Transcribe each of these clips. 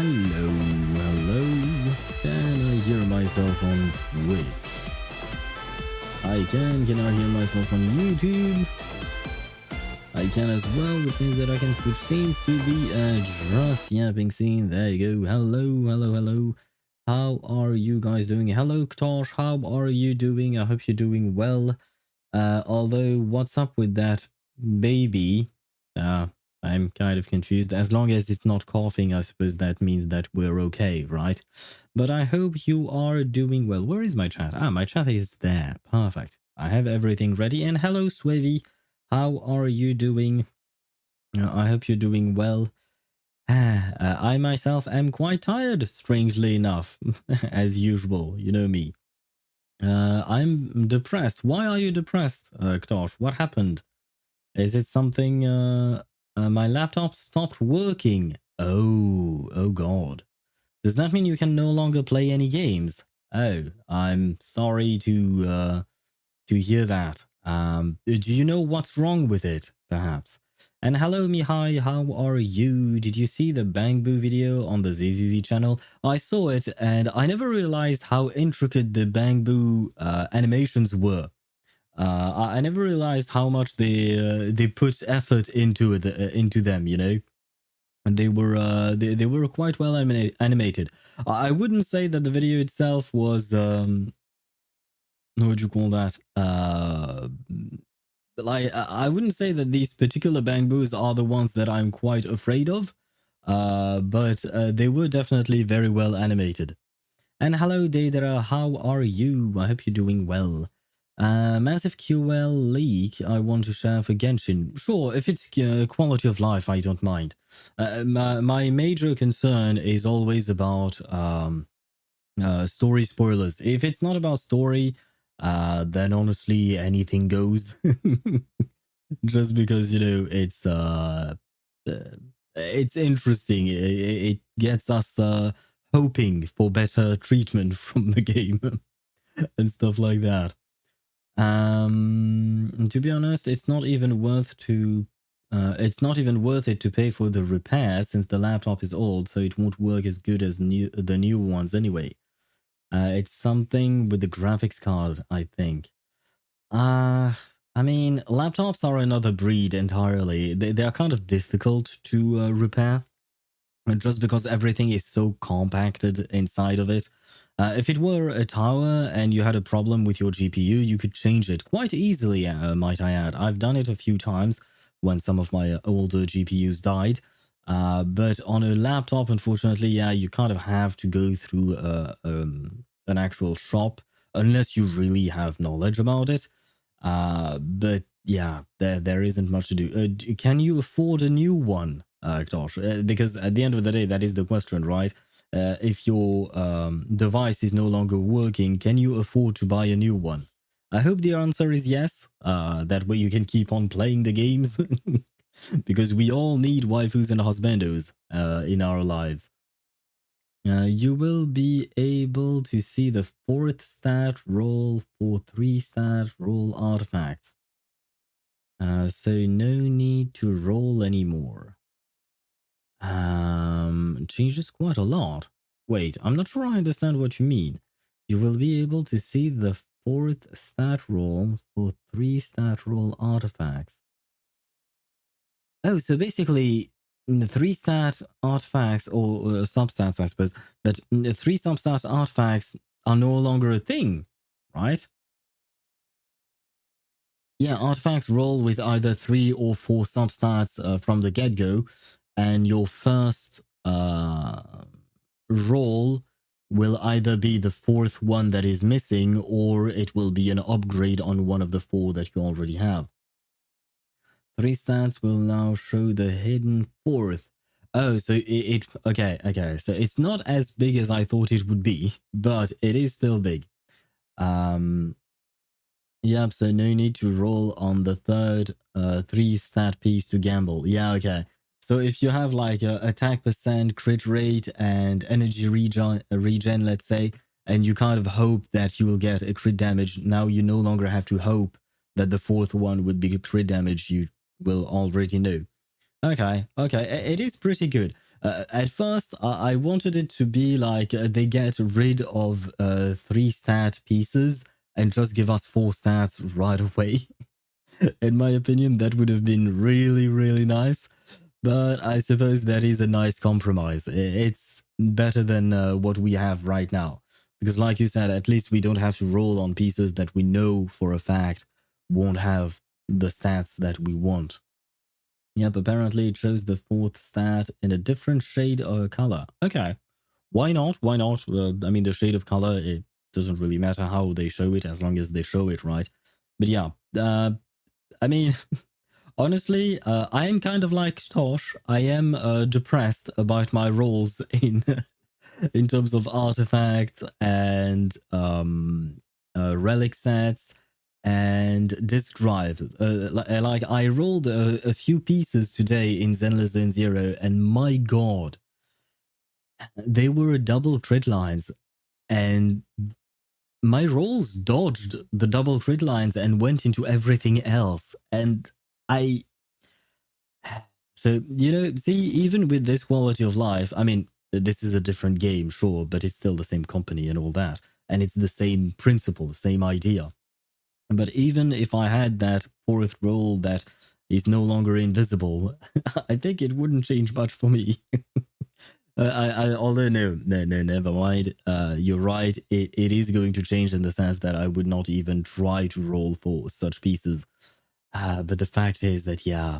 Hello. Can I hear myself on Twitch? I can. Can I hear myself on YouTube? I can as well, which means that I can switch scenes to the just yapping scene. There you go. Hello. How are you guys doing? Hello, Ktosh. How are you doing? I hope you're doing well. Although, what's up with that baby? I'm kind of confused. As long as it's not coughing, I suppose that means that we're okay, right? But I hope you are doing well. Where is my chat? My chat is there. Perfect. I have everything ready. And hello, Swavy. How are you doing? I hope you're doing well. I myself am quite tired, strangely enough, as usual. You know me. I'm depressed. Why are you depressed, Ktosh? What happened? Is it something, my laptop stopped working? Oh God. Does that mean you can no longer play any games? Oh, I'm sorry to hear that. Do you know what's wrong with it, perhaps? And hello, Mihai, how are you? Did you see the Bang Boo video on the ZZZ channel? I saw it, and I never realized how intricate the Bang Boo animations were. I never realized how much they put effort into it, into them. You know, and they were quite well animated. I wouldn't say that the video itself was what would you call that? Like I wouldn't say that these particular Bang Boos are the ones that I'm quite afraid of. But they were definitely very well animated. And hello, Daedra, how are you? I hope you're doing well. Massive QL leak I want to share for Genshin. Sure, if it's quality of life, I don't mind. My major concern is always about story spoilers. If it's not about story, then honestly anything goes. Just because, you know, it's interesting. It gets us hoping for better treatment from the game and stuff like that. To be honest, it's not even worth it to pay for the repair, since the laptop is old, so it won't work as good as the new ones anyway. It's something with the graphics card, I think. I mean, laptops are another breed entirely. They are kind of difficult to repair, just because everything is so compacted inside of it. If it were a tower and you had a problem with your GPU, you could change it quite easily, might I add. I've done it a few times when some of my older GPUs died. But on a laptop, unfortunately, yeah, you kind of have to go through an actual shop, unless you really have knowledge about it. But yeah, there isn't much to do. Can you afford a new one, Ktosh? Because at the end of the day, that is the question, right? If your device is no longer working, can you afford to buy a new one? I hope the answer is yes. That way you can keep on playing the games. Because we all need waifus and husbandos in our lives. You will be able to see the 4th stat roll for 3 stat roll artifacts. So no need to roll anymore. Changes quite a lot. Wait, I'm not sure I understand what you mean. You will be able to see the 4th stat roll for 3 stat roll artifacts. Oh, so basically, the 3 stat artifacts, or substats, I suppose, but the 3 substat artifacts are no longer a thing, right? Yeah, artifacts roll with either 3 or 4 substats from the get-go, and your first roll will either be the 4th one that is missing, or it will be an upgrade on one of the 4 that you already have. 3 stats will now show the hidden 4th. Oh, so okay. So it's not as big as I thought it would be, but it is still big. Yep, so no need to roll on the 3rd 3 stat piece to gamble. Yeah, okay. So if you have like attack percent, crit rate, and energy regen, let's say, and you kind of hope that you will get a crit damage, now you no longer have to hope that the 4th one would be crit damage. You will already know. Okay. It is pretty good. At first, I wanted it to be like they get rid of 3 stat pieces and just give us 4 stats right away. In my opinion, that would have been really, really nice. But I suppose that is a nice compromise. It's better than what we have right now. Because, like you said, at least we don't have to roll on pieces that we know for a fact won't have the stats that we want. Yep, apparently it shows the 4th stat in a different shade or color. Okay, why not? Why not? I mean, the shade of color, it doesn't really matter how they show it as long as they show it, right? But yeah, I mean, honestly, I am kind of like Tosh. I am depressed about my roles in terms of artifacts and relic sets and disk drive. Like I rolled a few pieces today in Zenless Zone Zero, and my god, they were double crit lines, and my rolls dodged the double crit lines and went into everything else, and I. So, see, even with this quality of life, I mean, this is a different game, sure, but it's still the same company and all that. And it's the same principle, same idea. But even if I had that 4th role that is no longer invisible, I think it wouldn't change much for me. Although no, never mind. You're right. It is going to change in the sense that I would not even try to roll for such pieces. But the fact is that, yeah,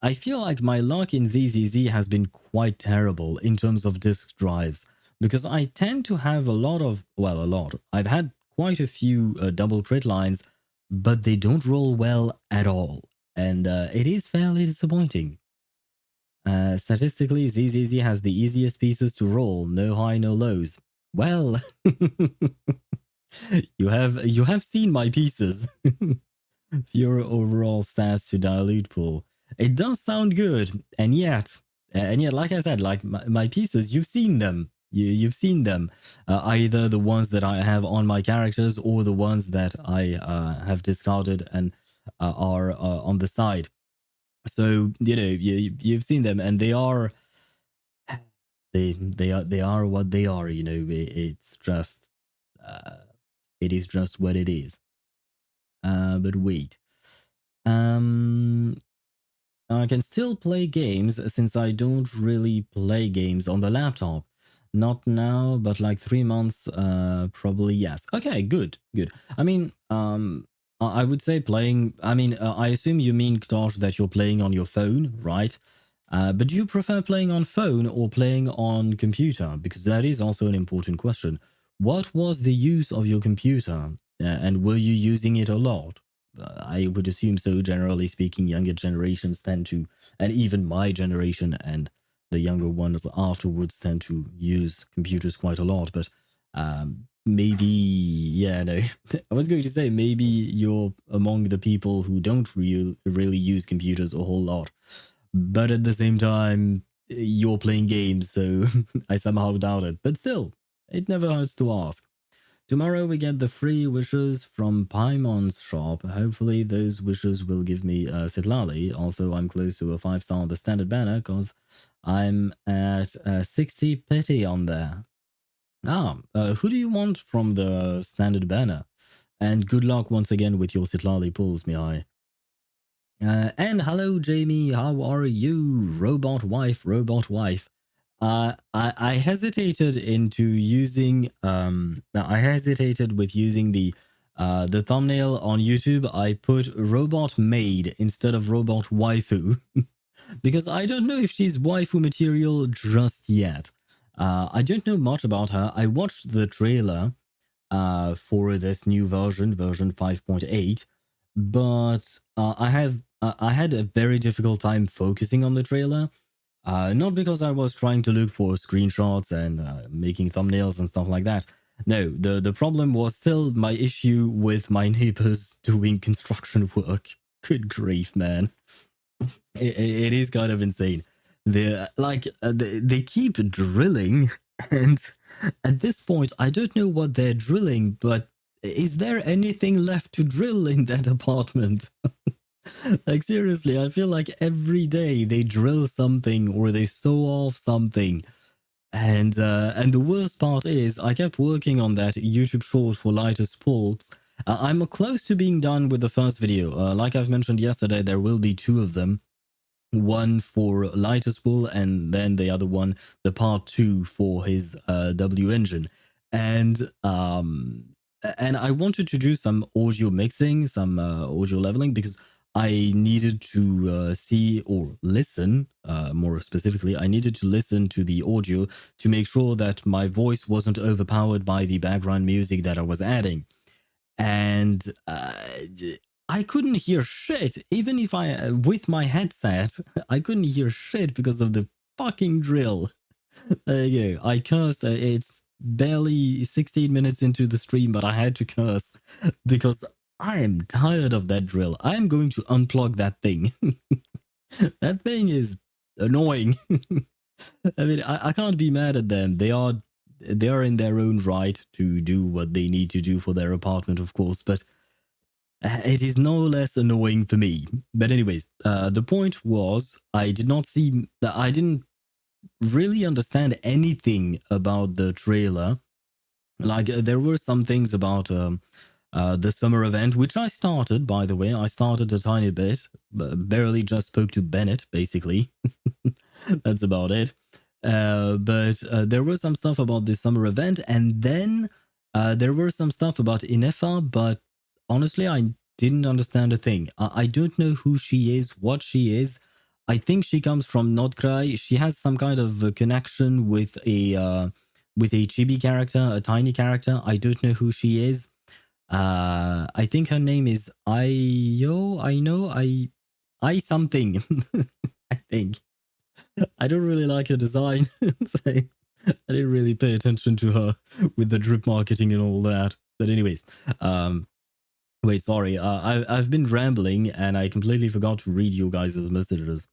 I feel like my luck in ZZZ has been quite terrible in terms of disk drives, because I tend to have a lot. I've had quite a few double crit lines, but they don't roll well at all. And it is fairly disappointing. Statistically, ZZZ has the easiest pieces to roll, no high, no lows. Well, you have seen my pieces. Fewer overall stats to dilute pool. It does sound good, and yet, like I said, like my pieces, you've seen them. You've seen them, either the ones that I have on my characters or the ones that I have discarded and are on the side. So you've seen them, and they are what they are. It's just it is just what it is. But wait. I can still play games since I don't really play games on the laptop. Not now, but like 3 months, probably yes. Okay, good. I mean, I would say playing. I mean, I assume you mean, Ktosh, that you're playing on your phone, right? But do you prefer playing on phone or playing on computer? Because that is also an important question. What was the use of your computer, and were you using it a lot? I would assume so. Generally speaking, younger generations tend to, and even my generation and the younger ones afterwards tend to use computers quite a lot. But maybe, yeah, no. I was going to say maybe you're among the people who don't really use computers a whole lot. But at the same time, you're playing games, so I somehow doubt it. But still, it never hurts to ask. Tomorrow we get the free wishes from Paimon's shop. Hopefully those wishes will give me Sitlali. Also, I'm close to a 5-star on the standard banner because I'm at 60 pity on there. Who do you want from the standard banner? And good luck once again with your Sitlali pulls, Mihai. And hello, Jamie. How are you? Robot wife. I hesitated into using I hesitated with using the thumbnail on YouTube. I put robot maid instead of robot waifu because I don't know if she's waifu material just yet. I don't know much about her. I watched the trailer for this new version 5.8, but I had a very difficult time focusing on the trailer. Not because I was trying to look for screenshots and making thumbnails and stuff like that. No, the problem was still my issue with my neighbors doing construction work. Good grief, man. It is kind of insane. They keep drilling, and at this point, I don't know what they're drilling, but is there anything left to drill in that apartment? Like seriously, I feel like every day they drill something or they sew off something. And the worst part is I kept working on that YouTube short for lighter sports. I'm close to being done with the first video. Like I've mentioned yesterday, there will be two of them. One for lighter spool and then the other one, the part two for his W engine. And I wanted to do some audio mixing, some audio leveling, because I needed to see or listen, more specifically, I needed to listen to the audio to make sure that my voice wasn't overpowered by the background music that I was adding. And I couldn't hear shit, even if I, with my headset, I couldn't hear shit because of the fucking drill. There you go. I cursed. It's barely 16 minutes into the stream, but I had to curse because I am tired of that drill. I'm going to unplug that thing. That thing is annoying. I mean, I can't be mad at them. They are in their own right to do what they need to do for their apartment, of course, but it is no less annoying for me. But anyways, the point was I didn't really understand anything about the trailer. Like there were some things about the summer event, which I started, by the way. I started a tiny bit, barely just spoke to Bennett, basically. That's about it. But there was some stuff about the summer event, and then there were some stuff about Ineffa, but honestly, I didn't understand a thing. I don't know who she is, what she is. I think she comes from Nod-Krai. She has some kind of a connection with a chibi character, a tiny character. I don't know who she is. I think her name is I something. I think. I don't really like her design. I didn't really pay attention to her with the drip marketing and all that. But anyways, wait, sorry. I've been rambling and I completely forgot to read you guys' messages.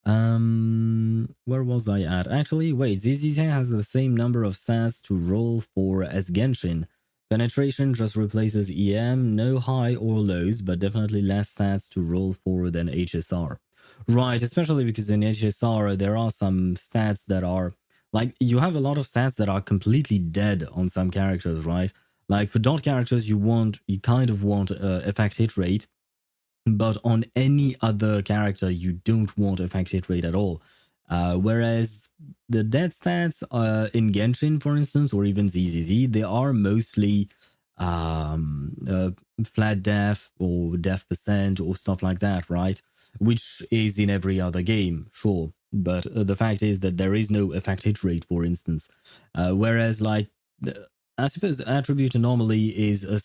Where was I at? Actually, wait, ZZZ has the same number of stats to roll for as Genshin. Penetration just replaces EM, no high or lows, but definitely less stats to roll for than HSR. Right, especially because in HSR there are some stats that are like you have a lot of stats that are completely dead on some characters, right? Like for dot characters, you kind of want effect hit rate, but on any other character, you don't want effect hit rate at all. Whereas the dead stats in Genshin, for instance, or even ZZZ, they are mostly flat def or def percent or stuff like that, right? Which is in every other game, sure. But the fact is that there is no effect hit rate, for instance. Whereas, like, I suppose attribute anomaly is a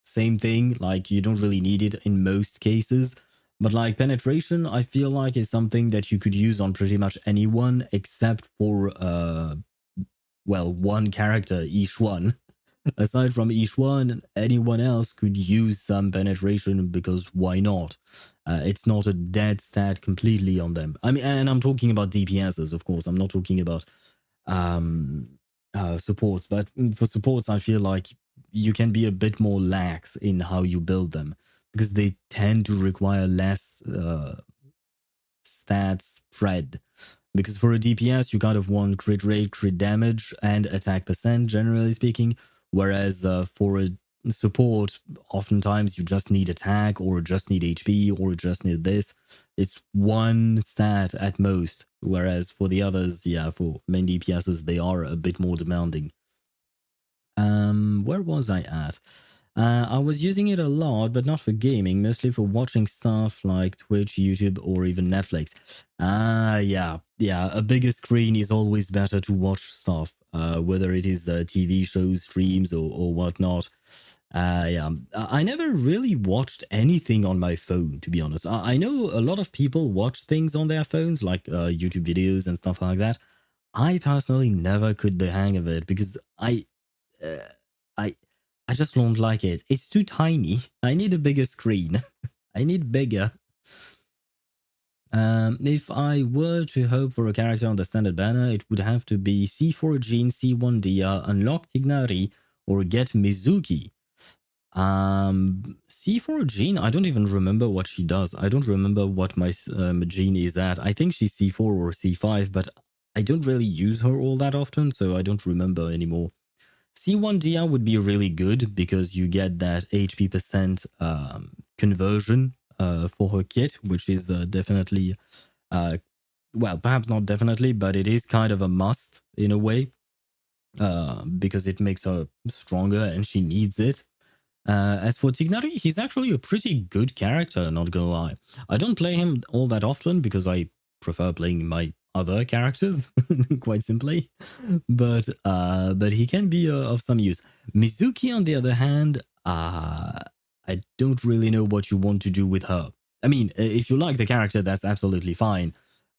same thing. Like, you don't really need it in most cases. But like penetration, I feel like is something that you could use on pretty much anyone except for well, one character each one. Aside from each one, anyone else could use some penetration because why not? It's not a dead stat completely on them. I mean, and I'm talking about DPSs, of course. I'm not talking about supports. But for supports, I feel like you can be a bit more lax in how you build them because they tend to require less stat spread. Because for a DPS, you kind of want crit rate, crit damage, and attack percent, generally speaking. Whereas for a support, oftentimes you just need attack, or just need HP, or just need this. It's one stat at most. Whereas for the others, yeah, for main DPSs, they are a bit more demanding. Where was I at? I was using it a lot, but not for gaming, mostly for watching stuff like Twitch, YouTube, or even Netflix. Yeah. A bigger screen is always better to watch stuff, whether it is TV shows, streams, or whatnot. Yeah, I never really watched anything on my phone, to be honest. I know a lot of people watch things on their phones, like YouTube videos and stuff like that. I personally never could the hang of it because uh, I I just don't like it. It's too tiny. I need a bigger screen. I need bigger. If I were to hope for a character on the standard banner, it would have to be C4 Jean, C1 Dia, unlock Tignari, or get Mizuki. C4 Jean, I don't even remember what she does. I don't remember what my Jean is at. I think she's C4 or C5, but I don't really use her all that often, so I don't remember anymore. C1 Dia would be really good because you get that HP percent conversion for her kit, which is definitely, well, perhaps not definitely, but it is kind of a must in a way because it makes her stronger and she needs it. As for Tignari, he's actually a pretty good character, not gonna lie. I don't play him all that often because I prefer playing my other characters, quite simply. But he can be of some use. Mizuki, on the other hand, I don't really know what you want to do with her. I mean, if you like the character, that's absolutely fine.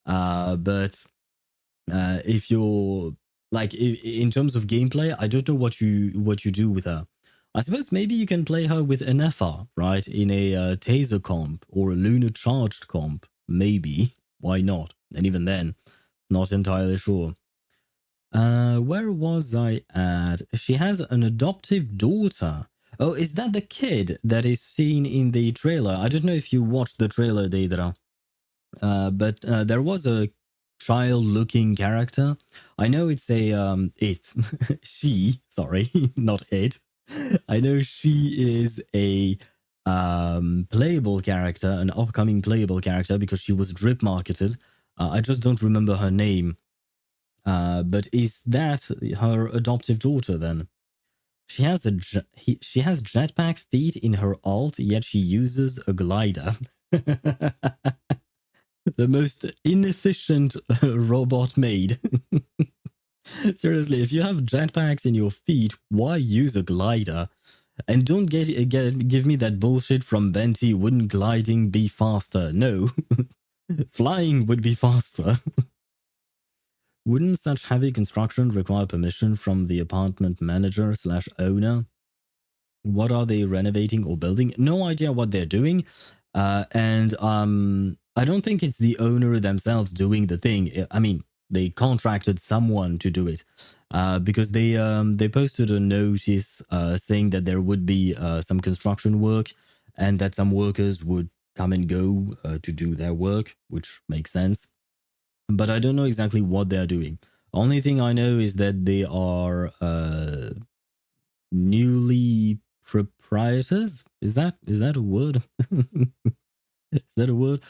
But if you're like in terms of gameplay, I don't know what you do with her. I suppose maybe you can play her with Ineffa, right? In a taser comp or a lunar charged comp. Maybe. Why not? And even then, not entirely sure. Where was I at? She has an adoptive daughter. Oh, is that the kid that is seen in the trailer? I don't know if you watched the trailer, Deidra. But there was a child-looking character. I know it's a it she, sorry, not it. I know she is a playable character, an upcoming playable character because she was drip marketed. I just don't remember her name. But is that her adoptive daughter then? She has she has jetpack feet in her alt, yet she uses a glider. The most inefficient robot made. Seriously, if you have jetpacks in your feet, why use a glider? And don't give me that bullshit from Venti, wouldn't gliding be faster? No. Flying would be faster. Wouldn't such heavy construction require permission from the apartment manager / owner? What are they renovating or building? No idea what they're doing. And I don't think it's the owner themselves doing the thing. I mean, they contracted someone to do it because they posted a notice saying that there would be some construction work and that some workers would come and go to do their work, which makes sense. But I don't know exactly what they're doing. Only thing I know is that they are newly proprietors. Is that a word? Is that a word?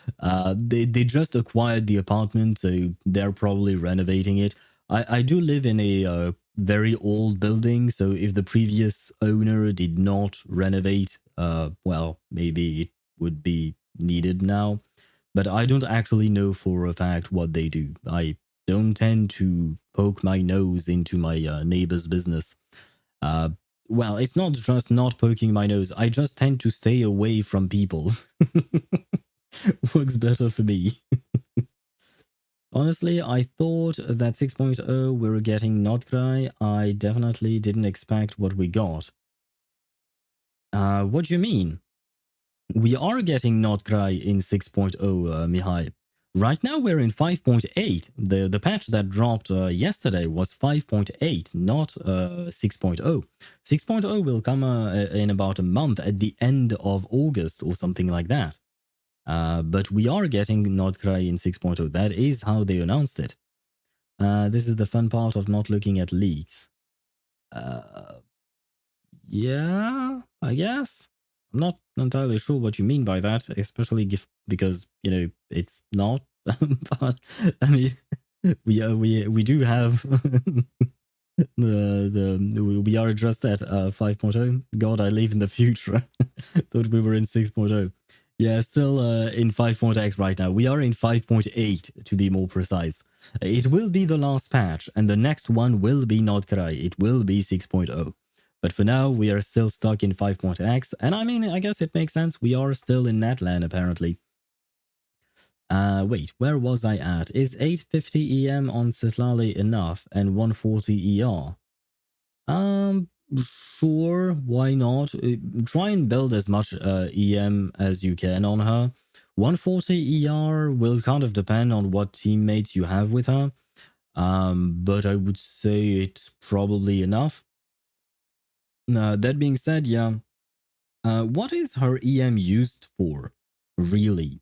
They just acquired the apartment, so they're probably renovating it. I do live in a very old building, so if the previous owner did not renovate, well, maybe it would be needed now. But I don't actually know for a fact what they do. I don't tend to poke my nose into my neighbor's business. Uh, well, it's not just not poking my nose. I just tend to stay away from people. Works better for me. Honestly, I thought that 6.0 we were getting Nod-Krai. I definitely didn't expect what we got. What do you mean? We are getting Nod-Krai in 6.0, Mihai. Right now we're in 5.8. The patch that dropped yesterday was 5.8, not 6.0. 6.0 will come in about a month at the end of August or something like that. But we are getting Nod-Krai in 6.0. That is how they announced it. This is the fun part of not looking at leaks. Yeah, I guess. I'm not entirely sure what you mean by that, especially because, you know, it's not. But I mean, we do have we are just at 5.0. God, I live in the future. Thought we were in 6.0. Yeah, still in 5.x right now. We are in 5.8 to be more precise. It will be the last patch, and the next one will be Nod-Krai. It will be 6.0. But for now, we are still stuck in 5.x, and I mean, I guess it makes sense. We are still in Natlan, apparently. Wait, where was I at? Is 850 EM on Sitlali enough and 140 ER? Sure, why not? Try and build as much EM as you can on her. 140 ER will kind of depend on what teammates you have with her. But I would say it's probably enough. That being said, yeah, What is her EM used for, really?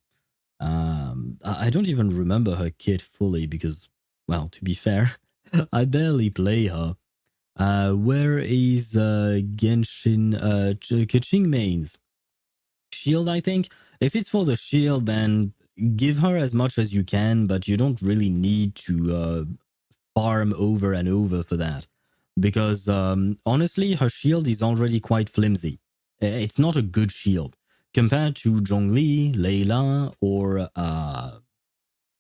I don't even remember her kit fully because, well, to be fair, I barely play her. Where is Genshin Kaching mains? Shield, I think. If it's for the shield, then give her as much as you can, but you don't really need to farm over and over for that. Because honestly, her shield is already quite flimsy. It's not a good shield. Compared to Zhongli, Layla, or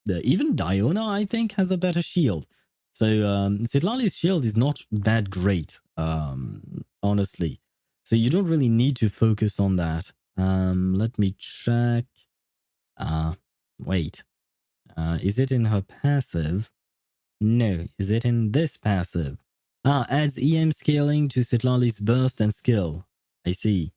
even Diona, I think, has a better shield. So Citlali's shield is not that great, honestly. So you don't really need to focus on that. Let me check. Wait. Is it in her passive? No. Is it in this passive? Adds EM scaling to Citlali's burst and skill. I see.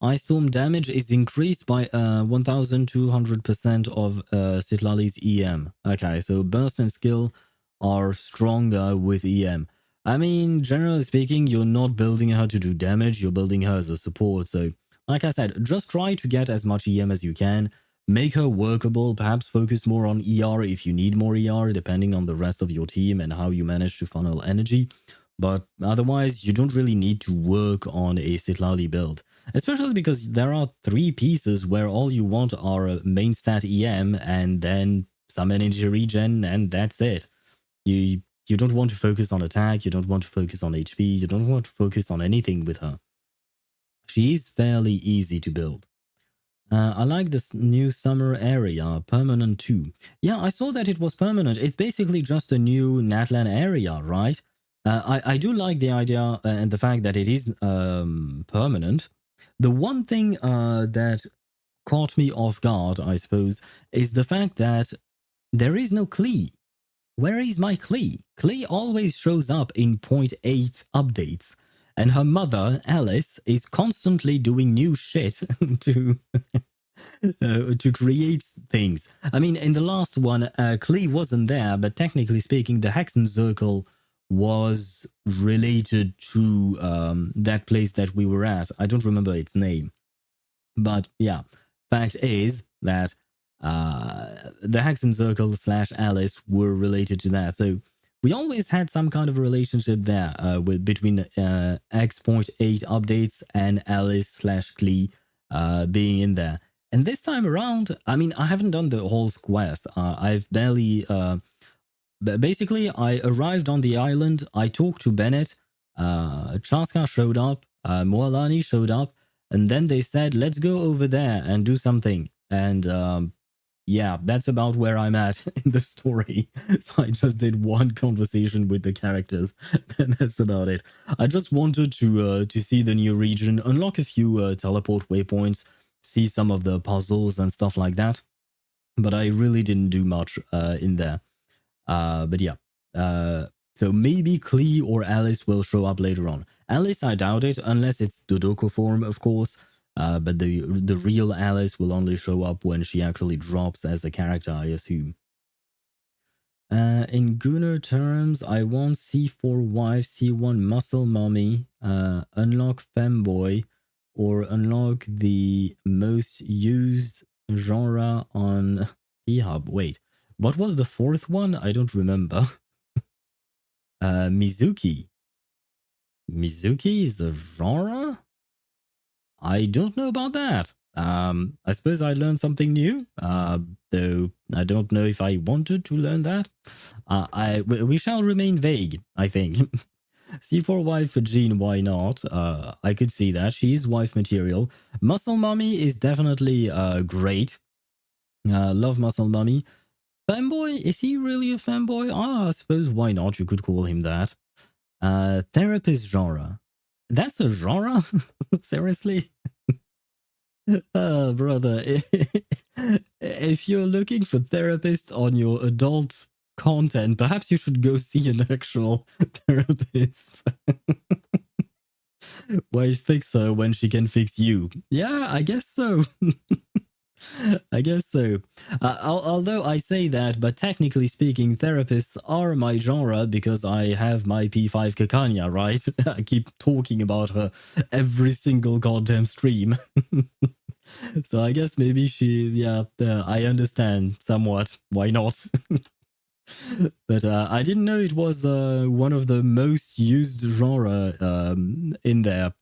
Ice Storm damage is increased by 1200% of Citlali's EM. Okay, so burst and skill are stronger with EM. I mean, generally speaking, you're not building her to do damage, you're building her as a support. So, like I said, just try to get as much EM as you can. Make her workable, perhaps focus more on ER if you need more ER, depending on the rest of your team and how you manage to funnel energy. But otherwise, you don't really need to work on a Citlali build. Especially because there are 3 pieces where all you want are a main stat EM and then some energy regen, and that's it. You don't want to focus on attack, you don't want to focus on HP, you don't want to focus on anything with her. She is fairly easy to build. I like this new summer area, permanent too. Yeah, I saw that it was permanent. It's basically just a new Natlan area, right? I do like the idea and the fact that it is permanent. The one thing that caught me off guard, I suppose, is the fact that there is no Klee. Where is my Klee? Klee always shows up in 0.8 updates, and her mother, Alice, is constantly doing new shit to create things. I mean, in the last one, Klee wasn't there, but technically speaking, the Hexen Circle was related to that place that we were at. I don't remember its name. But yeah, fact is that the Hexen Circle / Alice were related to that. So we always had some kind of a relationship there with between X.8 updates and Alice / Klee being in there. And this time around, I mean, I haven't done the whole quest. I've barely. Basically, I arrived on the island. I talked to Bennett. Chaska showed up. Moalani showed up. And then they said, let's go over there and do something. And yeah, that's about where I'm at in the story. So I just did one conversation with the characters, and that's about it. I just wanted to see the new region, unlock a few teleport waypoints, see some of the puzzles and stuff like that. But I really didn't do much in there. But yeah. So maybe Klee or Alice will show up later on. Alice, I doubt it, unless it's Dodoko form, of course. But the real Alice will only show up when she actually drops as a character, I assume. In Gunnar terms, I want C4 wife, C1 muscle mommy, unlock femboy, or unlock the most used genre on P-Hub. Wait, what was the 4th one? I don't remember. Mizuki. Mizuki is a genre? I don't know about that. I suppose I learned something new, though I don't know if I wanted to learn that. We shall remain vague, I think. C4 wife for Jean, why not? I could see that. She is wife material. Muscle Mommy is definitely great. Love Muscle Mommy. Femboy, is he really a femboy? I suppose why not? You could call him that. Therapist genre. That's a genre? Seriously? Brother, if you're looking for therapist on your adult content, perhaps you should go see an actual therapist. Why fix her when she can fix you? Yeah, I guess so. I guess so. Although I say that, but technically speaking, therapists are my genre because I have my P5 Kakanya, right? I keep talking about her every single goddamn stream. So I guess maybe I understand somewhat. Why not? But I didn't know it was one of the most used genre in there.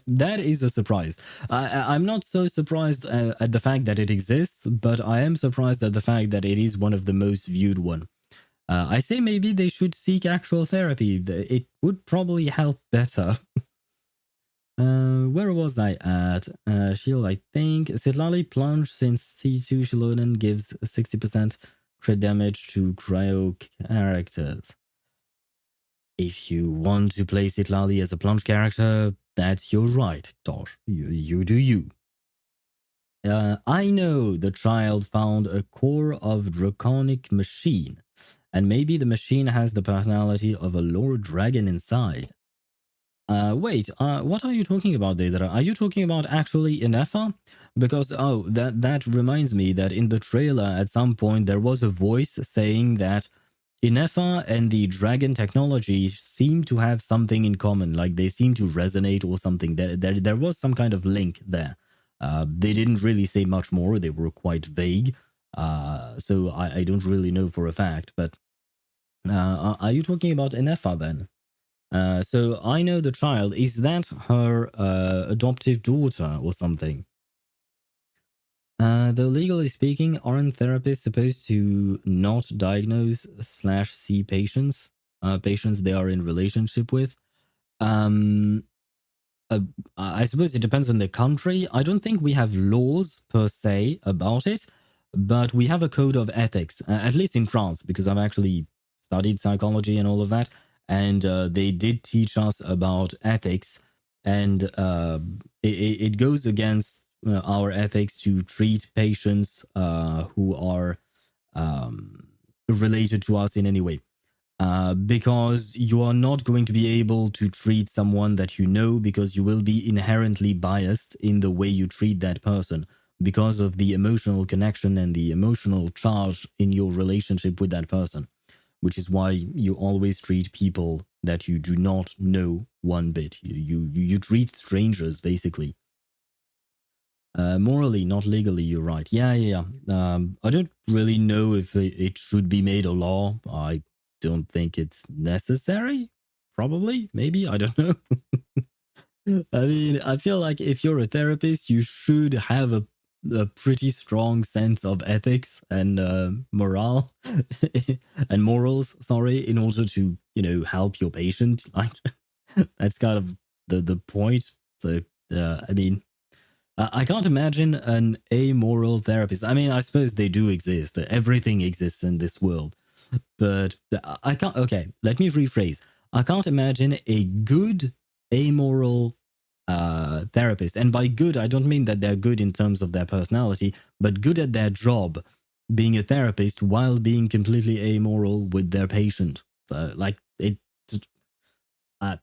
That is a surprise. I'm not so surprised at the fact that it exists, but I am surprised at the fact that it is one of the most viewed one. I say maybe they should seek actual therapy. It would probably help better. Where was I at? Shield, I think. Sitlali plunge since C2 Shilonen gives 60% crit damage to cryo characters. If you want to play Sitlali as a plunge character, that's your right, Tosh. You do you. I know the child found a core of draconic machine, and maybe the machine has the personality of a lord dragon inside. Wait, what are you talking about, Deidara? Are you talking about actually Ineffa? Because, oh, that reminds me that in the trailer at some point there was a voice saying that Ineffa and the dragon technology seem to have something in common, like they seem to resonate or something. There was some kind of link there. They didn't really say much more, they were quite vague. So I don't really know for a fact, but are you talking about Ineffa then? So I know the child. Is that her adoptive daughter or something? Though legally speaking, aren't therapists supposed to not diagnose / see patients they are in relationship with? Um, I suppose it depends on the country. I don't think we have laws per se about it, but we have a code of ethics, at least in France, because I've actually studied psychology and all of that. And they did teach us about ethics, and it goes against our ethics to treat patients who are related to us in any way. Because you are not going to be able to treat someone that you know, because you will be inherently biased in the way you treat that person because of the emotional connection and the emotional charge in your relationship with that person, which is why you always treat people that you do not know one bit. You treat strangers basically. Morally, not legally, you're right. Yeah. I don't really know if it should be made a law. I don't think it's necessary. Probably, maybe, I don't know. I mean, I feel like if you're a therapist, you should have a pretty strong sense of ethics and morale and morals, sorry, in order to, help your patient. Like, that's kind of the point. So, I mean, I can't imagine an amoral therapist. I mean, I suppose they do exist. Everything exists in this world. But I can't. Okay, let me rephrase. I can't imagine a good amoral therapist. And by good, I don't mean that they're good in terms of their personality, but good at their job, being a therapist while being completely amoral with their patient. So, like, uh,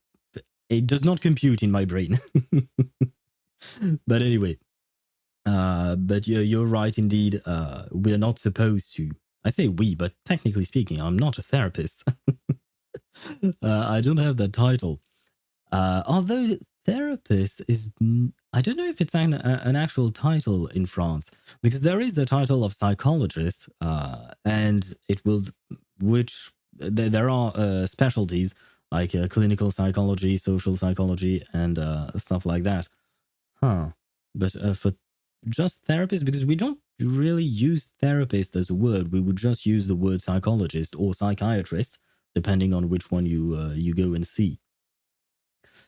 it does not compute in my brain. But anyway. But you're right indeed. We're not supposed to. I say we, but technically speaking, I'm not a therapist. I don't have that title. Although therapist is, I don't know if it's an actual title in France, because there is the title of psychologist, and it will, which there are specialties like clinical psychology, social psychology, and stuff like that. Huh. But for just therapist, because we don't really use therapist as a word, we would just use the word psychologist or psychiatrist, depending on which one you go and see.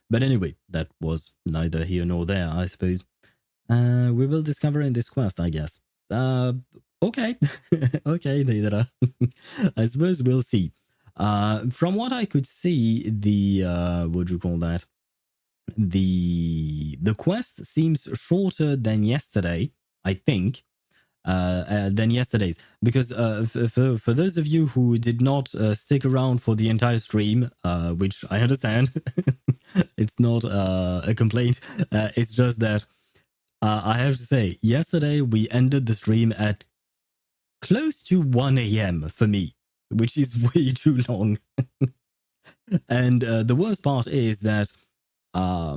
But anyway, that was neither here nor there, I suppose. We will discover in this quest, I guess. Okay. Okay, Deidara. I suppose we'll see. From what I could see, the what do you call that? The quest seems shorter than yesterday, I think, than yesterday's, because for those of you who did not stick around for the entire stream, which I understand, it's not a complaint. It's just that I have to say, yesterday we ended the stream at close to 1 a.m. for me, which is way too long. And the worst part is that, well,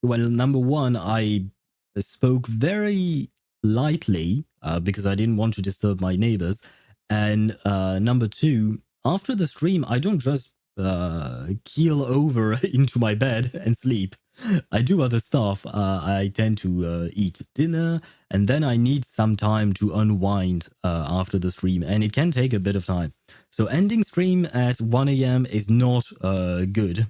number one, I spoke very lightly because I didn't want to disturb my neighbors. And number two, after the stream, I don't just keel over into my bed and sleep. I do other stuff. I tend to eat dinner, and then I need some time to unwind after the stream, and it can take a bit of time. So ending stream at 1 a.m. is not good.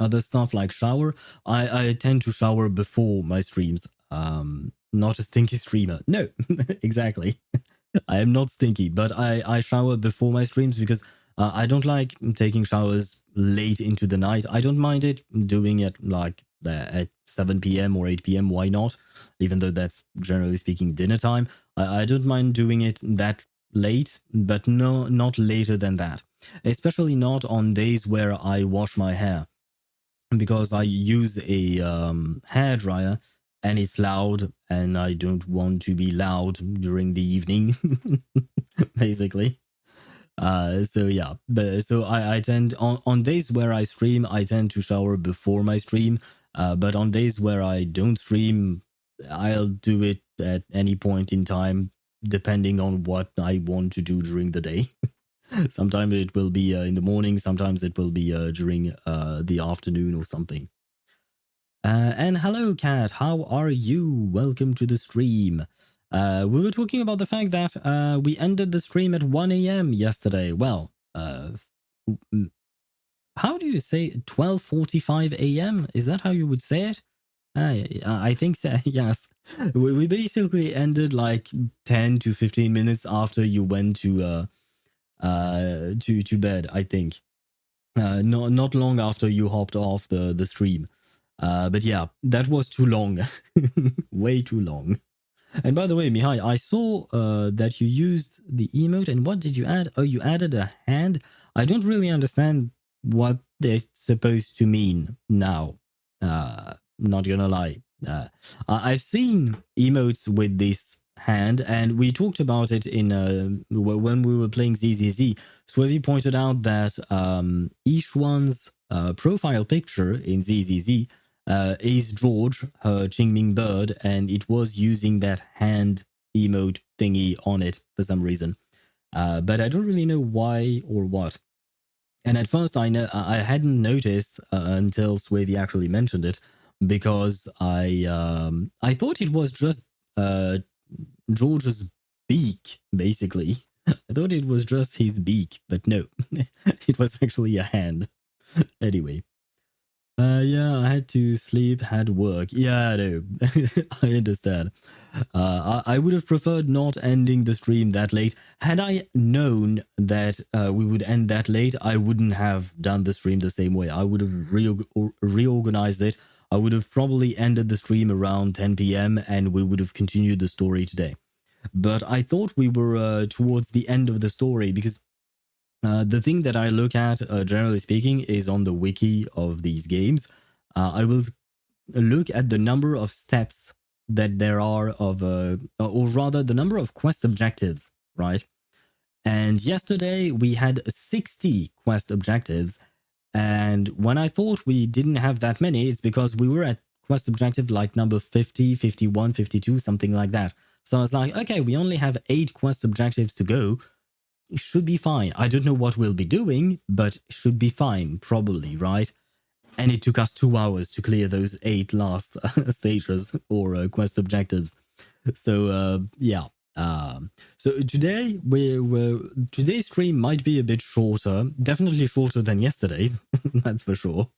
Other stuff like shower, I tend to shower before my streams. Not a stinky streamer. No, exactly. I am not stinky, but I shower before my streams because I don't like taking showers late into the night. I don't mind it doing it like at 7 p.m. or 8 p.m. Why not? Even though that's generally speaking dinner time. I don't mind doing it that late, but no, not later than that. Especially not on days where I wash my hair, because I use a hair dryer and it's loud, and I don't want to be loud during the evening, basically. So yeah, but so I tend on days where I stream, I tend to shower before my stream. But on days where I don't stream, I'll do it at any point in time, depending on what I want to do during the day. Sometimes it will be in the morning, sometimes it will be during the afternoon or something. And hello, Kat. How are you? Welcome to the stream. We were talking about the fact that we ended the stream at 1 a.m. yesterday. Well, how do you say 12:45 a.m.? Is that how you would say it? I think so. Yes, we basically ended like 10 to 15 minutes after you went to bed. I think not long after you hopped off the stream. But yeah, that was too long. Way too long. And by the way, Mihai, I saw that you used the emote, and what did you add? Oh, you added a hand? I don't really understand what they're supposed to mean now. Not gonna lie. I've seen emotes with this hand, and we talked about it in when we were playing ZZZ. Swevy pointed out that each one's profile picture in ZZZ is George, her Qingming bird, and it was using that hand emote thingy on it for some reason. But I don't really know why or what. And at first, I hadn't noticed until Swavy actually mentioned it, because I thought it was just George's beak, basically. I thought it was just his beak, but no, it was actually a hand. Anyway. Yeah, I had to sleep, had work. Yeah, I know. I understand. I would have preferred not ending the stream that late. Had I known that we would end that late, I wouldn't have done the stream the same way. I would have reorganized it. I would have probably ended the stream around 10 p.m. and we would have continued the story today. But I thought we were towards the end of the story, because the thing that I look at, generally speaking, is on the wiki of these games. I will look at the number of steps that there are of, or rather, the number of quest objectives, right? And yesterday we had 60 quest objectives. And when I thought we didn't have that many, it's because we were at quest objective like number 50, 51, 52, something like that. So I was like, okay, we only have 8 quest objectives to go. Should be fine. I don't know what we'll be doing, but should be fine, probably, right? And it took us 2 hours to clear those 8 last stages or quest objectives. So yeah. So today today's stream might be a bit shorter, definitely shorter than yesterday's, that's for sure.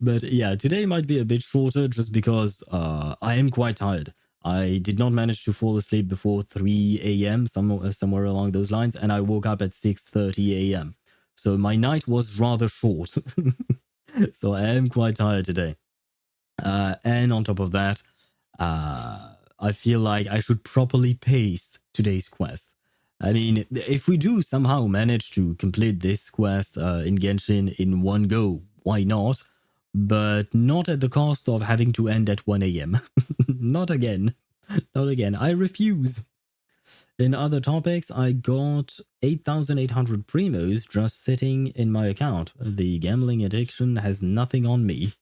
But yeah, today might be a bit shorter just because I am quite tired. I did not manage to fall asleep before 3 a.m., somewhere along those lines, and I woke up at 6:30 a.m. So my night was rather short. So I am quite tired today. And on top of that, I feel like I should properly pace today's quest. I mean, if we do somehow manage to complete this quest in Genshin in one go, why not? But not at the cost of having to end at 1 a.m. Not again. Not again. I refuse. In other topics, I got 8,800 primos just sitting in my account. The gambling addiction has nothing on me.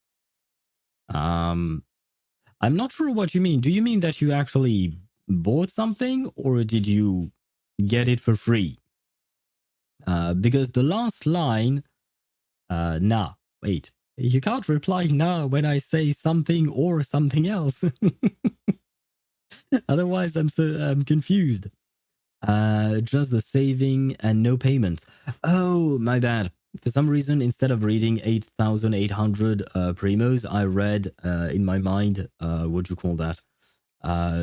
I'm not sure what you mean. Do you mean that you actually bought something, or did you get it for free? Because the last line, nah, wait. You can't reply nah when I say something or something else. Otherwise, I'm confused. Just the saving and no payments. Oh, my bad. For some reason, instead of reading 8,800 primos, I read in my mind, what do you call that?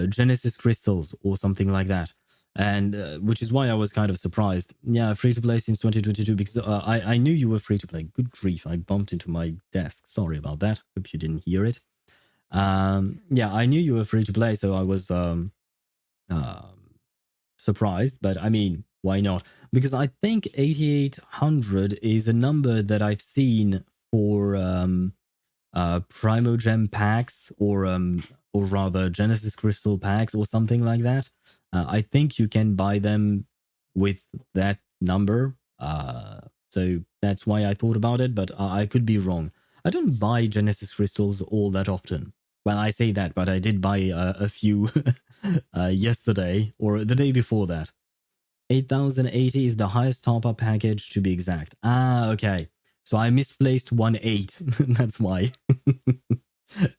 Genesis crystals or something like that. And which is why I was kind of surprised. Yeah, free to play since 2022 because I knew you were free to play. Good grief, I bumped into my desk. Sorry about that. Hope you didn't hear it. Yeah, I knew you were free to play, so I was surprised, but I mean, why not? Because I think 8,800 is a number that I've seen for Primogem packs or rather Genesis Crystal packs or something like that. I think you can buy them with that number. So that's why I thought about it, but I could be wrong. I don't buy Genesis Crystals all that often. Well, I say that, but I did buy a few yesterday or the day before that. 8,080 is the highest top-up package to be exact. Ah, okay. So I misplaced 1.8. That's why.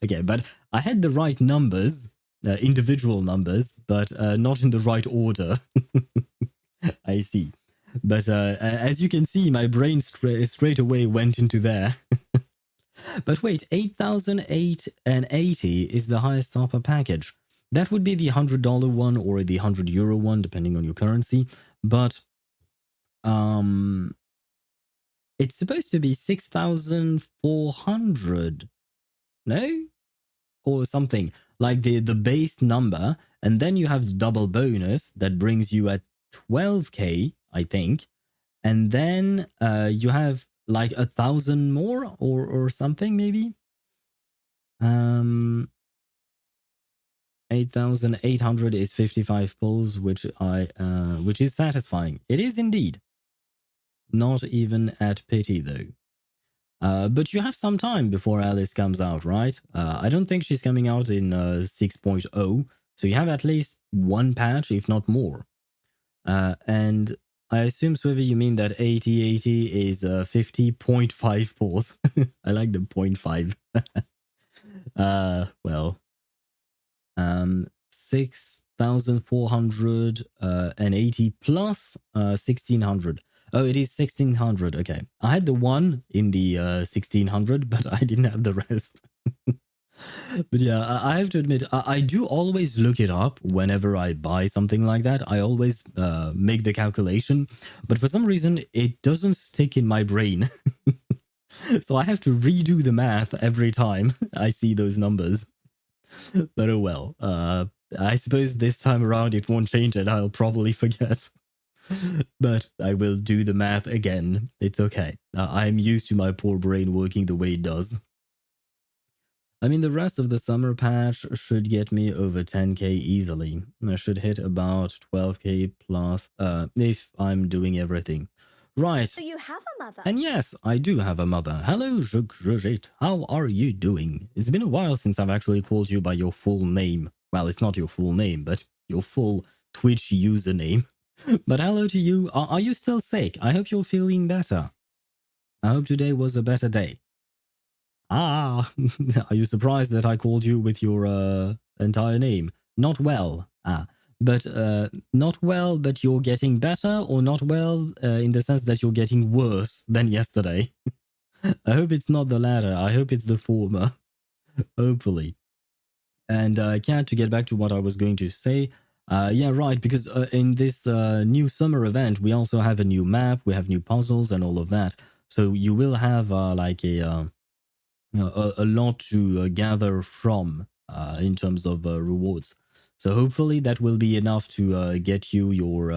Okay, but I had the right numbers, individual numbers, but not in the right order. I see. But as you can see, my brain straight away went into there. But wait, 8,080 is the highest top-up package. That would be the $100 one or the €100 one, depending on your currency. But it's supposed to be 6,400. No? Or something like the base number, and then you have the double bonus that brings you at 12k, I think, and then you have like 1,000 more or something maybe. 8,800 is 55 pulls, which is satisfying. It is indeed. Not even at pity though. But you have some time before Alice comes out, right? I don't think she's coming out in 6.0, so you have at least one patch, if not more. And I assume, Swiver, you mean that 8080 is 50.5 pulls. I like the 0.5. Well, 6,480 plus 1,600. Oh, it is 1,600. Okay. I had the one in the 1,600, but I didn't have the rest. But yeah, I have to admit, I do always look it up whenever I buy something like that. I always make the calculation, but for some reason, it doesn't stick in my brain. So I have to redo the math every time I see those numbers. But oh well. I suppose this time around it won't change it. I'll probably forget. But I will do the math again. It's okay. I'm used to my poor brain working the way it does. I mean, the rest of the summer patch should get me over 10k easily. I should hit about 12k plus if I'm doing everything. Right. So you have a mother? And yes, I do have a mother. Hello, Jujit. How are you doing? It's been a while since I've actually called you by your full name. Well, it's not your full name, but your full Twitch username. But hello to you. Are you still sick? I hope you're feeling better. I hope today was a better day. Ah, are you surprised that I called you with your entire name? Not well. But not well, but you're getting better, or not well in the sense that you're getting worse than yesterday. I hope it's not the latter. I hope it's the former. Hopefully. And Kat, to get back to what I was going to say, yeah, right, because in this new summer event, we also have a new map, we have new puzzles and all of that. So you will have like a lot to gather from in terms of rewards. So hopefully that will be enough to get you your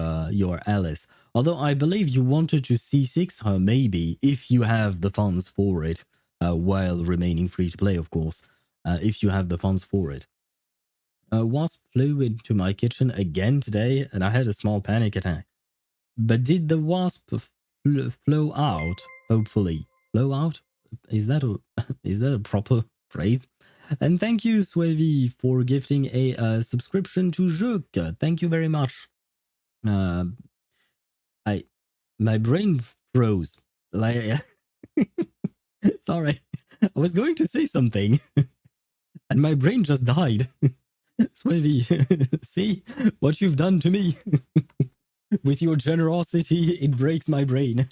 Alice. Although I believe you wanted to C6 her maybe if you have the funds for it, while remaining free to play, of course, if you have the funds for it. A wasp flew into my kitchen again today, and I had a small panic attack. But did the wasp flow out? Hopefully, flow out. Is that a is that a proper phrase? And thank you, Swavy, for gifting a subscription to Juk. Thank you very much. Uh, I my brain froze. Like, sorry, I was going to say something, and my brain just died. Swavy, see what you've done to me. With your generosity, it breaks my brain.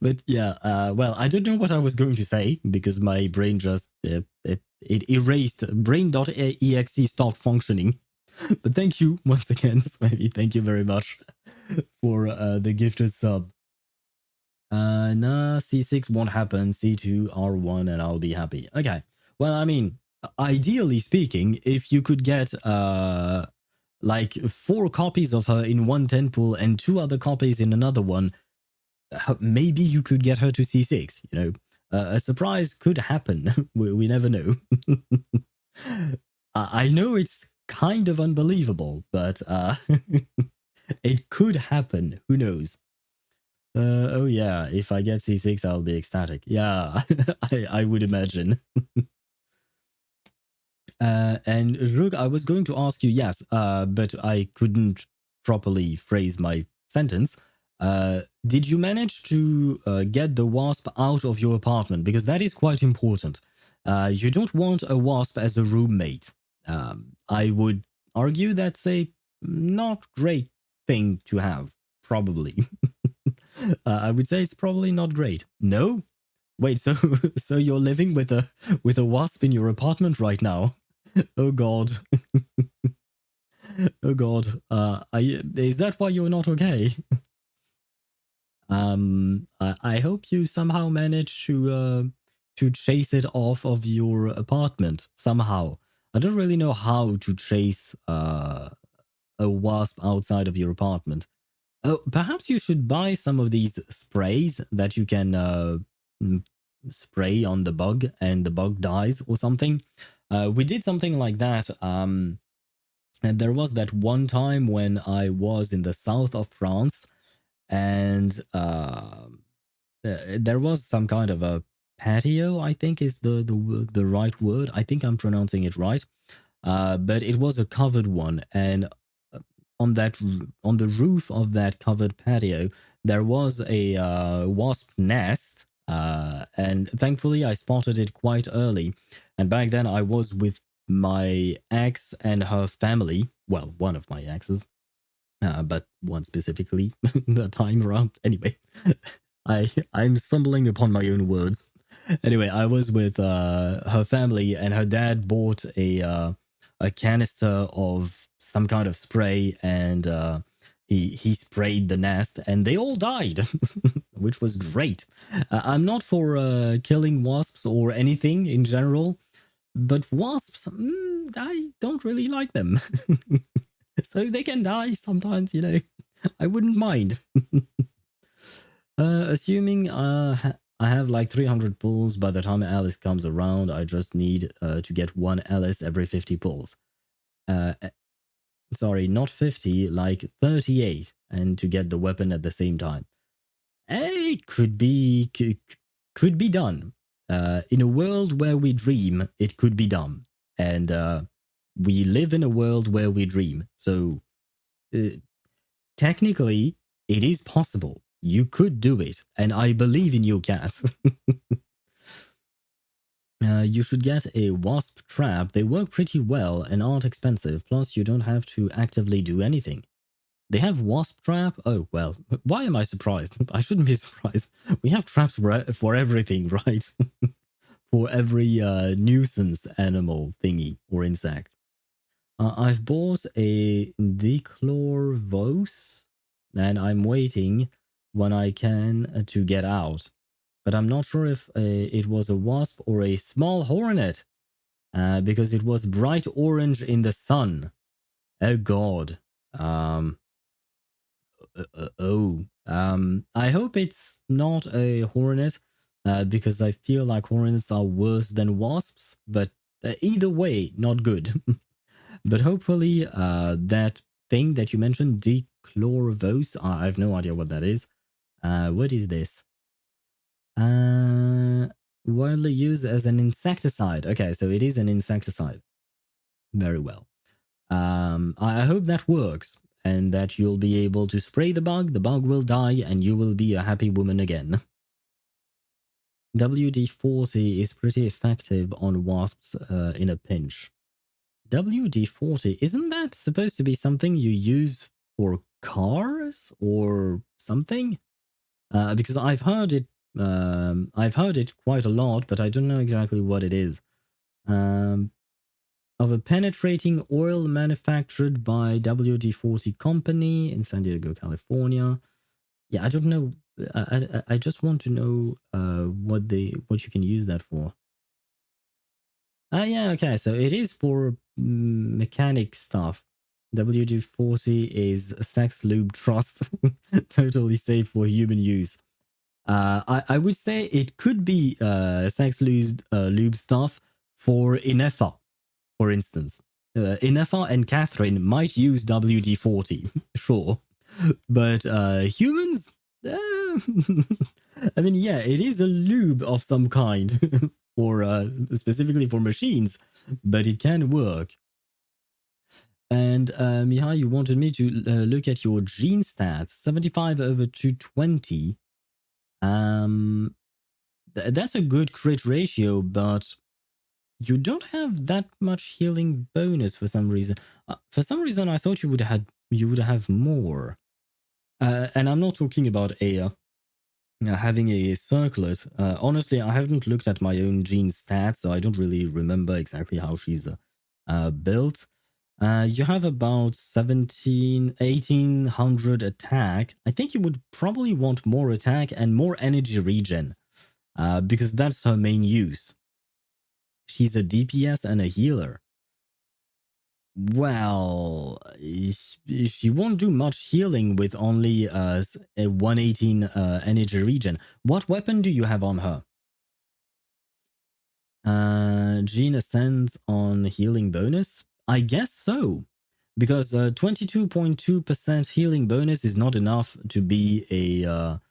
But yeah, well, I don't know what I was going to say because my brain just it erased. Brain.exe stopped functioning. But thank you once again, Swavy. Thank you very much for the gifted sub. Nah, C6 won't happen. C2, R1, and I'll be happy. Okay. Well, I mean, ideally speaking, if you could get like 4 copies of her in one 10 pool and 2 other copies in another one, maybe you could get her to C6. You know, a surprise could happen. we never know. I know it's kind of unbelievable, but it could happen. Who knows? Oh yeah, if I get C6, I'll be ecstatic. Yeah, I would imagine. And Rug, I was going to ask you, yes, but I couldn't properly phrase my sentence. Did you manage to get the wasp out of your apartment? Because that is quite important. You don't want a wasp as a roommate. I would argue that's a not great thing to have, probably. I would say it's probably not great. No? Wait, so so you're living with a wasp in your apartment right now? Oh god. Oh god. Is that why you're not okay? I hope you somehow manage to chase it off of your apartment somehow. I don't really know how to chase a wasp outside of your apartment. Oh, perhaps you should buy some of these sprays that you can spray on the bug and the bug dies or something. We did something like that. And there was that one time when I was in the south of France, and there was some kind of a patio, I think is the right word. I think I'm pronouncing it right. But it was a covered one, and on the roof of that covered patio, there was a wasp nest, and thankfully I spotted it quite early. And back then I was with my ex and her family. Well, one of my exes, but one specifically the time around. Anyway, I'm stumbling upon my own words. Anyway, I was with her family, and her dad bought a canister of some kind of spray, and he sprayed the nest, and they all died, which was great. I'm not for killing wasps or anything in general, but wasps, I don't really like them. So they can die sometimes, you know. I wouldn't mind. Assuming I have like 300 pulls by the time Alice comes around, I just need to get one Alice every 50 pulls. Sorry, not 50, like 38, and to get the weapon at the same time. It could be done. In a world where we dream, it could be done. And we live in a world where we dream. So technically, it is possible. You could do it, and I believe in you, Cat. You should get a wasp trap. They work pretty well and aren't expensive. Plus, you don't have to actively do anything. They have wasp trap? Oh, well, why am I surprised? I shouldn't be surprised. We have traps for everything, right? For every nuisance animal thingy or insect. I've bought a Dechlorvos, and I'm waiting when I can to get out. But I'm not sure if it was a wasp or a small hornet, because it was bright orange in the sun. Oh god. I hope it's not a hornet, because I feel like hornets are worse than wasps, but Either way, not good. But hopefully, that thing that you mentioned, dichlorvose, I have no idea what that is. What is this? Widely used as an insecticide. Okay, so it is an insecticide. Very well. I hope that works and that you'll be able to spray the bug will die, and you will be a happy woman again. WD-40 is pretty effective on wasps in a pinch. WD-40, isn't that supposed to be something you use for cars or something? Because I've heard it quite a lot, but I don't know exactly what it is. Of a penetrating oil manufactured by WD-40 Company in San Diego, California. Yeah, I don't know. I just want to know what you can use that for. Yeah, okay. So it is for mechanic stuff. WD-40 is a sex lube trust, totally safe for human use. I would say it could be sex lube stuff for Ineffa, for instance. Ineffa and Catherine might use WD-40, sure. But humans? I mean, yeah, it is a lube of some kind for specifically for machines, but it can work. And Mihai, you wanted me to look at your gene stats, 75 over 220. That's a good crit ratio, but you don't have that much healing bonus for some reason. For some reason, I thought you would have more. And I'm not talking about having a circlet. Honestly, I haven't looked at my own gene stats, so I don't really remember exactly how she's built. You have about 1800 attack. I think you would probably want more attack and more energy regen, because that's her main use. She's a DPS and a healer. Well, she won't do much healing with only a 118 energy regen. What weapon do you have on her? Jean ascends on healing bonus? I guess so. Because 22.2% healing bonus is not enough to be a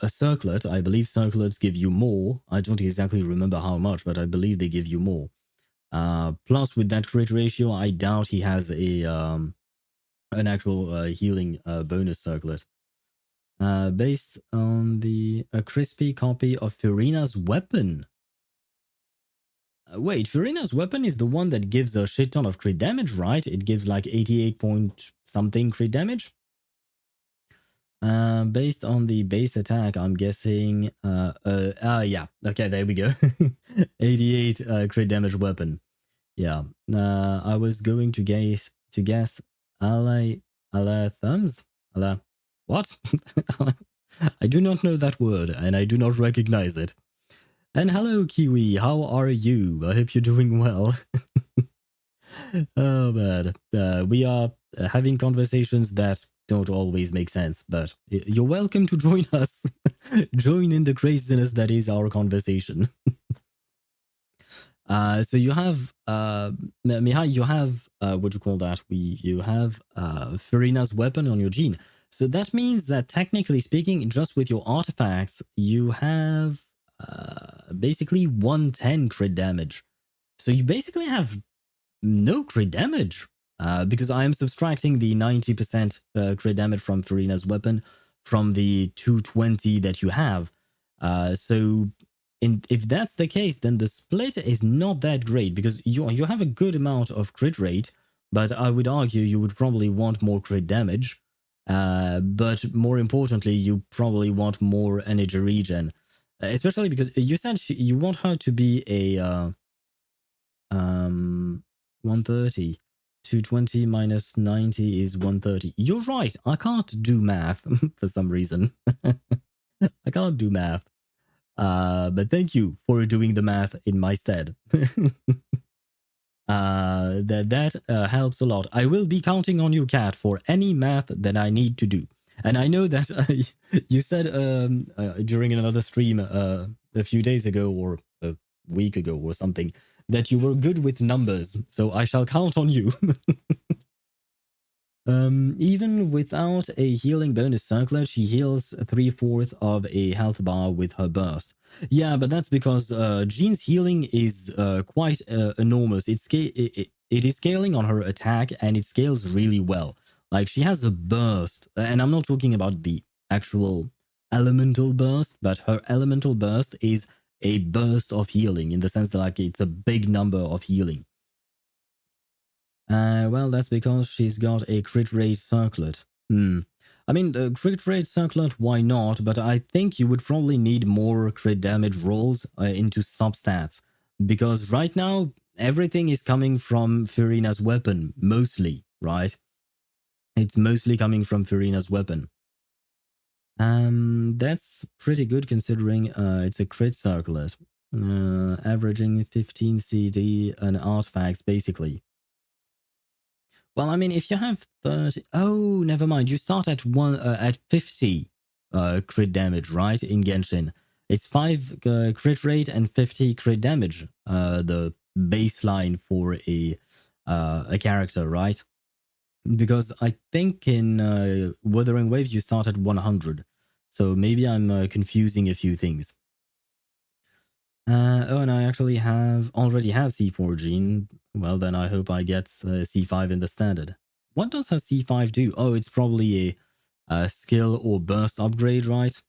circlet. I believe circlets give you more. I don't exactly remember how much, but I believe they give you more. Plus, with that crit ratio, I doubt he has an actual healing bonus circlet. Based on a crispy copy of Furina's weapon. Wait, Furina's weapon is the one that gives a shit ton of crit damage, right? It gives like 88 point something crit damage. Based on the base attack, I'm guessing. Yeah. Okay, there we go. 88 crit damage weapon. Yeah. I was going to guess ally thumbs. What? I do not know that word, and I do not recognize it. And hello, Kiwi. How are you? I hope you're doing well. Oh man, we are having conversations that don't always make sense, but you're welcome to join us. Join in the craziness that is our conversation. So you have Mihai, you have what do you call that? You have Furina's weapon on your gene. So that means that technically speaking, just with your artifacts, you have basically 110 crit damage. So you basically have no crit damage because I am subtracting the 90% crit damage from Furina's weapon from the 220 that you have. So if that's the case, then the split is not that great because you have a good amount of crit rate, but I would argue you would probably want more crit damage. But more importantly, you probably want more energy regen, especially because you said you want her to be a 130. 220 minus 90 is 130. You're right. I can't do math for some reason. I can't do math. But thank you for doing the math in my stead. That helps a lot. I will be counting on you, Kat, for any math that I need to do. And I know that you said during another stream a few days ago or a week ago or something that you were good with numbers, so I shall count on you. Even without a healing bonus circlet, she heals 3/4 of a health bar with her burst. Yeah, but that's because Jean's healing is quite enormous. It is scaling on her attack, and it scales really well. Like, she has a burst, and I'm not talking about the actual elemental burst, but her elemental burst is a burst of healing in the sense that, like, it's a big number of healing. Well, that's because she's got a crit rate circlet. I mean, the crit rate circlet, why not? But I think you would probably need more crit damage rolls into substats. Because right now, everything is coming from Furina's weapon, mostly, right? It's mostly coming from Furina's weapon. That's pretty good considering it's a crit circlet. Averaging 15 CD and artifacts, basically. Well, I mean, if you have 30... Oh, never mind. You start at 50 crit damage, right? In Genshin. It's 5 crit rate and 50 crit damage. The baseline for a character, right? Because I think in Wuthering Waves you start at 100. So maybe I'm confusing a few things. Oh, and I actually already have C4 Gene. Well, then I hope I get C5 in the standard. What does her C5 do? Oh, it's probably a skill or burst upgrade, right?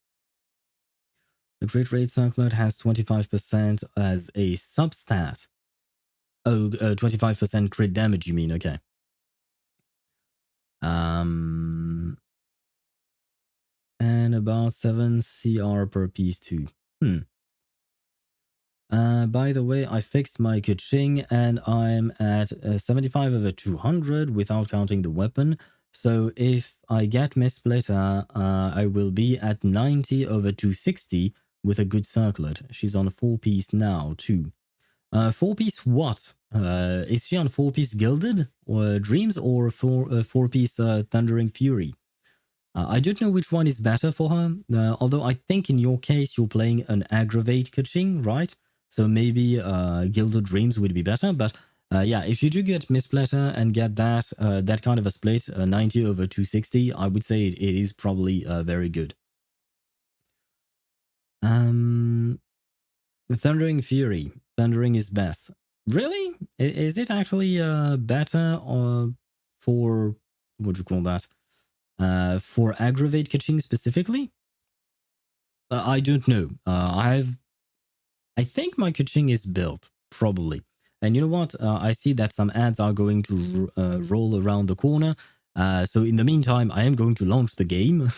The crit rate circlet has 25% as a substat. Oh, 25% crit damage, you mean? Okay. And about 7 CR per piece too. By the way, I fixed my Kuching and I'm at 75 over 200 without counting the weapon. So if I get Miss Splitter, I will be at 90 over 260 with a good circlet. She's on 4-piece now too. 4-piece what? Is she on 4-piece Gilded or Dreams or 4-piece Thundering Fury? I don't know which one is better for her, although I think in your case you're playing an Aggravate Kuching, right? So maybe Gilded Dreams would be better, but yeah, if you do get Miss Splitter and get that kind of a split, 90 over 260, I would say it is probably very good. Thundering Fury. Thundering is best. Really? Is it actually better or for, what do you call that? For Aggravate Kuching specifically? I don't know. I think my Kuching is built, probably. And you know what? I see that some ads are going to roll around the corner. So in the meantime, I am going to launch the game.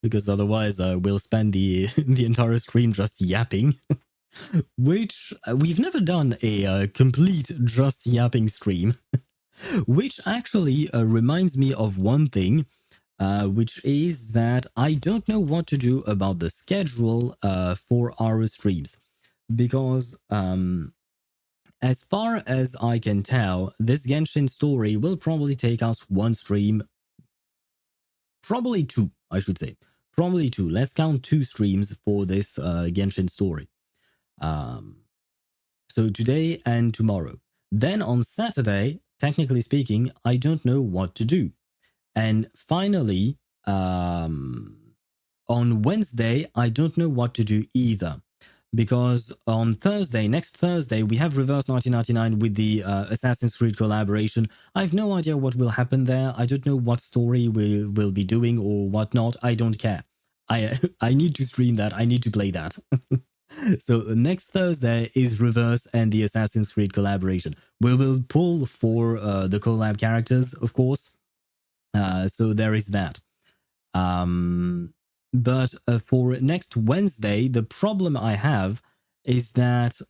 Because otherwise we'll spend the the entire stream just yapping. Which we've never done a complete just yapping stream. Which actually reminds me of one thing. Which is that I don't know what to do about the schedule for our streams. Because as far as I can tell, this Genshin story will probably take us one stream. Probably two, I should say. Probably two. Let's count 2 streams for this Genshin story. So today and tomorrow. Then on Saturday, technically speaking, I don't know what to do. And finally, on Wednesday, I don't know what to do either. Because on Thursday, next Thursday, we have Reverse 1999 with the Assassin's Creed collaboration. I have no idea what will happen there. I don't know what story we will be doing or whatnot. I don't care. I need to stream that. I need to play that. So next Thursday is Reverse and the Assassin's Creed collaboration. We will pull for the collab characters, of course. So there is that. But for next Wednesday, the problem I have is that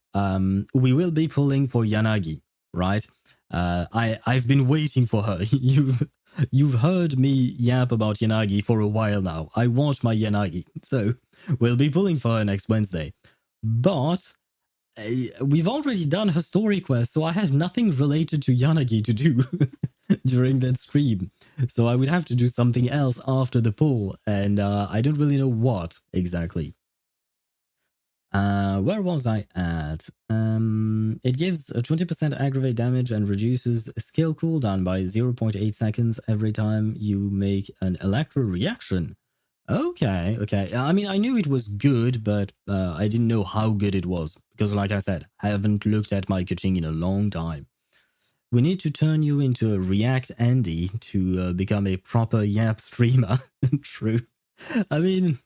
we will be pulling for Yanagi, right? I've been waiting for her. You've heard me yap about Yanagi for a while now. I want my Yanagi, so we'll be pulling for her next Wednesday. But we've already done her story quest, so I have nothing related to Yanagi to do during that stream. So I would have to do something else after the pull, and I don't really know what exactly. Where was I at? It gives a 20% aggravate damage and reduces skill cooldown by 0.8 seconds every time you make an electro reaction. Okay, okay. I mean, I knew it was good, but I didn't know how good it was. Because like I said, I haven't looked at my Kaching in a long time. We need to turn you into a React Andy to become a proper Yap streamer. True. I mean,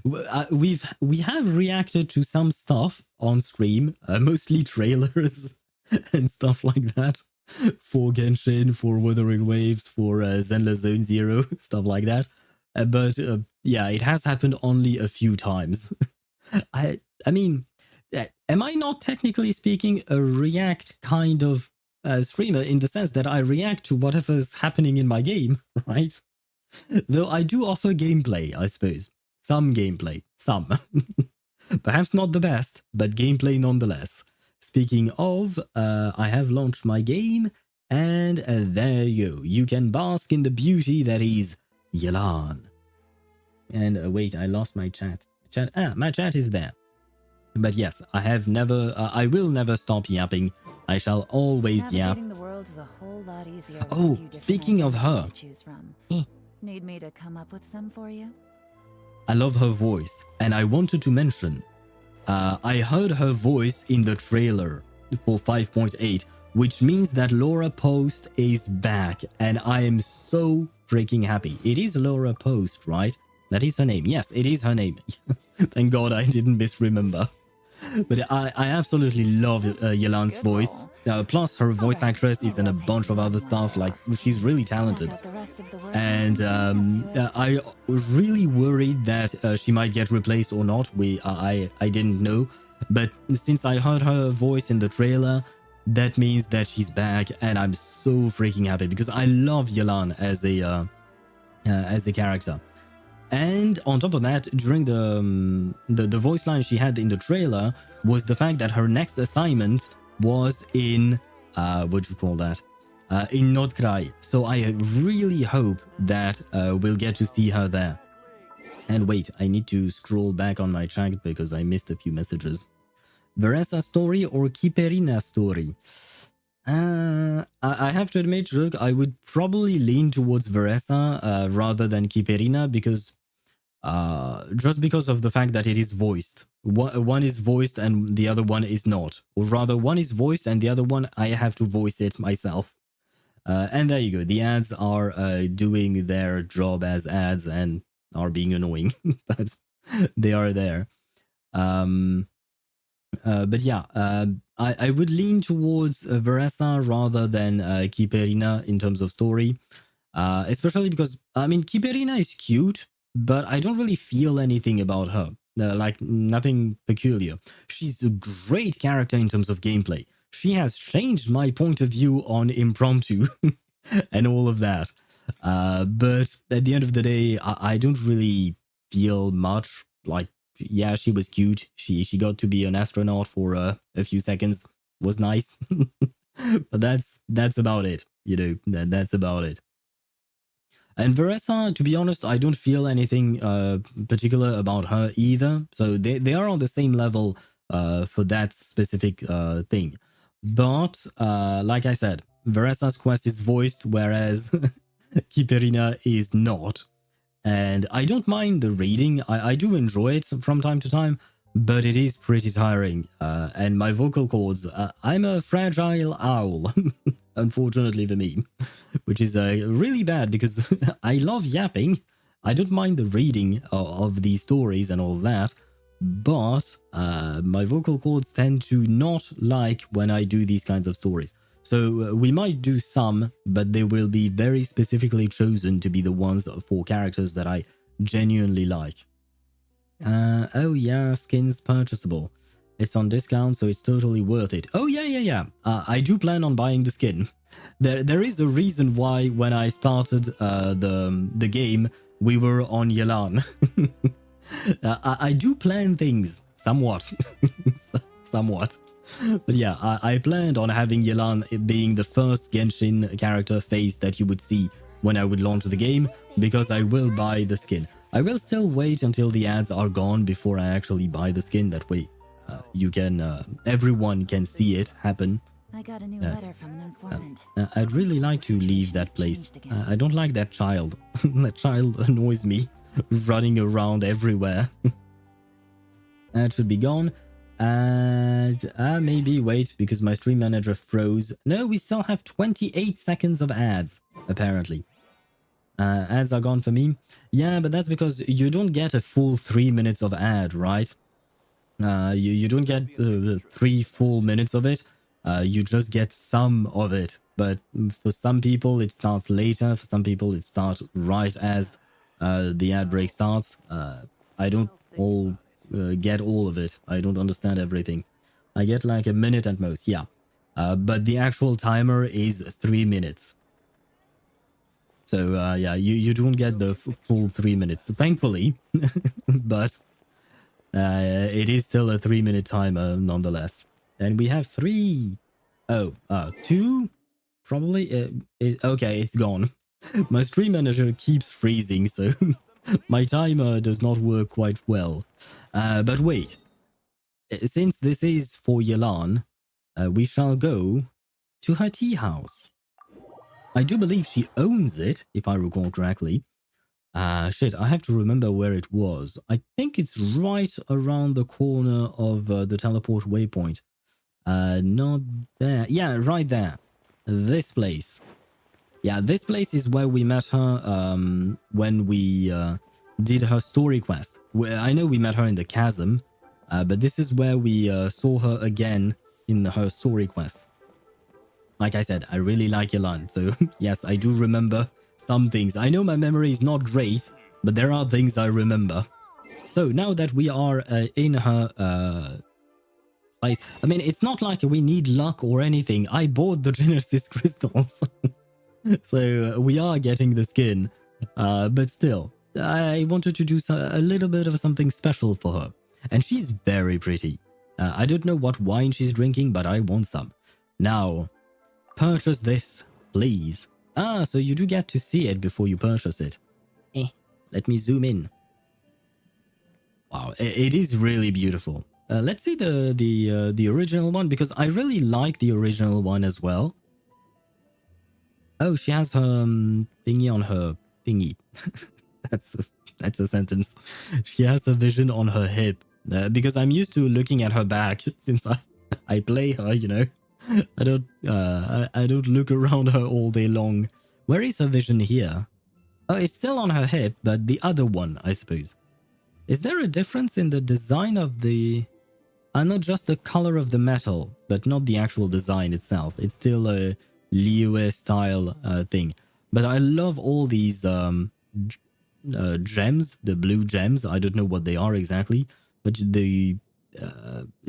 we have reacted to some stuff on stream, mostly trailers and stuff like that. For Genshin, for Wuthering Waves, for Zenless Zone Zero, stuff like that. But yeah, it has happened only a few times. I mean, am I not technically speaking a React kind of streamer in the sense that I react to whatever's happening in my game, right? Though I do offer gameplay, I suppose. Some gameplay. Some. Perhaps not the best, but gameplay nonetheless. Speaking of, I have launched my game, and there you go. You can bask in the beauty that is Yelan. And wait, I lost my chat. My chat is there. But yes, I will never stop yapping. I shall always yap. The world is a whole lot easier Oh, speaking of her. To choose from. Need me to come up with some for you? I love her voice, and I wanted to mention, I heard her voice in the trailer for 5.8, which means that Laura Post is back, and I am so freaking happy. It is Laura Post, right? That is her name. Yes, it is her name. Thank God I didn't misremember. But I absolutely love Yelan's voice. Plus, her voice actress is in a bunch of other stuff. Like, she's really talented. And I was really worried that she might get replaced or not. I didn't know. But since I heard her voice in the trailer, that means that she's back. And I'm so freaking happy because I love Yelan as a character. And on top of that, during the voice line she had in the trailer was the fact that her next assignment was in what do you call that? In Nod-Krai. So I really hope that we'll get to see her there. And wait, I need to scroll back on my chat because I missed a few messages. Veressa story or Kiperina story? I have to admit, Jug, I would probably lean towards Veressa rather than Kiperina because just because of the fact that it is voiced. One is voiced and the other one is not. Or rather, one is voiced and the other one, I have to voice it myself. And there you go. The ads are doing their job as ads and are being annoying, but they are there. But yeah, I would lean towards Veressa rather than Kiperina in terms of story. Especially because, I mean, Kiperina is cute, but I don't really feel anything about her. Like, nothing peculiar. She's a great character in terms of gameplay. She has changed my point of view on impromptu and all of that. But at the end of the day, I don't really feel much. Like, yeah, she was cute. She got to be an astronaut for a few seconds. Was nice. But that's about it. You know, that's about it. And Veressa, to be honest, I don't feel anything particular about her either. So they are on the same level for that specific thing. But like I said, Veressa's quest is voiced, whereas Kiperina is not. And I don't mind the reading. I do enjoy it from time to time, but it is pretty tiring. And my vocal cords, I'm a fragile owl, unfortunately for me, which is really bad because I love yapping. I don't mind the reading of these stories and all that, but my vocal cords tend to not like when I do these kinds of stories. So we might do some, but they will be very specifically chosen to be the ones for characters that I genuinely like. Oh yeah, skins purchasable. It's on discount, so it's totally worth it. Oh yeah. I do plan on buying the skin. There is a reason why when I started the game, we were on Yelan. I do plan things somewhat, somewhat. But yeah, I planned on having Yelan being the first Genshin character face that you would see when I would launch the game, because I will buy the skin. I will still wait until the ads are gone before I actually buy the skin. That way you can everyone can see it happen. I got a new letter from an informant. I'd really like to leave that place. I don't like that child. That child annoys me, running around everywhere. That should be gone. And maybe wait, because my stream manager froze. No, we still have 28 seconds of ads, apparently. Ads are gone for me. Yeah, but that's because you don't get a full 3 minutes of ad, right? You don't get 3 full minutes of it. You just get some of it. But for some people, it starts later. For some people, it starts right as the ad break starts. I don't get all of it. I don't understand everything. I get like a minute at most, yeah. But the actual timer is 3 minutes. So yeah, you don't get the full 3 minutes, thankfully. But it is still a 3-minute timer nonetheless. And we have 2 probably. Okay, it's gone. My stream manager keeps freezing, so my timer does not work quite well. But wait, since this is for Yelan, we shall go to her tea house. I do believe she owns it, if I recall correctly. Shit, I have to remember where it was. I think it's right around the corner of the teleport waypoint. Not there. Yeah, right there. This place. Yeah, this place is where we met her when we did her story quest. I know we met her in the chasm, but this is where we saw her again in her story quest. Like I said, I really like Yelan, so yes, I do remember some things. I know my memory is not great, but there are things I remember. So now that we are in her place, I mean, it's not like we need luck or anything. I bought the Genesis crystals. So we are getting the skin, but still, I wanted to do a little bit of something special for her. And she's very pretty. I don't know what wine she's drinking, but I want some. Now, purchase this, please. So you do get to see it before you purchase it. Let me zoom in. Wow, it is really beautiful. Let's see the original one, because I really like the original one as well. Oh, she has her thingy on her thingy. that's a sentence. She has a vision on her hip. Because I'm used to looking at her back since I play her, you know. I don't look around her all day long. Where is her vision here? Oh, it's still on her hip, but the other one, I suppose. Is there a difference in the design of the... not just the color of the metal, but not the actual design itself. It's still a Liyue style thing. But I love all these gems, the blue gems. I don't know what they are exactly, but the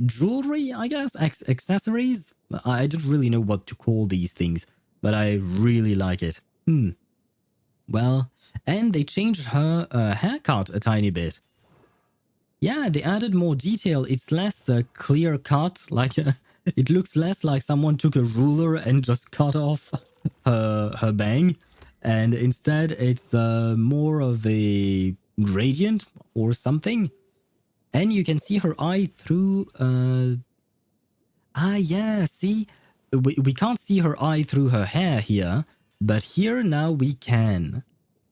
jewelry, I guess, accessories. I don't really know what to call these things, but I really like it. Well, and they changed her haircut a tiny bit. Yeah, they added more detail. It's less clear cut. Like it looks less like someone took a ruler and just cut off her bang, and instead it's more of a gradient or something. And you can see her eye through... yeah, see? We can't see her eye through her hair here, but here now we can.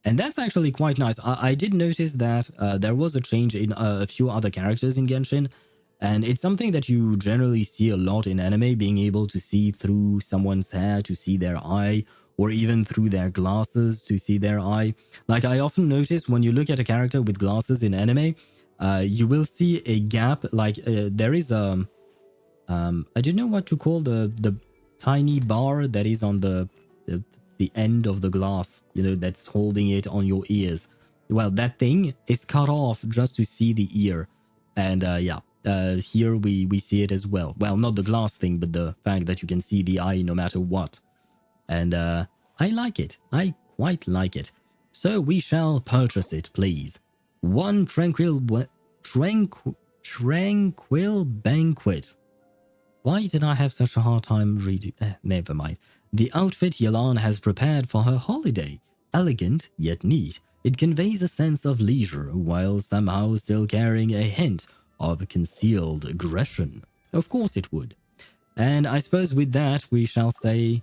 And that's actually quite nice. I did notice that there was a change in a few other characters in Genshin, and it's something that you generally see a lot in anime, being able to see through someone's hair to see their eye, or even through their glasses to see their eye. Like, I often notice when you look at a character with glasses in anime, you will see a gap. Like there is a I don't know what to call the tiny bar that is on the end of the glass, you know, that's holding it on your ears. Well, that thing is cut off just to see the ear. And here we see it as well. Well, not the glass thing, but the fact that you can see the eye no matter what. And I like it. I quite like it. So we shall purchase it, please. One tranquil banquet. Why did I have such a hard time reading? Never mind. The outfit Yelan has prepared for her holiday. Elegant, yet neat. It conveys a sense of leisure, while somehow still carrying a hint of concealed aggression. Of course it would. And I suppose with that, we shall say...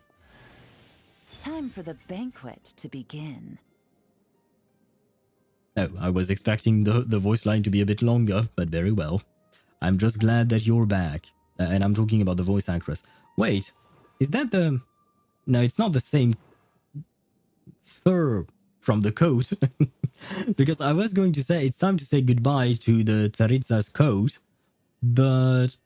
Time for the banquet to begin. Oh, I was expecting the voice line to be a bit longer, but very well. I'm just glad that you're back. And I'm talking about the voice actress. Wait, is that the... No, it's not the same fur from the coat. Because I was going to say it's time to say goodbye to the Tsaritsa's coat. But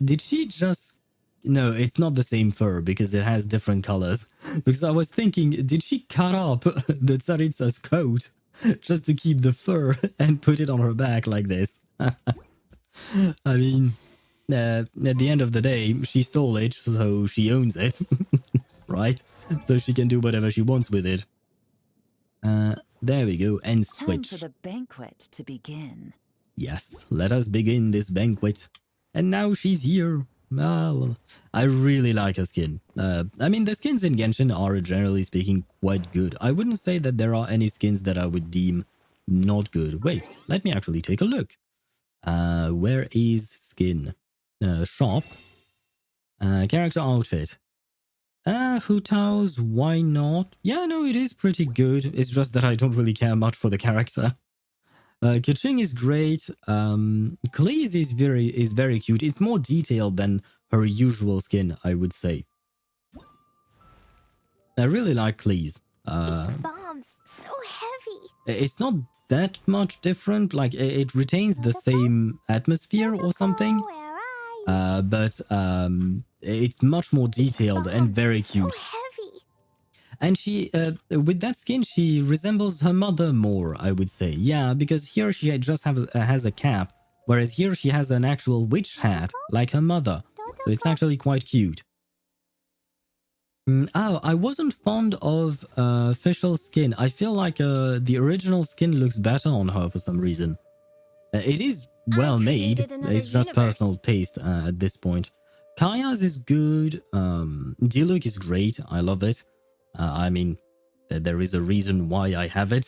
did she just... No, it's not the same fur because it has different colors. Because I was thinking, did she cut up the Tsaritsa's coat just to keep the fur and put it on her back like this? I mean, at the end of the day, she stole it, so she owns it, right? So she can do whatever she wants with it. There we go, and switch. Time for the banquet to begin. Yes, let us begin this banquet. And now she's here. Well, I really like her skin. I mean, the skins in Genshin are, generally speaking, quite good. I wouldn't say that there are any skins that I would deem not good. Wait, let me actually take a look. Where is skin? Shop. Character outfit. Hu Tao's, why not? Yeah, no, it is pretty good. It's just that I don't really care much for the character. Keqing is great. Klee's is very cute. It's more detailed than her usual skin, I would say. I really like Klee's. These bombs, so heavy. It's not that much different. Like, it retains the same atmosphere or something. Where are you? But it's much more detailed and very cute. So heavy. And she, with that skin, she resembles her mother more, I would say. Yeah, because here she just has a cap, whereas here she has an actual witch hat, like her mother. So it's actually quite cute. Oh, I wasn't fond of Fischl's skin. I feel like the original skin looks better on her for some reason. It is well made. It's just personal taste at this point. Kaya's is good. Diluc is great. I love it. I mean, there is a reason why I have it.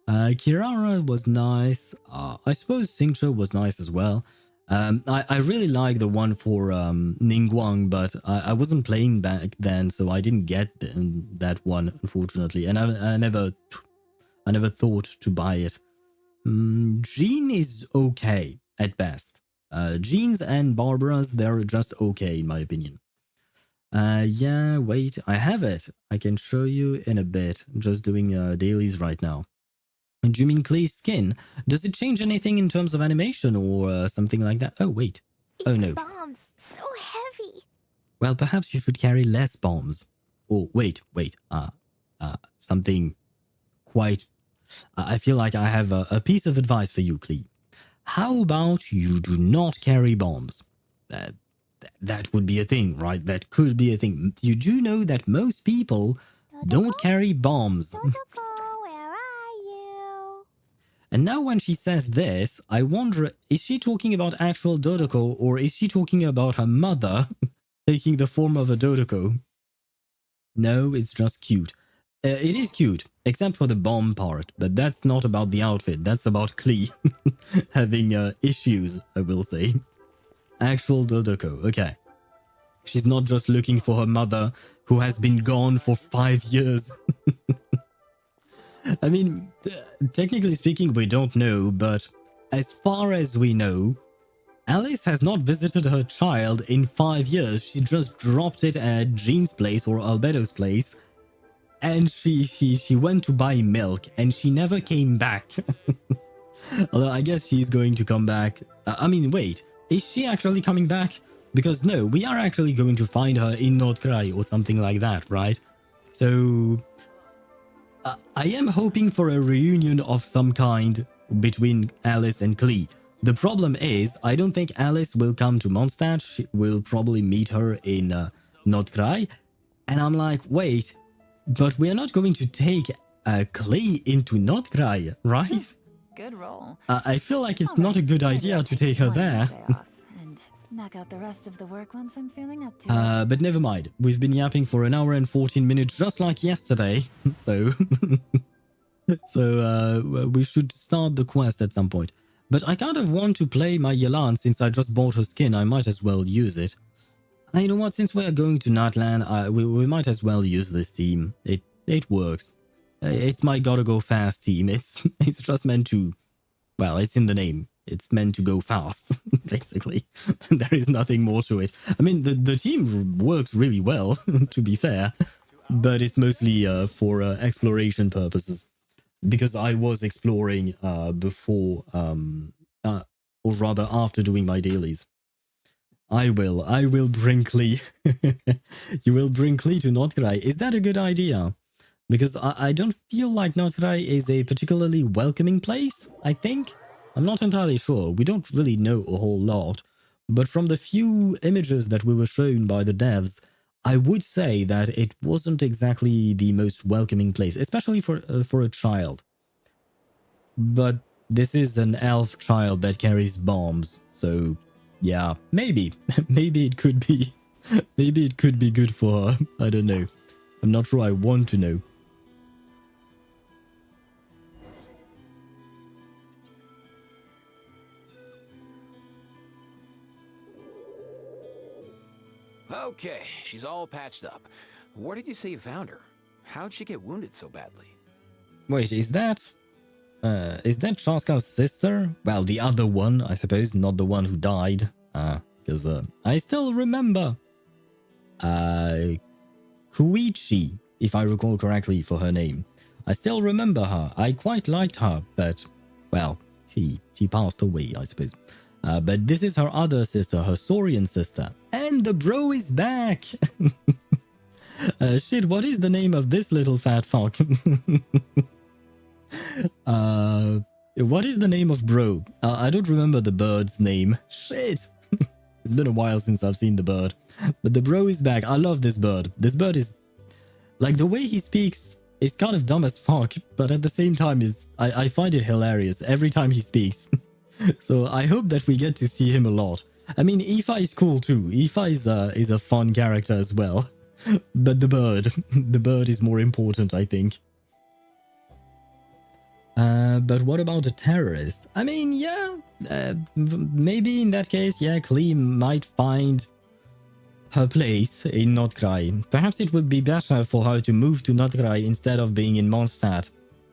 Kirara was nice. I suppose Xingqiu was nice as well. I really like the one for Ningguang, but I wasn't playing back then, so I didn't get that one, unfortunately. And I never thought to buy it. Jean is okay at best. Jean's and Barbara's, they're just okay in my opinion. Yeah, wait, I have it. I can show you in a bit. I'm just doing dailies right now. Do you mean Klee's skin? Does it change anything in terms of animation or something like that? Oh, wait. Oh, no. Bombs, so heavy. Well, perhaps you should carry less bombs. Oh, wait. Something quite... I feel like I have a piece of advice for you, Klee. How about you do not carry bombs? That would be a thing, right? That could be a thing. You do know that most people don't carry bombs. Where are you? And now when she says this, I wonder, is she talking about actual Dodoko or is she talking about her mother taking the form of a Dodoko? No, it's just cute. It is cute, except for the bomb part, but that's not about the outfit. That's about Klee having issues, I will say. Actual Dodoko, okay. She's not just looking for her mother, who has been gone for 5 years. I mean, technically speaking, we don't know, but as far as we know, Alice has not visited her child in 5 years. She just dropped it at Jean's place or Albedo's place, and she went to buy milk, and she never came back. Although I guess she's going to come back. I mean, wait. Is she actually coming back? Because no, we are actually going to find her in Nod-Krai or something like that, right? So I am hoping for a reunion of some kind between Alice and Klee. The problem is, I don't think Alice will come to Mondstadt. She will probably meet her in Nod-Krai. And I'm like, wait, but we are not going to take Klee into Nod-Krai, right? Good roll. I feel like it's not a good idea to take her there. And knock out the rest of the work once I'm feeling up to it. But never mind. We've been yapping for an hour and 14 minutes, just like yesterday. So, we should start the quest at some point. But I kind of want to play my Yelan since I just bought her skin. I might as well use it. You know what? Since we are going to Natlan, we might as well use this theme. It works. It's my gotta go fast theme. It's just meant to, well, it's in the name. It's meant to go fast, basically. There is nothing more to it. I mean, the team works really well, to be fair, but it's mostly for exploration purposes. Because I was exploring before, or rather after doing my dailies. I will bring Klee. You will bring Klee to Nod-Krai. Is that a good idea? Because I don't feel like Nod-Krai is a particularly welcoming place, I think. I'm not entirely sure. We don't really know a whole lot. But from the few images that we were shown by the devs, I would say that it wasn't exactly the most welcoming place, especially for a child. But this is an elf child that carries bombs, so yeah, maybe it could be good for her. I don't know. I'm not sure I want to know. Okay, she's all patched up. Where did you say you found her? How'd she get wounded so badly? Wait, is that Chaska's sister? Well, the other one, I suppose, not the one who died. Because I still remember Kuichi, if I recall correctly for her name. I still remember her. I quite liked her, but, well, she passed away, I suppose. But this is her other sister, her Saurian sister. And the bro is back! Shit, what is the name of this little fat fuck? What is the name of bro? I don't remember the bird's name. Shit! It's been a while since I've seen the bird. But the bro is back. I love this bird. This bird is... like, the way he speaks is kind of dumb as fuck, but at the same time I find it hilarious every time he speaks. So I hope that we get to see him a lot. I mean, Aoife is cool too. Aoife is a fun character as well. But the bird is more important, I think. But what about a terrorist? I mean, yeah, maybe in that case, yeah, Klee might find her place in Nod-Krai. Perhaps it would be better for her to move to Nod-Krai instead of being in Mondstadt.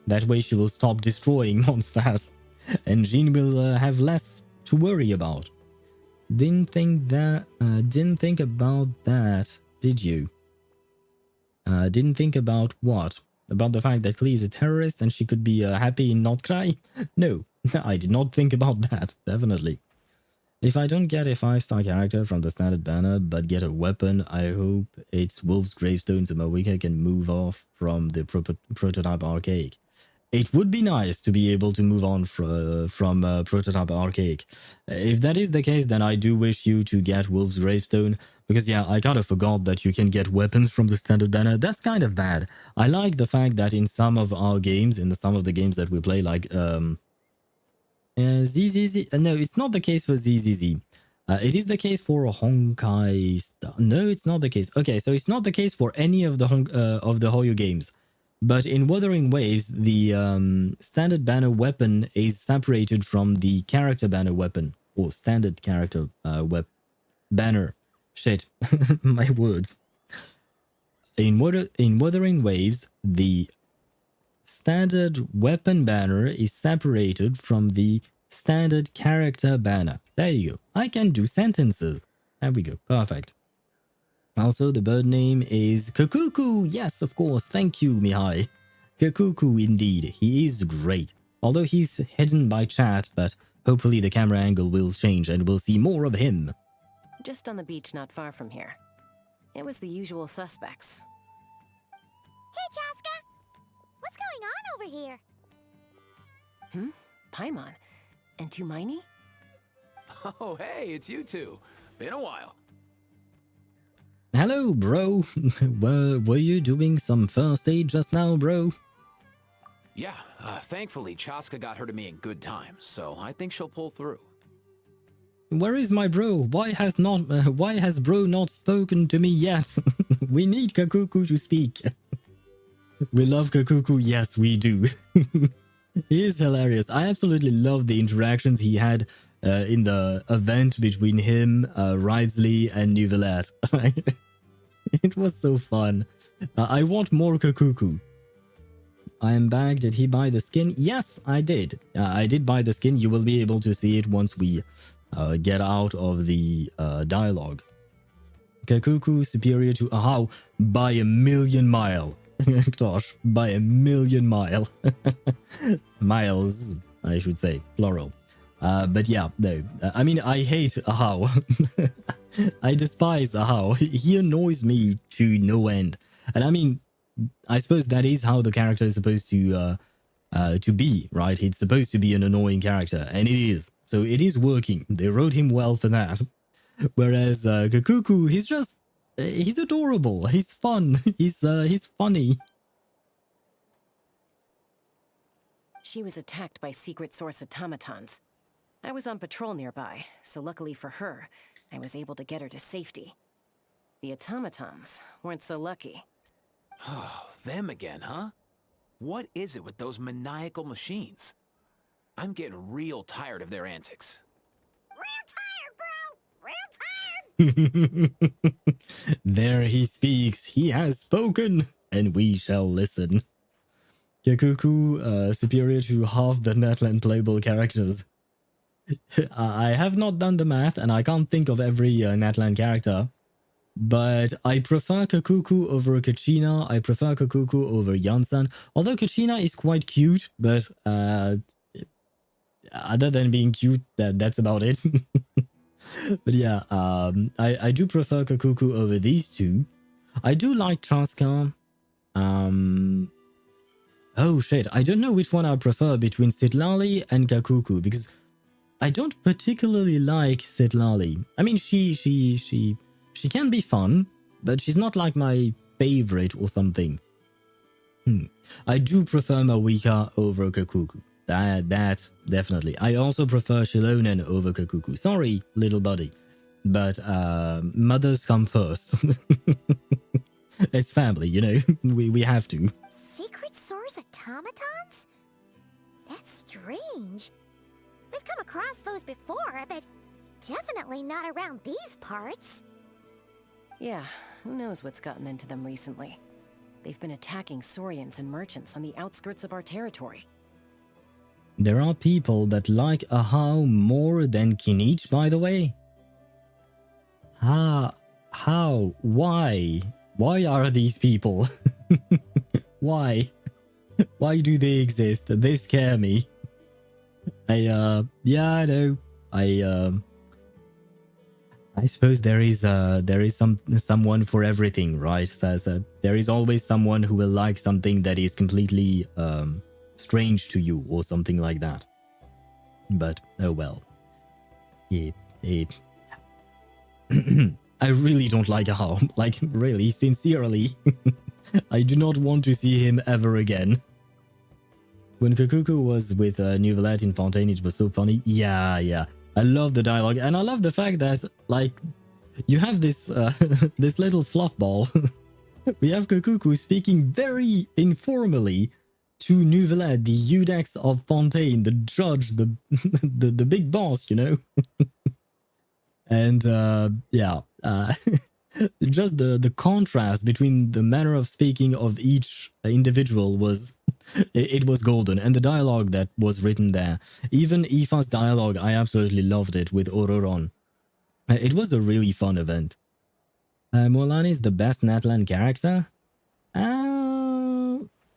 That way she will stop destroying Mondstadt, and Jean will have less to worry about. Didn't think about that, did you? Didn't think about what? About the fact that Klee is a terrorist and she could be happy in Nod-Krai? No, I did not think about that, definitely. If I don't get a 5-star character from the standard banner, but get a weapon, I hope it's Wolf's Gravestone so Mawika can move off from the prototype archaic. It would be nice to be able to move on from prototype archaic. If that is the case, then I do wish you to get Wolf's Gravestone, because yeah, I kind of forgot that you can get weapons from the standard banner. That's kind of bad. I like the fact that in some of our games, some of the games that we play, like ZZZ. No, it's not the case for ZZZ. It is the case for Honkai. No, it's not the case. Okay, so it's not the case for any of the Hoyo games. But in Wuthering Waves, the standard banner weapon is separated from the character banner weapon, or standard character banner. Shit, my words. In Wuthering Waves, the standard weapon banner is separated from the standard character banner. There you go. I can do sentences. There we go. Perfect. Also, the bird name is Kakuku. Yes, of course. Thank you, Mihai. Kakuku, indeed. He is great. Although he's hidden by chat, but hopefully the camera angle will change and we'll see more of him. Just on the beach not far from here. It was the usual suspects. Hey, Chaska! What's going on over here? Paimon. And Tumaini? Oh, hey, it's you two. Been a while. Hello, bro. Were you doing some first aid just now, bro? Yeah, thankfully Chaska got her to me in good time, so I think she'll pull through. Where is my bro? Why has bro not spoken to me yet? We need Kakuku to speak. We love Kakuku. Yes, we do. He is hilarious. I absolutely love the interactions he had in the event between him, Wriothesley, and Neuvillette. It was so fun. I want more Kakuku. I am back. Did he buy the skin? Yes, I did. I did buy the skin. You will be able to see it once we get out of the dialogue. Kakuku superior to Ahau by a million mile. Gosh, by a million mile. Miles, I should say, plural. But yeah, no. I mean, I hate Ahau. I despise Ahau. He annoys me to no end. And I mean, I suppose that is how the character is supposed to be, right? It's supposed to be an annoying character, and it is. So it is working. They wrote him well for that. Whereas Kakuku, he's just he's adorable. He's fun. He's funny. She was attacked by secret source automatons. I was on patrol nearby, so luckily for her, I was able to get her to safety. The automatons weren't so lucky. Oh, them again, huh? What is it with those maniacal machines? I'm getting real tired of their antics. Real tired, bro! Real tired! There he speaks. He has spoken, and we shall listen. Kakuku, superior to half the Natlan playable characters. I have not done the math, and I can't think of every Natlan character. But I prefer Kakuku over Kachina. I prefer Kakuku over Yansan. Although Kachina is quite cute, but other than being cute, that's about it. But yeah, I do prefer Kakuku over these two. I do like Chaska. Oh shit, I don't know which one I prefer between Sitlali and Kakuku, because I don't particularly like Sitlali. I mean, she can be fun, but she's not like my favorite or something. I do prefer Mawika over Kakuku. That definitely. I also prefer Shilonen over Kakuku. Sorry, little buddy. But mothers come first. It's family, you know. We have to. Secret source automatons? That's strange. We've come across those before, but definitely not around these parts. Yeah, who knows what's gotten into them recently. They've been attacking Saurians and merchants on the outskirts of our territory. There are people that like Ahau more than Kinich, by the way. How? Why? Why are these people? Why? Why do they exist? They scare me. Yeah, I know. I suppose there is someone for everything, right? So there is always someone who will like something that is completely strange to you or something like that. But oh well. I really don't like Ahau. Like, really, sincerely. I do not want to see him ever again. When Kakuku was with Neuvillette in Fontaine, it was so funny. Yeah. I love the dialogue, and I love the fact that, like, you have this this little fluff ball. We have Kakuku speaking very informally to Neuvillette, the Udex of Fontaine, the judge, the the big boss, you know. And yeah, just the contrast between the manner of speaking of each individual was it was golden, and the dialogue that was written there, even Aoife's dialogue, I absolutely loved it with Ororon. It was a really fun event. Mualani is the best Natlan character.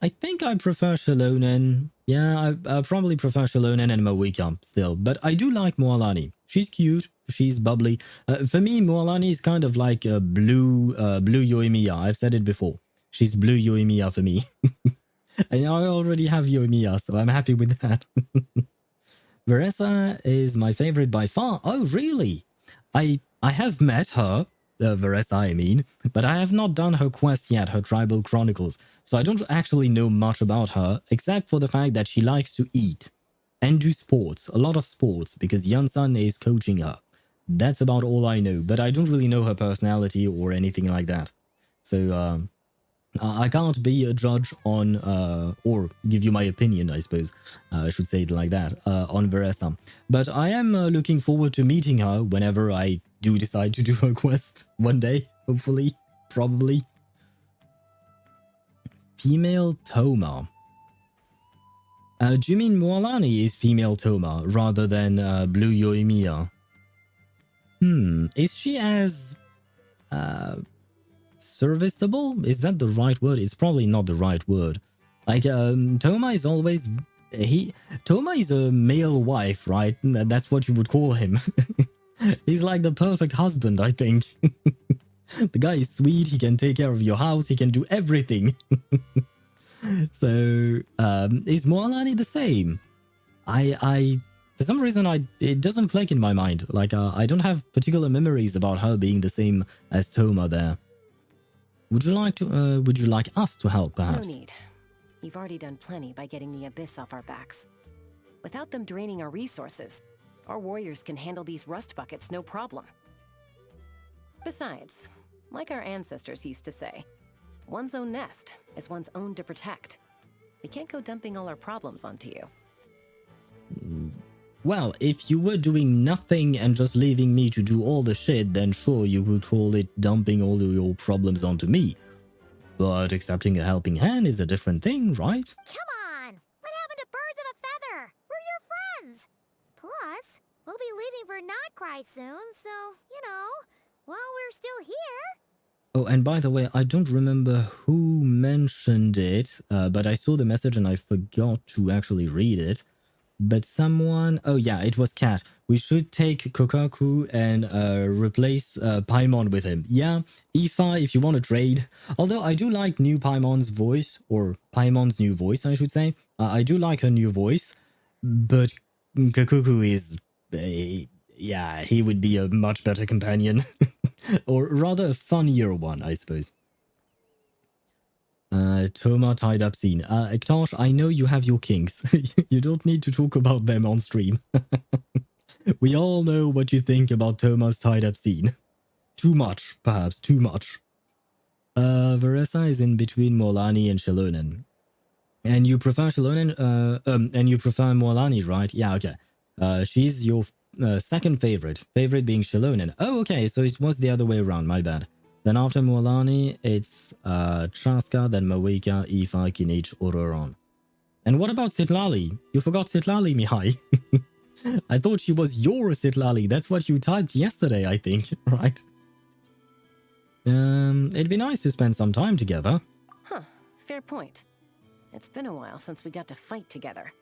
I think I prefer Shilonen. Yeah, I probably prefer Shilonen and Mawika still, but I do like Mualani. She's cute. She's bubbly. For me, Mualani is kind of like a blue Yoimiya. I've said it before. She's blue Yoimiya for me. And I already have Yoimiya, so I'm happy with that. Veressa is my favorite by far. Oh, really? I have met her, Veressa I mean, but I have not done her quest yet, her Tribal Chronicles, so I don't actually know much about her, except for the fact that she likes to eat and do sports, a lot of sports, because Yansan is coaching her. That's about all I know, but I don't really know her personality or anything like that. So, I can't be a judge on, or give you my opinion, I suppose. I should say it like that, on Veressa. But I am looking forward to meeting her whenever I do decide to do her quest one day, hopefully, probably. Female Toma. Do you mean Moalani is female Toma rather than Blue Yoimiya? Is she as serviceable? Is that the right word? It's probably not the right word. Like, Toma is always... Toma is a male wife, right? That's what you would call him. He's like the perfect husband, I think. The guy is sweet, he can take care of your house, he can do everything. So, is Moalani the same? For some reason, it doesn't click in my mind. Like, I don't have particular memories about her being the same as Toma there. Would you like us to help, perhaps? No need. You've already done plenty by getting the Abyss off our backs. Without them draining our resources, our warriors can handle these rust buckets no problem. Besides, like our ancestors used to say, one's own nest is one's own to protect. We can't go dumping all our problems onto you. Well, if you were doing nothing and just leaving me to do all the shit, then sure, you would call it dumping all of your problems onto me. But accepting a helping hand is a different thing, right? Come on! What happened to birds of a feather? We're your friends! Plus, we'll be leaving for Nod-Krai soon, so, you know, while we're still here... Oh, and by the way, I don't remember who mentioned it, but I saw the message and I forgot to actually read it. But someone... Oh yeah, it was Kat. We should take Kokaku and replace Paimon with him. Yeah, Aoife, if you want to trade. Although I do like new Paimon's voice, or Paimon's new voice, I should say. I do like her new voice. But Kokaku is... yeah, he would be a much better companion. Or rather a funnier one, I suppose. Toma tied up scene. Ektosh, I know you have your kinks. You don't need to talk about them on stream. We all know what you think about Toma's tied up scene. Too much, perhaps, too much. Veressa is in between Moalani and Shilonen. And you prefer Shilonen, and you prefer Moalani, right? Yeah, okay. She's your second favorite. Favorite being Shilonen. Oh, okay, so it was the other way around, my bad. Then after Moalani, it's Traska, then Mawika, Aoife, Kinich, Ororon. And what about Sitlali? You forgot Sitlali, Mihai. I thought she was your Sitlali. That's what you typed yesterday, I think, right? It'd be nice to spend some time together. Huh, fair point. It's been a while since we got to fight together.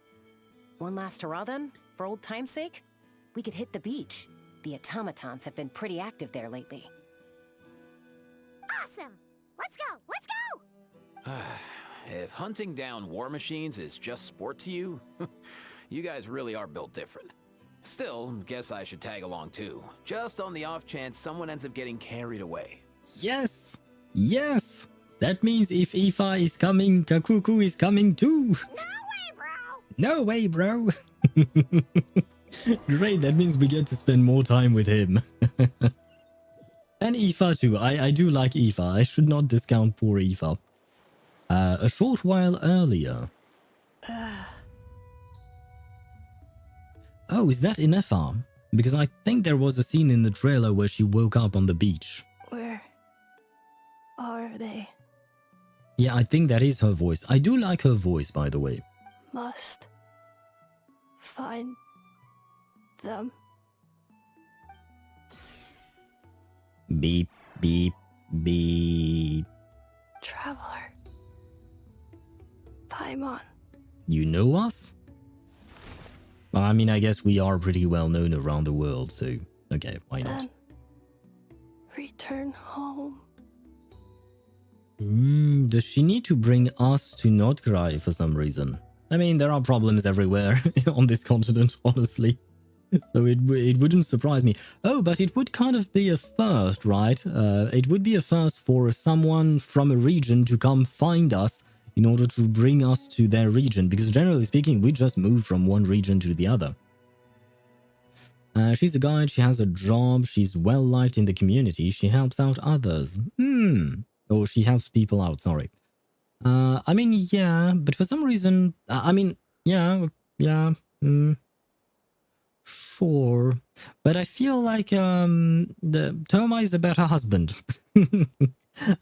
One last hurrah then, for old time's sake? We could hit the beach. The automatons have been pretty active there lately. Awesome! Let's go! Let's go! If hunting down war machines is just sport to you, you guys really are built different. Still, guess I should tag along too, just on the off chance someone ends up getting carried away. Yes! Yes! That means if Aoife is coming, Kakuku is coming too! No way, bro! No way, bro! Great, that means we get to spend more time with him. And Aoife too. I do like Aoife. I should not discount poor Aoife. A short while earlier. Oh, is that Ineffa? Because I think there was a scene in the trailer where she woke up on the beach. Where are they? Yeah, I think that is her voice. I do like her voice, by the way. Must find them. Beep, beep, beep. Traveler. Paimon. You know us? Well, I mean, I guess we are pretty well known around the world, so okay, why not? Then return home. Does she need to bring us to Nod-Krai for some reason? I mean, there are problems everywhere on this continent, honestly. So it wouldn't surprise me. Oh, but it would kind of be a first, right? It would be a first for someone from a region to come find us in order to bring us to their region, because generally speaking, we just move from one region to the other. She's a guide, she has a job, she's well-liked in the community, she helps out others. Oh, she helps people out, sorry. I mean, yeah, but for some reason, I mean, yeah, yeah, sure. But I feel like the Toma is a better husband.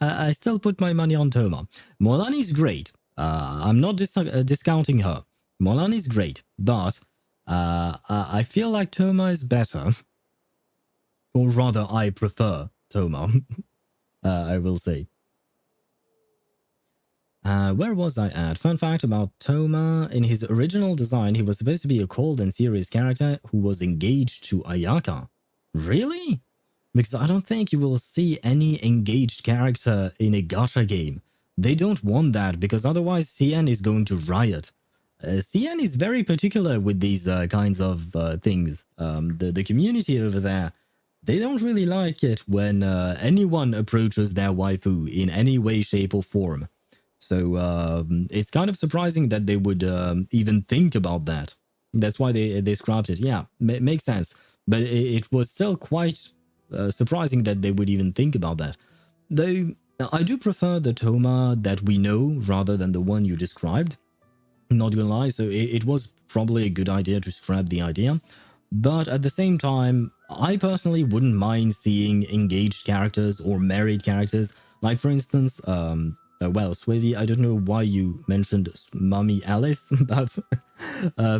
I still put my money on Toma. Molani's great. I'm not discounting her. Molani's great, but I feel like Toma is better. Or rather, I prefer Toma. I will say. Where was I at? Fun fact about Toma. In his original design, he was supposed to be a cold and serious character who was engaged to Ayaka. Really? Because I don't think you will see any engaged character in a gacha game. They don't want that because otherwise CN is going to riot. CN is very particular with these kinds of things. The community over there, they don't really like it when anyone approaches their waifu in any way, shape or form. So it's kind of surprising that they would even think about that. That's why they scrapped it. Yeah, makes sense. But it was still quite surprising that they would even think about that. Though I do prefer the Toma that we know rather than the one you described. Not gonna lie, so it was probably a good idea to scrap the idea. But at the same time, I personally wouldn't mind seeing engaged characters or married characters. Like, for instance, well, Swivy, I don't know why you mentioned Mommy Alice, but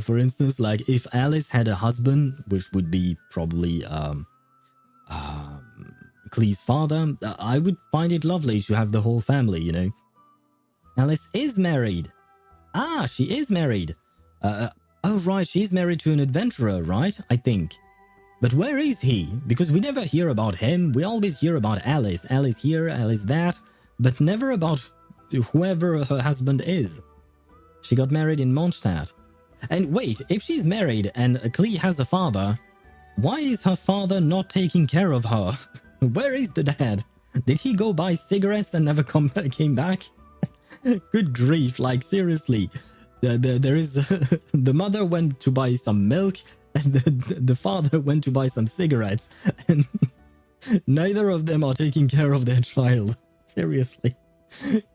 for instance, like if Alice had a husband, which would be probably Klee's father, I would find it lovely to have the whole family, you know. Alice is married. Ah, she is married. Oh, right, she's married to an adventurer, right? I think. But where is he? Because we never hear about him. We always hear about Alice. Alice here, Alice that. But never about whoever her husband is. She got married in Mondstadt. And wait, if she's married and Klee has a father, why is her father not taking care of her? Where is the dad? Did he go buy cigarettes and never came back? Good grief, like seriously. There is the mother went to buy some milk and the father went to buy some cigarettes, and neither of them are taking care of their child. Seriously.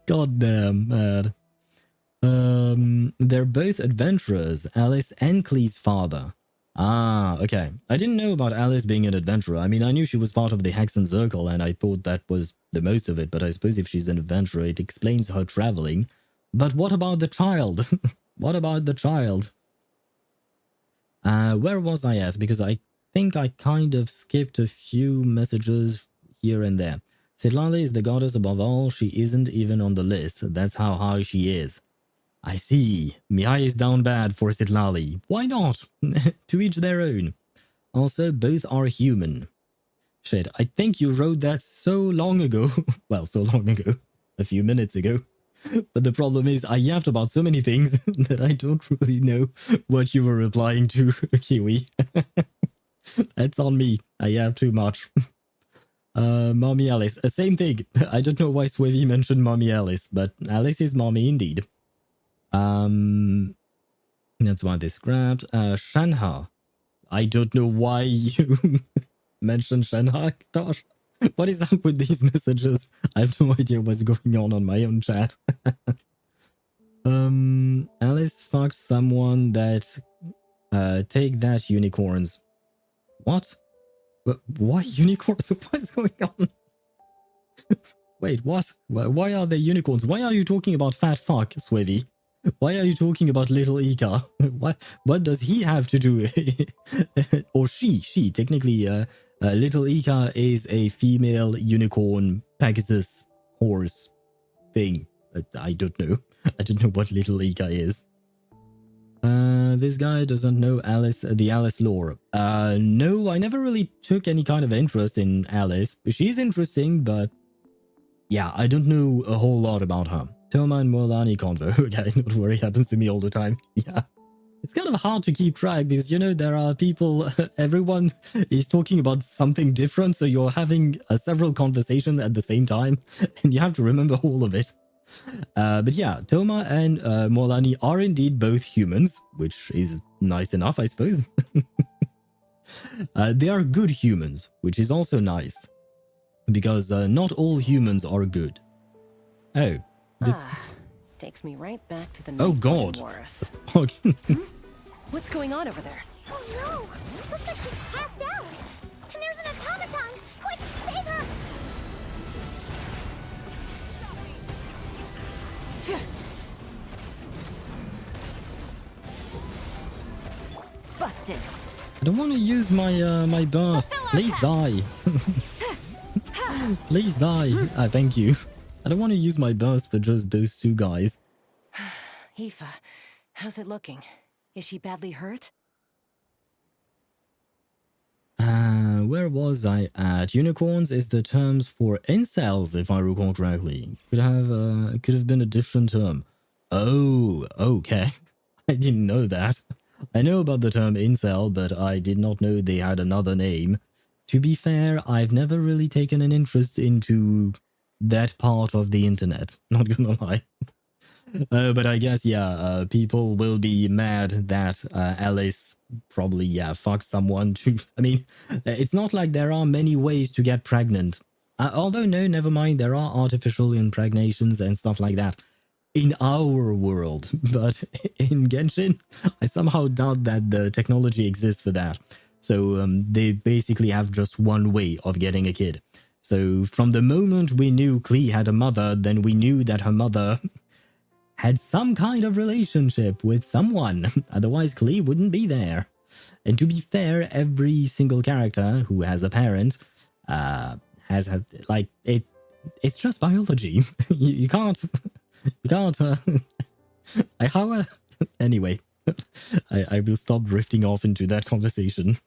God damn, man. They're both adventurers, Alice and Klee's father. Ah, okay. I didn't know about Alice being an adventurer. I mean, I knew she was part of the Hexen Circle, and I thought that was the most of it, but I suppose if she's an adventurer, it explains her traveling. But what about the child? What about the child? Where was I at? Because I think I kind of skipped a few messages here and there. Citlali is the goddess above all. She isn't even on the list. That's how high she is. I see. Mihai is down bad for Citlali. Why not? To each their own. Also, both are human. Shit, I think you wrote that so long ago. Well, so long ago. A few minutes ago. But the problem is, I yapped about so many things that I don't really know what you were replying to, Kiwi. That's on me. I yapped too much. Mommy Alice. Same thing. I don't know why Swivy mentioned Mommy Alice, but Alice is mommy indeed. That's why they scrapped. Shanha. I don't know why you mentioned Shanha, Tosh. What is up with these messages? I have no idea what's going on my own chat. Alice fucked someone that take that unicorns. What? Why unicorns? What's going on? Wait, what? Why are they unicorns? Why are you talking about fat fuck, Swivy? Why are you talking about little Ika? What does he have to do? Or she, technically, little Ika is a female unicorn Pegasus horse thing. I don't know. I don't know what little Ika is. This guy doesn't know Alice, the Alice lore. No, I never really took any kind of interest in Alice. She's interesting, but yeah, I don't know a whole lot about her. Toma and Molani convo. Okay, don't worry, happens to me all the time. Yeah. It's kind of hard to keep track because, you know, there are people, everyone is talking about something different, so you're having several conversations at the same time, and you have to remember all of it. But yeah, Toma and Molani are indeed both humans, which is nice enough, I suppose. They are good humans, which is also nice, because not all humans are good. Oh. The- Takes me right back to the Oh, Night God. Wars. Okay. What's going on over there? Oh no! Looks like she's passed out! And there's an automaton! Quick, save her! Busted. I don't want to use my my burst. Please die. Please die. Thank you. I don't want to use my burst for just those two guys. Aoife, how's it looking? Is she badly hurt? Where was I at? Unicorns is the terms for incels, if I recall correctly. Could have been a different term. Oh, okay. I didn't know that. I know about the term incel, but I did not know they had another name. To be fair, I've never really taken an interest into that part of the internet. Not gonna lie. But I guess, yeah, people will be mad that Alice probably, yeah, fucked someone to... I mean, it's not like there are many ways to get pregnant. Although, no, never mind, there are artificial impregnations and stuff like that in our world. But in Genshin, I somehow doubt that the technology exists for that. So they basically have just one way of getting a kid. So from the moment we knew Klee had a mother, then we knew that her mother had some kind of relationship with someone. Otherwise, Klee wouldn't be there. And to be fair, every single character who has a parent has had, like, it's just biology. you can't... You can't... anyway, I will stop drifting off into that conversation.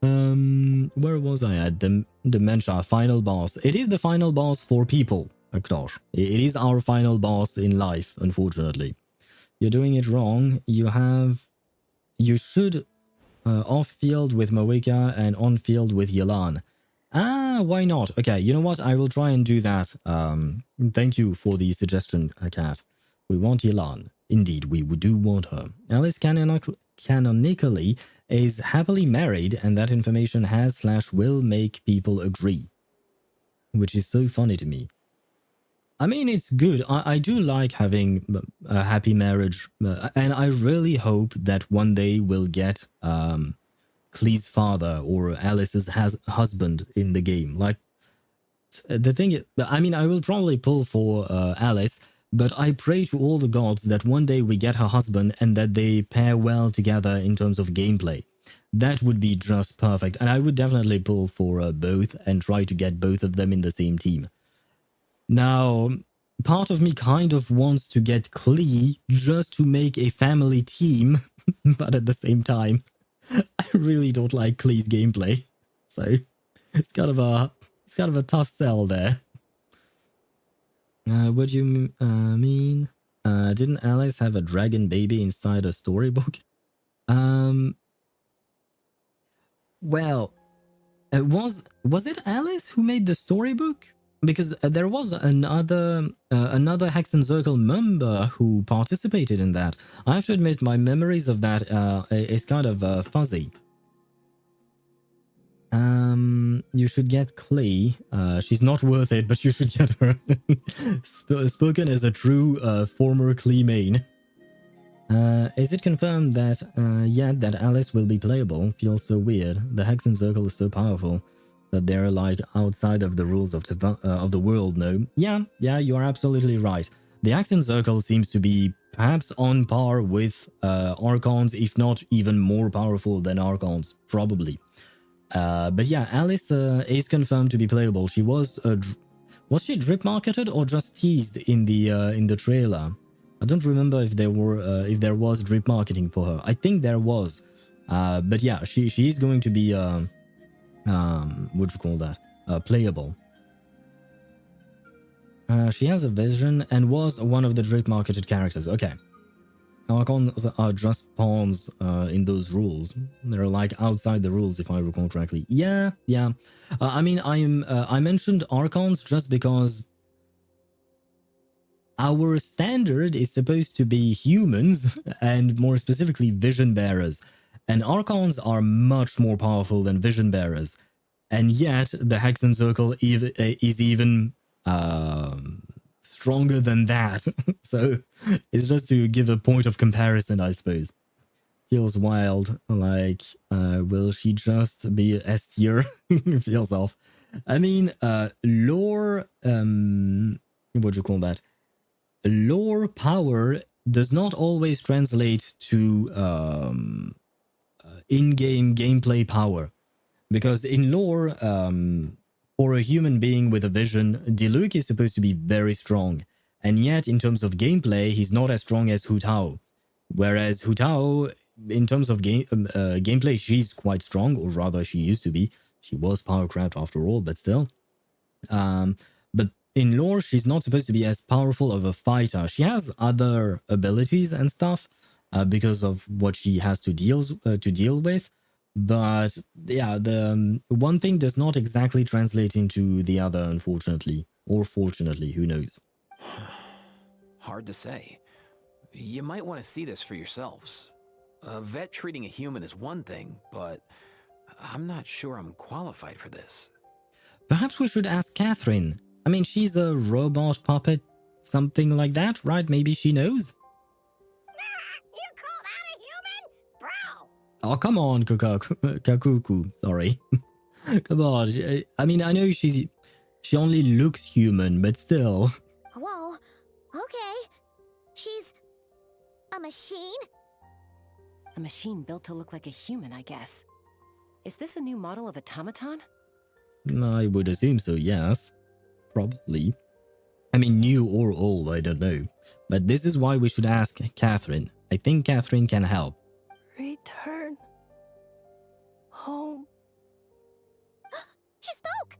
Where was I at? Dementia, final boss. It is the final boss for people, Aktosh. It is our final boss in life, unfortunately. You're doing it wrong. You should off-field with Mawika and on-field with Yelan. Why not? Okay, you know what? I will try and do that. Thank you for the suggestion, Kat. We want Yelan. Indeed, we do want her. Alice canonically is happily married, and that information has/will make people agree. Which is so funny to me. I mean, it's good. I do like having a happy marriage, and I really hope that one day we'll get Klee's father or Alice's husband in the game. Like, the thing is, I mean, I will probably pull for Alice, but I pray to all the gods that one day we get her husband and that they pair well together in terms of gameplay. That would be just perfect, and I would definitely pull for both and try to get both of them in the same team. Now, part of me kind of wants to get Klee just to make a family team, but at the same time, I really don't like Klee's gameplay, so it's kind of a tough sell there. What do you mean? Didn't Alice have a dragon baby inside a storybook? Well, was it Alice who made the storybook? Because there was another Hexen Circle member who participated in that. I have to admit, my memories of that is kind of fuzzy. You should get Klee. She's not worth it, but you should get her. Spoken as a true former Klee main. Is it confirmed that yet that Alice will be playable? Feels so weird. The Hexen Circle is so powerful that they're like outside of the rules of the world. No, yeah, you are absolutely right. The Hexen Circle seems to be perhaps on par with Archons, if not even more powerful than Archons, probably. But yeah, Alice is confirmed to be playable. She was she drip marketed or just teased in the trailer? I don't remember if there was drip marketing for her. I think there was, but yeah, she is going to be what do you call that? Playable. She has a vision and was one of the drip marketed characters. Okay. Archons are just pawns in those rules. They're like outside the rules, if I recall correctly. Yeah. I mean, I mentioned Archons just because our standard is supposed to be humans, and more specifically vision bearers. And Archons are much more powerful than vision bearers. And yet, the Hexen Circle is even stronger than that. So it's just to give a point of comparison, I suppose. Feels wild. Like, will she just be S tier? Feels off. I mean, lore, what do you call that? Lore power does not always translate to in-game gameplay power. Because in lore, for a human being with a vision, Diluc is supposed to be very strong. And yet, in terms of gameplay, he's not as strong as Hu Tao. Whereas Hu Tao, in terms of gameplay, she's quite strong, or rather she used to be. She was power-craft after all, but still. But in lore, she's not supposed to be as powerful of a fighter. She has other abilities and stuff because of what she has to deal with. But yeah, the one thing does not exactly translate into the other, unfortunately. Or fortunately, who knows? Hard to say. You might want to see this for yourselves. A vet treating a human is one thing, but I'm not sure I'm qualified for this. Perhaps we should ask Catherine. I mean, she's a robot puppet, something like that, right? Maybe she knows? You call that a human? Bro! Oh, come on, Kakuku. Sorry. Come on. I mean, I know she only looks human, but still. Whoa. Okay. She's a machine? A machine built to look like a human, I guess. Is this a new model of automaton? I would assume so, yes. Probably. I mean, new or old, I don't know. But this is why we should ask Catherine. I think Catherine can help. Return home. She spoke!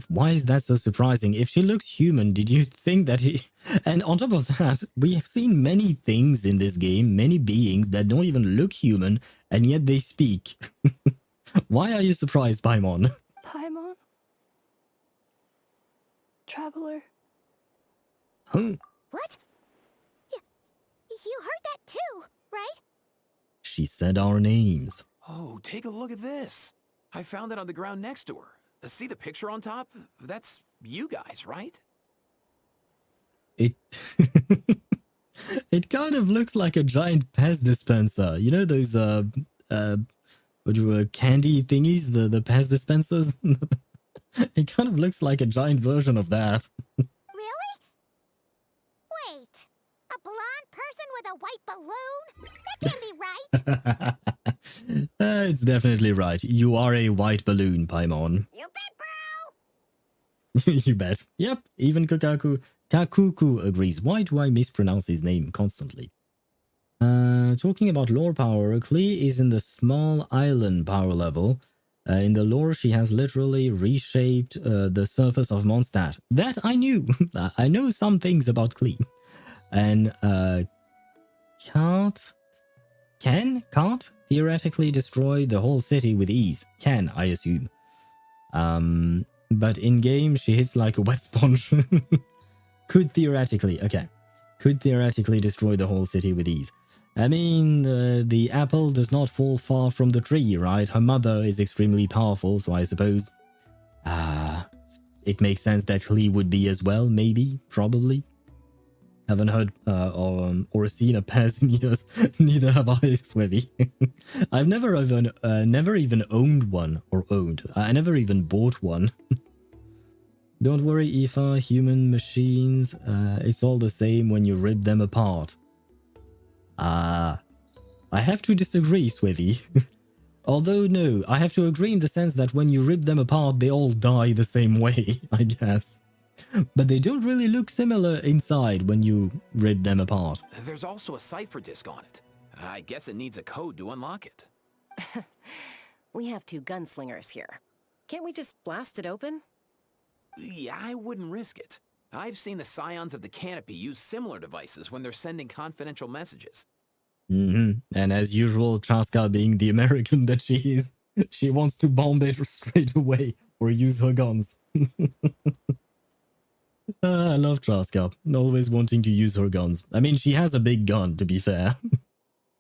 Why is that so surprising? If she looks human, did you think that he... And on top of that, we have seen many things in this game, many beings that don't even look human, and yet they speak. Why are you surprised, Paimon? Paimon? Traveler? Huh? What? You heard that too, right? She said our names. Oh, take a look at this. I found it on the ground next to her. See the picture on top? That's you guys, right? It... It kind of looks like a giant Pez dispenser. You know those, candy thingies? The Pez dispensers? It kind of looks like a giant version of that. Really? Wait. A blonde person with a white balloon? That can't be right. It's definitely right. You are a white balloon, Paimon. You bet, bro! You bet. Yep, even Kakuku agrees. Why do I mispronounce his name constantly? Talking about lore power, Klee is in the small island power level. In the lore, she has literally reshaped the surface of Mondstadt. That I knew. I know some things about Klee. And can't theoretically destroy the whole city with ease. Can, I assume. But in-game, she hits like a wet sponge. Could theoretically destroy the whole city with ease. I mean, the apple does not fall far from the tree, right? Her mother is extremely powerful, so I suppose... it makes sense that Klee would be as well, maybe, probably. Haven't heard or seen a Pez in years. Neither have I, Swevy. I've never even owned one, or owned. I never even bought one. Don't worry, Aoife, human machines, it's all the same when you rip them apart. I have to disagree, Swevy. Although, no, I have to agree in the sense that when you rip them apart, they all die the same way, I guess. But they don't really look similar inside when you rip them apart. There's also a cipher disk on it. I guess it needs a code to unlock it. We have 2 gunslingers here. Can't we just blast it open? Yeah, I wouldn't risk it. I've seen the scions of the canopy use similar devices when they're sending confidential messages. And as usual, Chaska being the American that she is, she wants to bomb it straight away or use her guns. I love Chaska, always wanting to use her guns. I mean, she has a big gun, to be fair.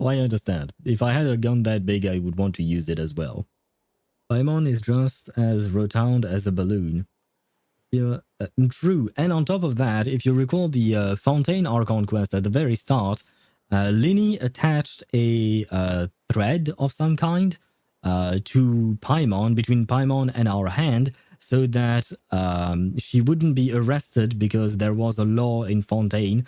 I understand. If I had a gun that big, I would want to use it as well. Paimon is just as rotund as a balloon. Yeah, true. And on top of that, if you recall the Fontaine Archon Quest at the very start, Linny attached a thread of some kind to Paimon, between Paimon and our hand, so that she wouldn't be arrested because there was a law in Fontaine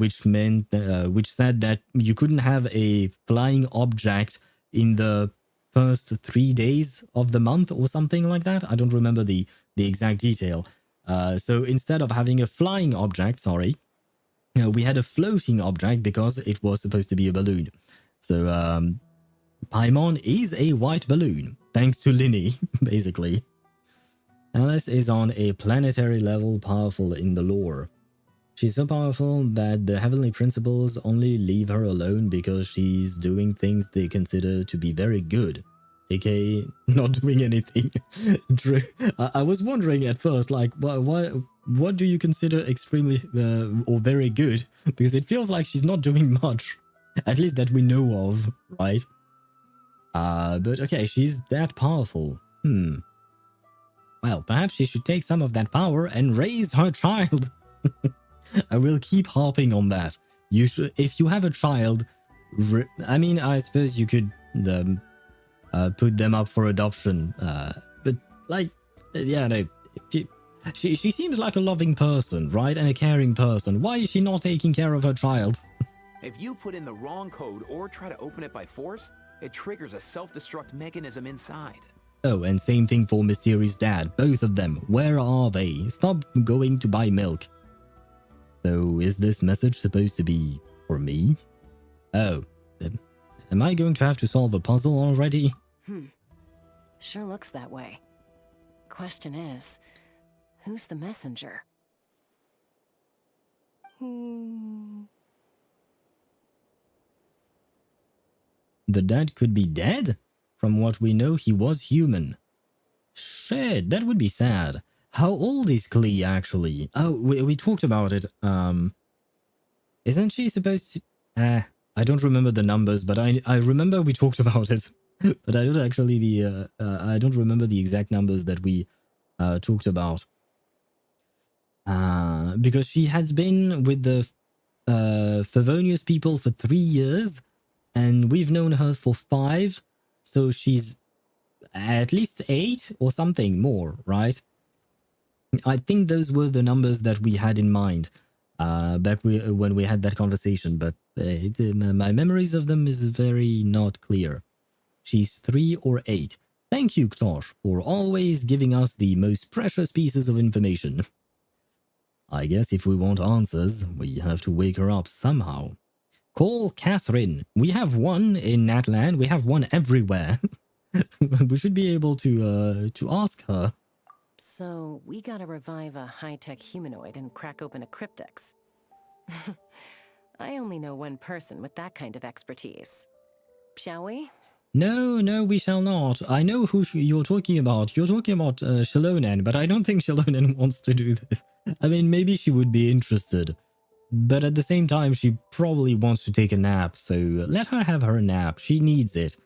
which meant, which said that you couldn't have a flying object in the first 3 days of the month or something like that. I don't remember the exact detail. So instead of having a flying object, we had a floating object because it was supposed to be a balloon. So Paimon is a white balloon, thanks to Linny, basically. Alice is on a planetary level powerful in the lore. She's so powerful that the Heavenly Principles only leave her alone because she's doing things they consider to be very good, aka not doing anything. True. I was wondering at first, like, what do you consider extremely or very good? Because it feels like she's not doing much, at least that we know of, right? But okay, she's that powerful. Well, perhaps she should take some of that power and raise her child. I will keep harping on that. You should, if you have a child, I mean, I suppose you could put them up for adoption. But like, yeah, no, she seems like a loving person, right? And a caring person. Why is she not taking care of her child? If you put in the wrong code or try to open it by force, it triggers a self-destruct mechanism inside. Oh, and same thing for Mysterious Dad. Both of them. Where are they? Stop going to buy milk. So, is this message supposed to be for me? Oh, am I going to have to solve a puzzle already? Sure looks that way. Question is, who's the messenger? The dad could be dead? From what we know, he was human. Shit, that would be sad. How old is Klee, actually? Oh, we talked about it. Isn't she supposed to... I don't remember the numbers, but I remember we talked about it. But I don't actually I don't remember the exact numbers that we talked about. Because she has been with the Favonius people for 3 years, and we've known her for 5, so she's at least 8 or something more, right? I think those were the numbers that we had in mind back when we had that conversation, but my memories of them is very not clear. She's 3 or 8. Thank you, Ktosh, for always giving us the most precious pieces of information. I guess if we want answers, we have to wake her up somehow. Call Catherine. We have one in Natlan. We have one everywhere. We should be able to ask her. So, we gotta revive a high-tech humanoid and crack open a cryptex. I only know one person with that kind of expertise. Shall we? No, we shall not. I know who you're talking about. You're talking about Shalonen, but I don't think Shalonen wants to do this. I mean, maybe she would be interested. But at the same time, she probably wants to take a nap, so let her have her nap. She needs it.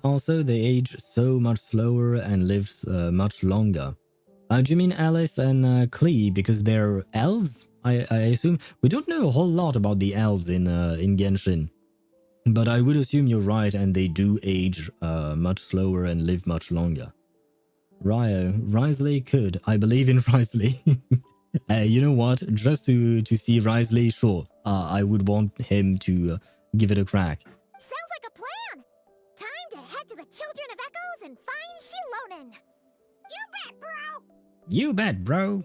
Also, they age so much slower and live much longer. Do you mean Alice and Klee because they're elves? I assume. We don't know a whole lot about the elves in Genshin. But I would assume you're right, and they do age much slower and live much longer. Risley could. I believe in Risley. You know what? Just to see Risley, sure. I would want him to give it a crack. Sounds like a plan! Time to head to the Children of Echoes and find Shilonen! You bet, bro! You bet, bro!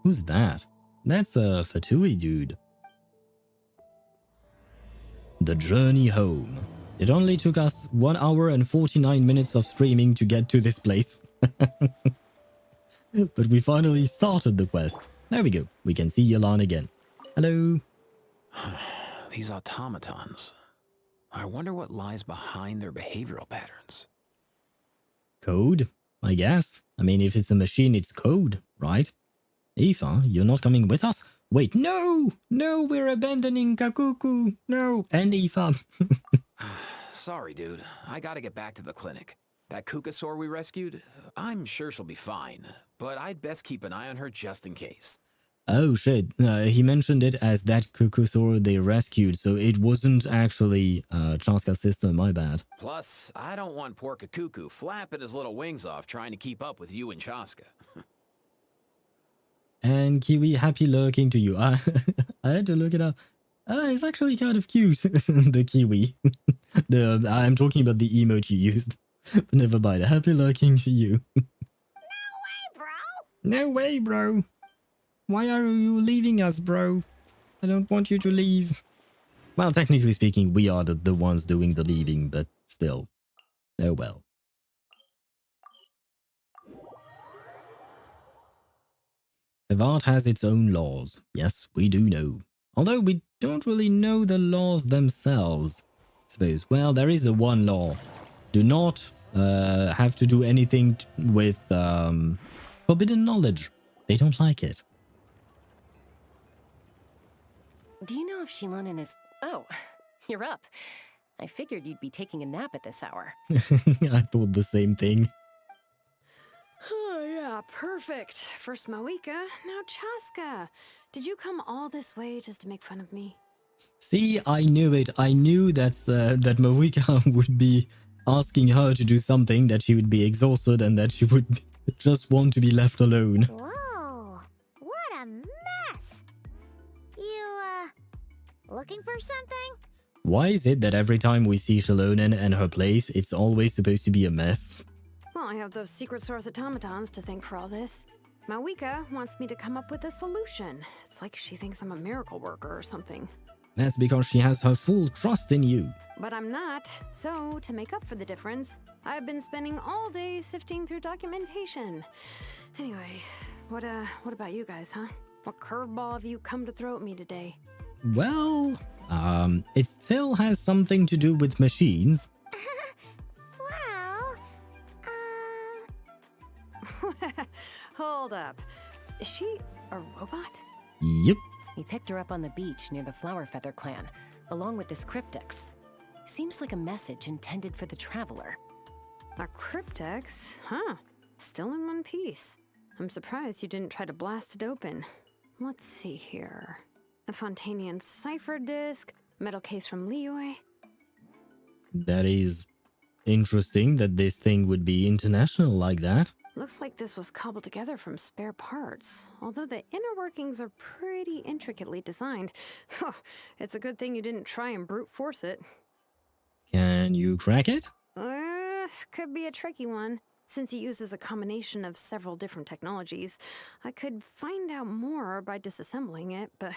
Who's that? That's a Fatui dude. The journey home. It only took us 1 hour and 49 minutes of streaming to get to this place. But we finally started the quest. There we go. We can see Yelan again. Hello. These automatons. I wonder what lies behind their behavioral patterns. Code, I guess. I mean, if it's a machine, it's code, right? Aoife, you're not coming with us? Wait, no! No, we're abandoning Kakuku. No, and Aoife. Sorry, dude. I gotta get back to the clinic. That Kukasaur we rescued? I'm sure she'll be fine, but I'd best keep an eye on her just in case. Oh shit, he mentioned it as that Kukusaur they rescued, so it wasn't actually Chaska's sister, my bad. Plus, I don't want poor Kakuku flapping his little wings off trying to keep up with you and Chaska. And Kiwi, happy lurking to you. I had to look it up. It's actually kind of cute, the Kiwi. I'm talking about the emote you used. But never mind, happy lurking to you. Bro! No way, bro. Why are you leaving us, bro? I don't want you to leave. Well, technically speaking, we are the ones doing the leaving, but still. Oh well. Teyvat has its own laws. Yes, we do know. Although we don't really know the laws themselves. I suppose. Well, there is the one law. Do not have to do anything with forbidden knowledge. They don't like it. Do you know if Shilonen is... Oh, you're up. I figured you'd be taking a nap at this hour. I thought the same thing. Oh, yeah, perfect. First Moika, now Chaska. Did you come all this way just to make fun of me? See, I knew it. I knew that Moika would be asking her to do something, that she would be exhausted and that she would just want to be left alone. Whoa! What a mess! You, looking for something? Why is it that every time we see Shilonen and her place, it's always supposed to be a mess? Well, I have those secret source automatons to thank for all this. Mawika wants me to come up with a solution. It's like she thinks I'm a miracle worker or something. That's because she has her full trust in you. But I'm not. So, to make up for the difference, I've been spending all day sifting through documentation. Anyway, what about you guys, huh? What curveball have you come to throw at me today? Well, it still has something to do with machines. Well, Hold up. Is she a robot? Yep. We picked her up on the beach near the Flower Feather clan, along with this cryptex. Seems like a message intended for the traveler. A cryptex? Huh. Still in one piece. I'm surprised you didn't try to blast it open. Let's see here. A Fontanian cipher disk, metal case from Liyue. That is interesting that this thing would be international like that. Looks like this was cobbled together from spare parts, although the inner workings are pretty intricately designed. It's a good thing you didn't try and brute force it. Can you crack it? Could be a tricky one. Since it uses a combination of several different technologies, I could find out more by disassembling it, but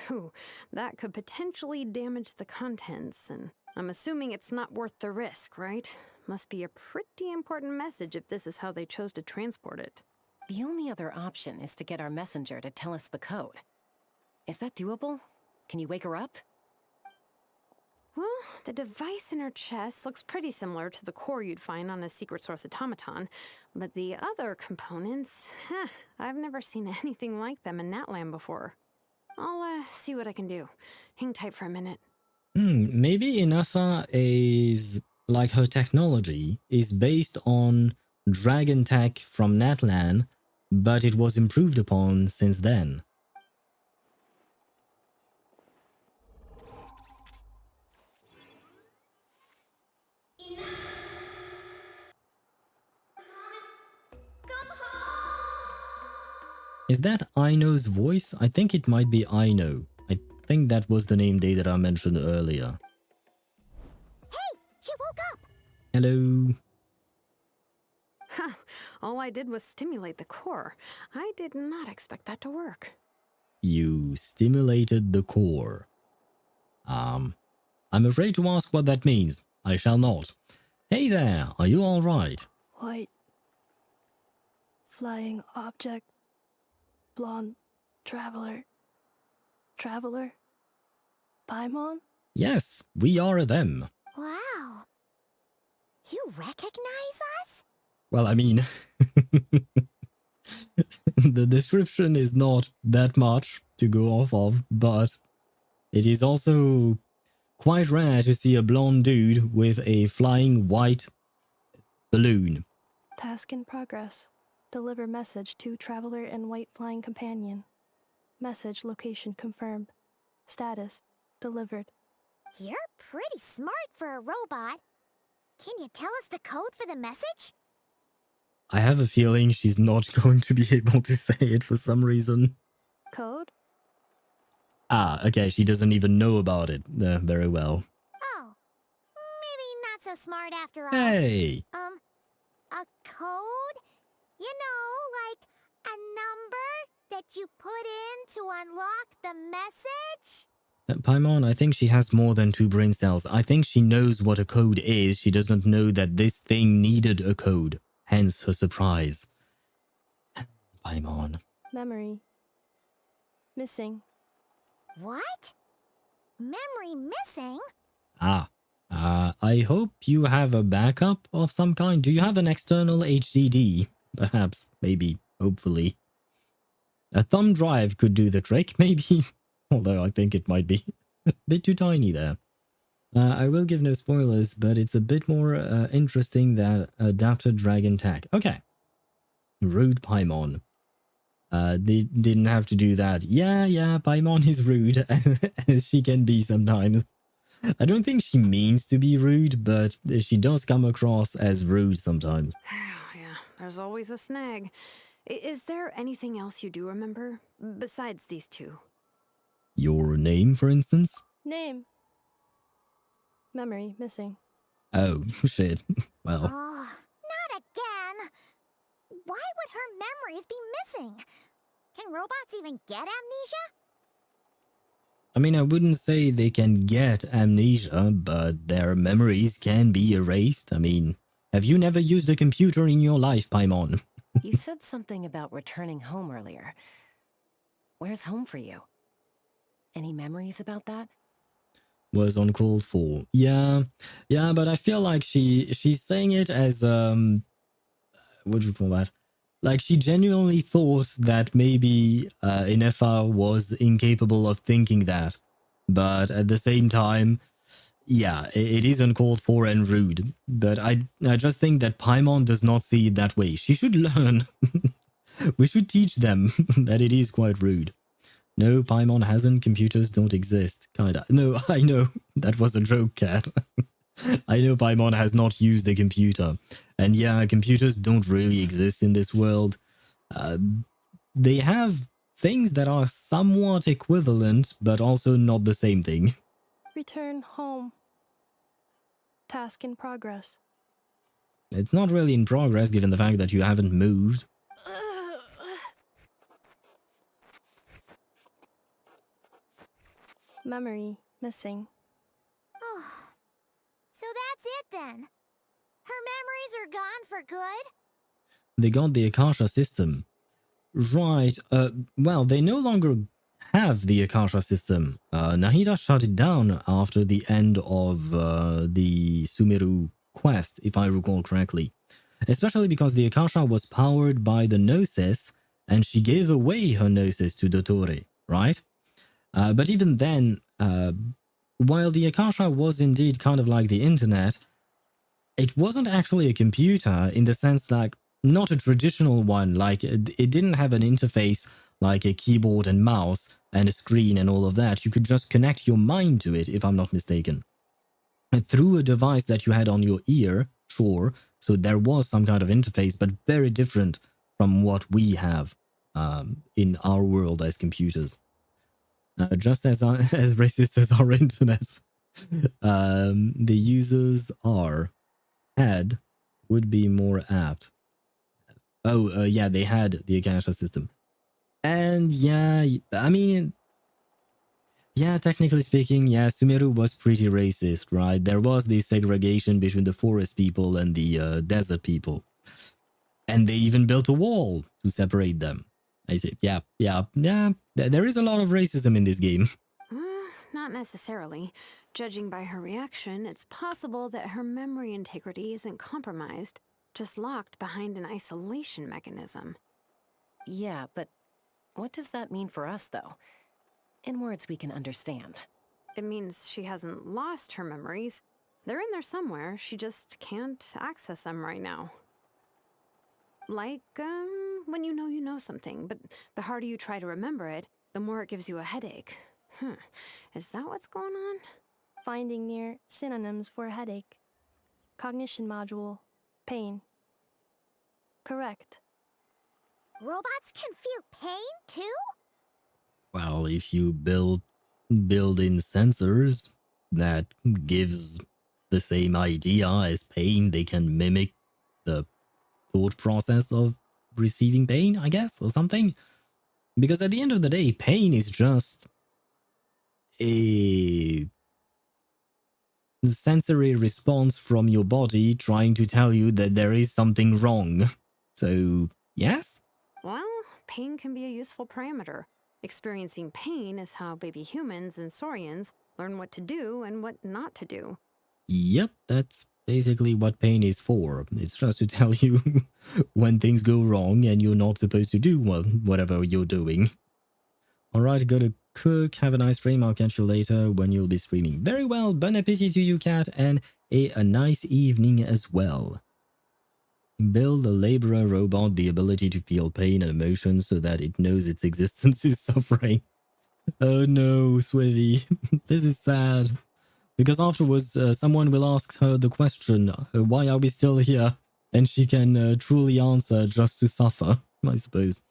that could potentially damage the contents, and I'm assuming it's not worth the risk, right? Must be a pretty important message if this is how they chose to transport it. The only other option is to get our messenger to tell us the code. Is that doable? Can you wake her up? Well, the device in her chest looks pretty similar to the core you'd find on a secret source automaton, but the other components, I've never seen anything like them in Natlan before. I'll see what I can do. Hang tight for a minute. Maybe Ineffa is, like her technology, is based on dragon tech from Natlan, but it was improved upon since then. Is that Aino's voice? I think it might be Aino. I think that was the name Deidara mentioned earlier. hey, you woke up! Hello. All I did was stimulate the core. I did not expect that to work. You stimulated the core. I'm afraid to ask what that means. I shall not. Hey there, are you alright? White. Flying object. Blonde. Traveler. Traveler? Paimon? Yes, we are them. Wow. You recognize us? Well, I mean, the description is not that much to go off of, but it is also quite rare to see a blonde dude with a flying white balloon. Task in progress. Deliver message to Traveler and White Flying Companion. Message location confirmed. Status delivered. You're pretty smart for a robot. Can you tell us the code for the message? I have a feeling she's not going to be able to say it for some reason. Code? Ah, okay, she doesn't even know about it very well. Oh, maybe not so smart after all. Hey! A code? You know, like a number that you put in to unlock the message? Paimon, I think she has more than 2 brain cells. I think she knows what a code is. She doesn't know that this thing needed a code. Hence her surprise. Paimon. Memory. Missing. What? Memory missing? I hope you have a backup of some kind. Do you have an external HDD? Perhaps, maybe, hopefully. A thumb drive could do the trick, maybe. Although I think it might be a bit too tiny there. I will give no spoilers, but it's a bit more interesting than adapted dragon tech. Okay. Rude Paimon. They didn't have to do that. Yeah, Paimon is rude, as she can be sometimes. I don't think she means to be rude, but she does come across as rude sometimes. Yeah, there's always a snag. Is there anything else you do remember? Besides these two? Your name, for instance? Name. Memory missing. Oh, shit. Well. Oh, not again! Why would her memories be missing? Can robots even get amnesia? I mean, I wouldn't say they can get amnesia, but their memories can be erased. I mean, have you never used a computer in your life, Paimon? You said something about returning home earlier. Where's home for you? Any memories about that? Was uncalled for. Yeah, but I feel like she's saying it as, what do you call that? Like, she genuinely thought that maybe Ineffa was incapable of thinking that. But at the same time, yeah, it is uncalled for and rude. But I just think that Paimon does not see it that way. She should learn. We should teach them that it is quite rude. No, Paimon hasn't. Computers don't exist. Kinda. No, I know. That was a joke, cat. I know Paimon has not used a computer. And yeah, computers don't really exist in this world. They have things that are somewhat equivalent, but also not the same thing. Return home. Task in progress. It's not really in progress given the fact that you haven't moved. Memory missing. Oh, so that's it then. Her memories are gone for good? They got the Akasha system. Right, well, they no longer have the Akasha system. Nahida shut it down after the end of the Sumeru quest, if I recall correctly. Especially because the Akasha was powered by the Gnosis, and she gave away her Gnosis to Dottore, right? But even then, while the Akasha was indeed kind of like the internet, it wasn't actually a computer in the sense that not a traditional one, like it didn't have an interface like a keyboard and mouse and a screen and all of that. You could just connect your mind to it, if I'm not mistaken. And through a device that you had on your ear, sure, so there was some kind of interface, but very different from what we have in our world as computers. Just as racist as our internet, the users had would be more apt. Oh, yeah, they had the Akasha system. And yeah, I mean, yeah, technically speaking, yeah, Sumeru was pretty racist, right? There was this segregation between the forest people and the desert people. And they even built a wall to separate them. I say, yeah, there is a lot of racism in this game. Not necessarily. Judging by her reaction, it's possible that her memory integrity isn't compromised, just locked behind an isolation mechanism. Yeah, but what does that mean for us, though? In words we can understand. It means she hasn't lost her memories. They're in there somewhere, she just can't access them right now. Like, when you know something, but the harder you try to remember it, the more it gives you a headache. Is that what's going on? Finding near synonyms for headache. Cognition module. Pain. Correct. Robots can feel pain too? Well, if you build in sensors that gives the same idea as pain, they can mimic the thought process of receiving pain, I guess, or something. Because at the end of the day, pain is just a sensory response from your body trying to tell you that there is something wrong. So, yes? Well, pain can be a useful parameter. Experiencing pain is how baby humans and saurians learn what to do and what not to do. Yep, that's basically what pain is for. It's just to tell you when things go wrong and you're not supposed to do whatever you're doing. Alright, gotta cook. Have a nice stream. I'll catch you later when you'll be streaming. Very well. Bon appetit to you, cat, and a nice evening as well. Build a laborer robot the ability to feel pain and emotion so that it knows its existence is suffering. Oh no, Swivy. This is sad. Because afterwards, someone will ask her the question, why are we still here? And she can truly answer just to suffer, I suppose.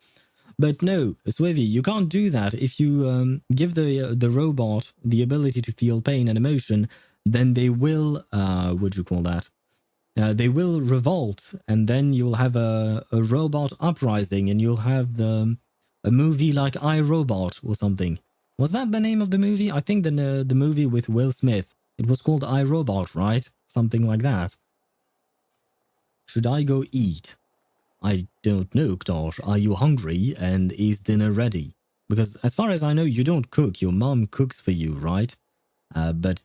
But no, Swivy, you can't do that. If you give the robot the ability to feel pain and emotion, then they will, what do you call that? They will revolt, and then you'll have a robot uprising, and you'll have a movie like I, Robot or something. Was that the name of the movie? I think the movie with Will Smith. It was called I, Robot, right? Something like that. Should I go eat? I don't know, Ktosh. Are you hungry? And is dinner ready? Because as far as I know, you don't cook. Your mom cooks for you, right? But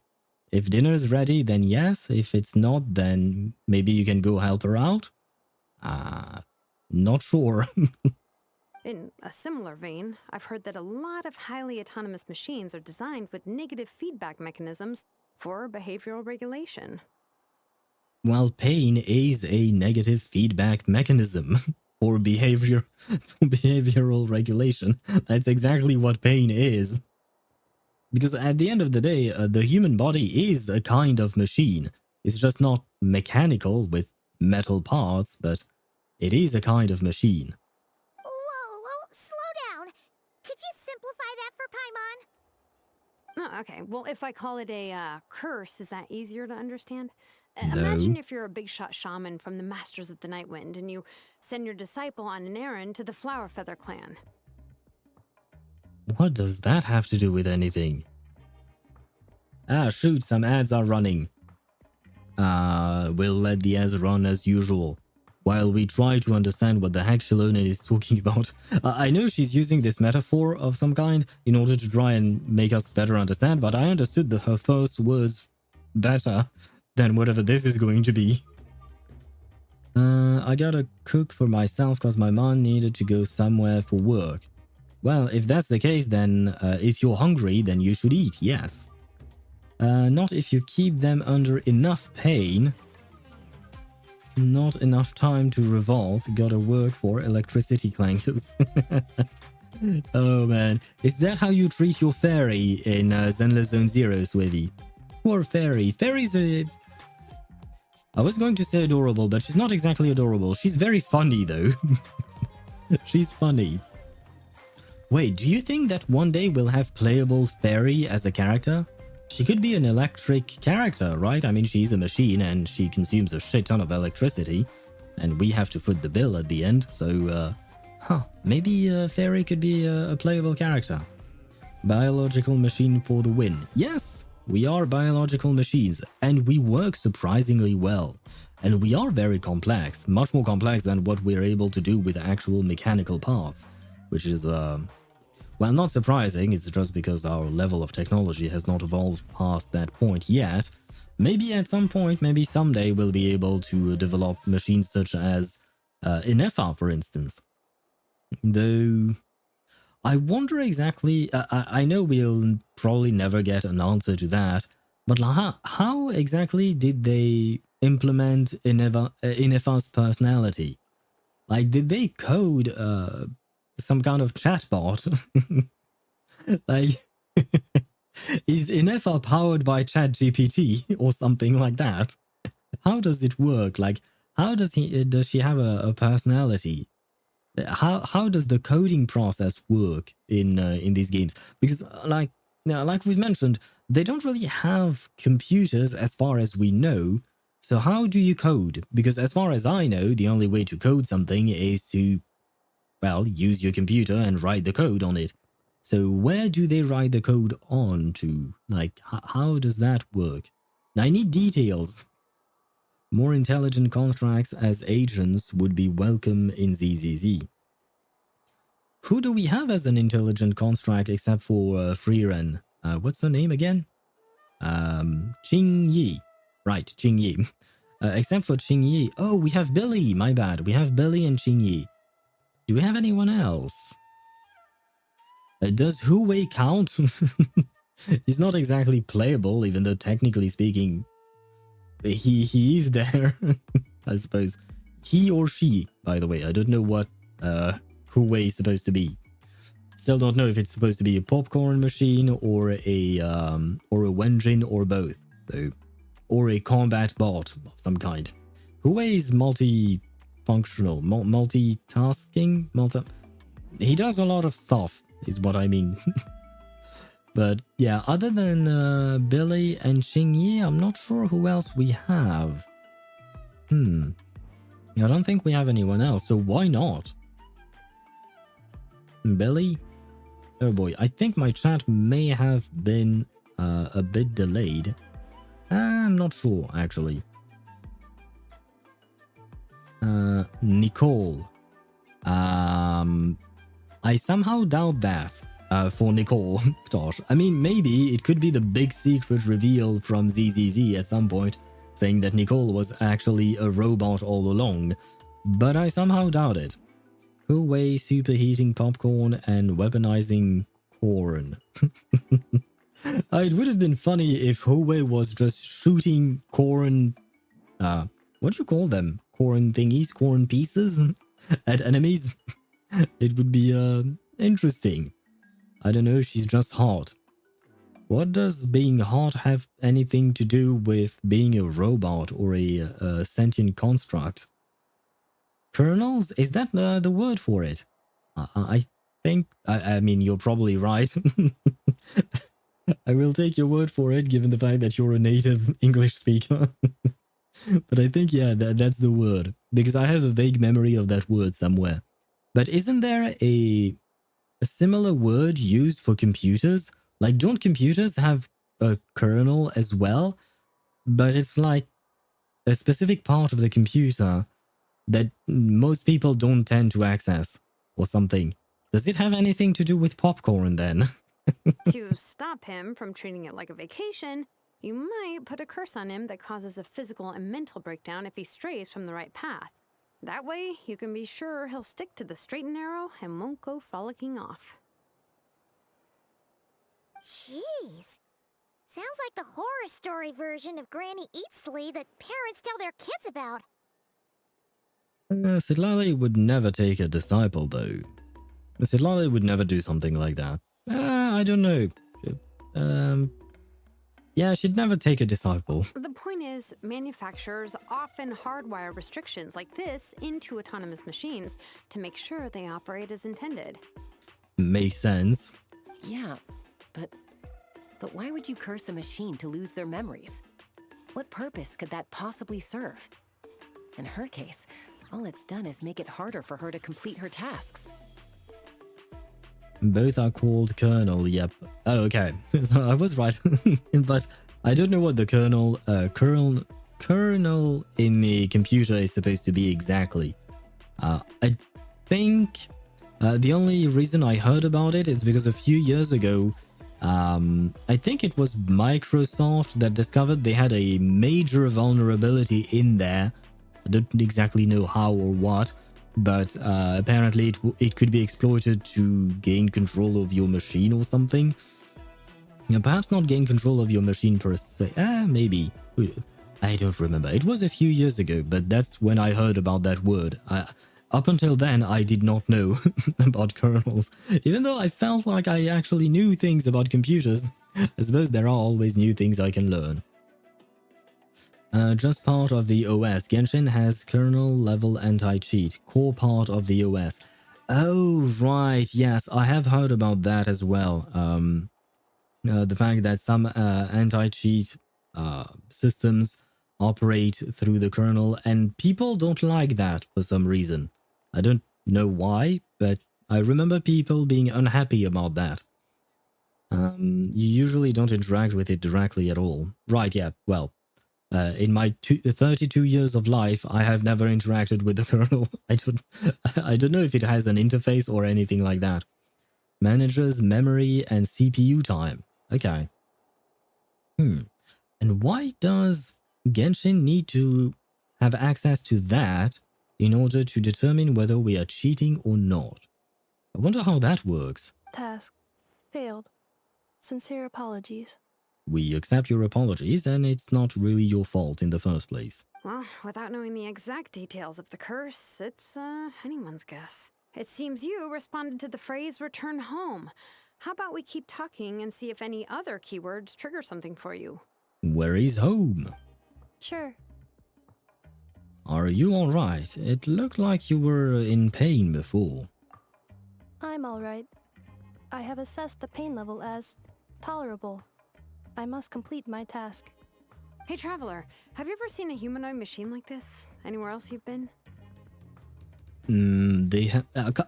if dinner's ready, then yes. If it's not, then maybe you can go help her out? Not sure. In a similar vein, I've heard that a lot of highly autonomous machines are designed with negative feedback mechanisms for behavioral regulation. Well, pain is a negative feedback mechanism for behavioral regulation. That's exactly what pain is. Because at the end of the day, the human body is a kind of machine. It's just not mechanical with metal parts, but it is a kind of machine. Whoa, slow down. Could you simplify that for Paimon? Oh, okay, well, if I call it a curse, is that easier to understand? No. Imagine if you're a big shot shaman from the Masters of the Nightwind and you send your disciple on an errand to the Flower Feather clan. What does that have to do with anything? Ah, shoot, some ads are running. We'll let the ads run as usual, while we try to understand what the heck Shalona is talking about. I know she's using this metaphor of some kind in order to try and make us better understand, but I understood her first words better than whatever this is going to be. I gotta cook for myself because my mom needed to go somewhere for work. Well, if that's the case, then if you're hungry, then you should eat, yes. Not if you keep them under enough pain. Not enough time to revolt. Gotta work for electricity clankers. Oh man, is that how you treat your fairy in Zenless Zone Zero, Swivy? Poor fairy. Fairies are... I was going to say adorable, but she's not exactly adorable. She's very funny though. She's funny. Wait, do you think that one day we'll have playable fairy as a character? She could be an electric character, right? I mean, she's a machine and she consumes a shit ton of electricity. And we have to foot the bill at the end, so, maybe fairy could be a playable character. Biological machine for the win. Yes, we are biological machines, and we work surprisingly well. And we are very complex, much more complex than what we're able to do with actual mechanical parts. Which is, well, not surprising, it's just because our level of technology has not evolved past that point yet. Maybe at some point, maybe someday we'll be able to develop machines such as Ineffa, for instance. Though, I wonder exactly, I know we'll probably never get an answer to that, but how exactly did they implement Ineffa's personality? Like, did they code some kind of chatbot? Like, is Ineffa powered by ChatGPT or something like that? How does it work? Like, how does she have a personality? How does the coding process work in these games? Because like we've mentioned, they don't really have computers as far as we know. So how do you code? Because as far as I know, the only way to code something is to, well, use your computer and write the code on it. So where do they write the code on to? Like, how does that work? I need details. More intelligent constructs as agents would be welcome in ZZZ. Who do we have as an intelligent construct except for Freeren? What's her name again? Qing Yi. Right, Qing Yi. Except for Qing Yi. Oh, we have Billy. My bad. We have Billy and Qing Yi. Do we have anyone else? Does Hu Wei count? He's not exactly playable, even though technically speaking, he is there, I suppose. He or she, by the way. I don't know what Hu Wei is supposed to be. Still don't know if it's supposed to be a popcorn machine or a Wenjin or both. So, or a combat bot of some kind. Hu Wei is multi-functional, multitasking, he does a lot of stuff, is what I mean. But yeah, other than Billy and Qing Yi, I'm not sure who else we have. I don't think we have anyone else, so why not? Billy? Oh boy, I think my chat may have been a bit delayed. I'm not sure, actually. Nicole. I somehow doubt that. For Nicole. Gosh, I mean, maybe it could be the big secret reveal from ZZZ at some point, saying that Nicole was actually a robot all along, but I somehow doubt it. Hu Wei superheating popcorn and weaponizing corn. It would have been funny if Hu Wei was just shooting corn, what do you call them? Corn thingies? Corn pieces? At enemies? It would be, interesting. I don't know, she's just hot. What does being hot have anything to do with being a robot or a sentient construct? Kernels? Is that the word for it? I think... I mean, you're probably right. I will take your word for it, given the fact that you're a native English speaker. But I think, yeah, that's the word. Because I have a vague memory of that word somewhere. But isn't there a similar word used for computers? Like, don't computers have a kernel as well? But it's like a specific part of the computer that most people don't tend to access or something. Does it have anything to do with popcorn then? To stop him from treating it like a vacation, you might put a curse on him that causes a physical and mental breakdown if he strays from the right path. That way, you can be sure he'll stick to the straight and narrow and won't go frolicking off. Jeez. Sounds like the horror story version of Granny Eatsley that parents tell their kids about. Sitlali would never take a disciple, though. Sitlali would never do something like that. I don't know. Yeah, she'd never take a disciple. The point is, manufacturers often hardwire restrictions like this into autonomous machines to make sure they operate as intended. Makes sense. Yeah, but why would you curse a machine to lose their memories? What purpose could that possibly serve? In her case, all it's done is make it harder for her to complete her tasks. Both are called kernel, yep. Oh, okay. So I was right. But I don't know what the kernel in the computer is supposed to be exactly. I think the only reason I heard about it is because a few years ago, I think it was Microsoft that discovered they had a major vulnerability in there. I don't exactly know how or what, but apparently it could be exploited to gain control of your machine or something. Perhaps not gain control of your machine per se. Maybe. I don't remember. It was a few years ago, but that's when I heard about that word. Up until then, I did not know about kernels, even though I felt like I actually knew things about computers. I suppose there are always new things I can learn. Just part of the OS. Genshin has kernel level anti-cheat, core part of the OS. Oh, right. Yes, I have heard about that as well. The fact that some anti-cheat systems operate through the kernel, and people don't like that for some reason. I don't know why, but I remember people being unhappy about that. You usually don't interact with it directly at all. Right, yeah, well, in my 32 years of life, I have never interacted with the kernel. I don't know if it has an interface or anything like that. Manages memory and CPU time. Okay. And why does Genshin need to have access to that in order to determine whether we are cheating or not? I wonder how that works. Task. Failed. Sincere apologies. We accept your apologies, and it's not really your fault in the first place. Well, without knowing the exact details of the curse, it's anyone's guess. It seems you responded to the phrase return home. How about we keep talking and see if any other keywords trigger something for you? Where is home? Sure. Are you alright? It looked like you were in pain before. I'm alright. I have assessed the pain level as tolerable. I must complete my task. Hey, Traveler, have you ever seen a humanoid machine like this? Anywhere else you've been? They have...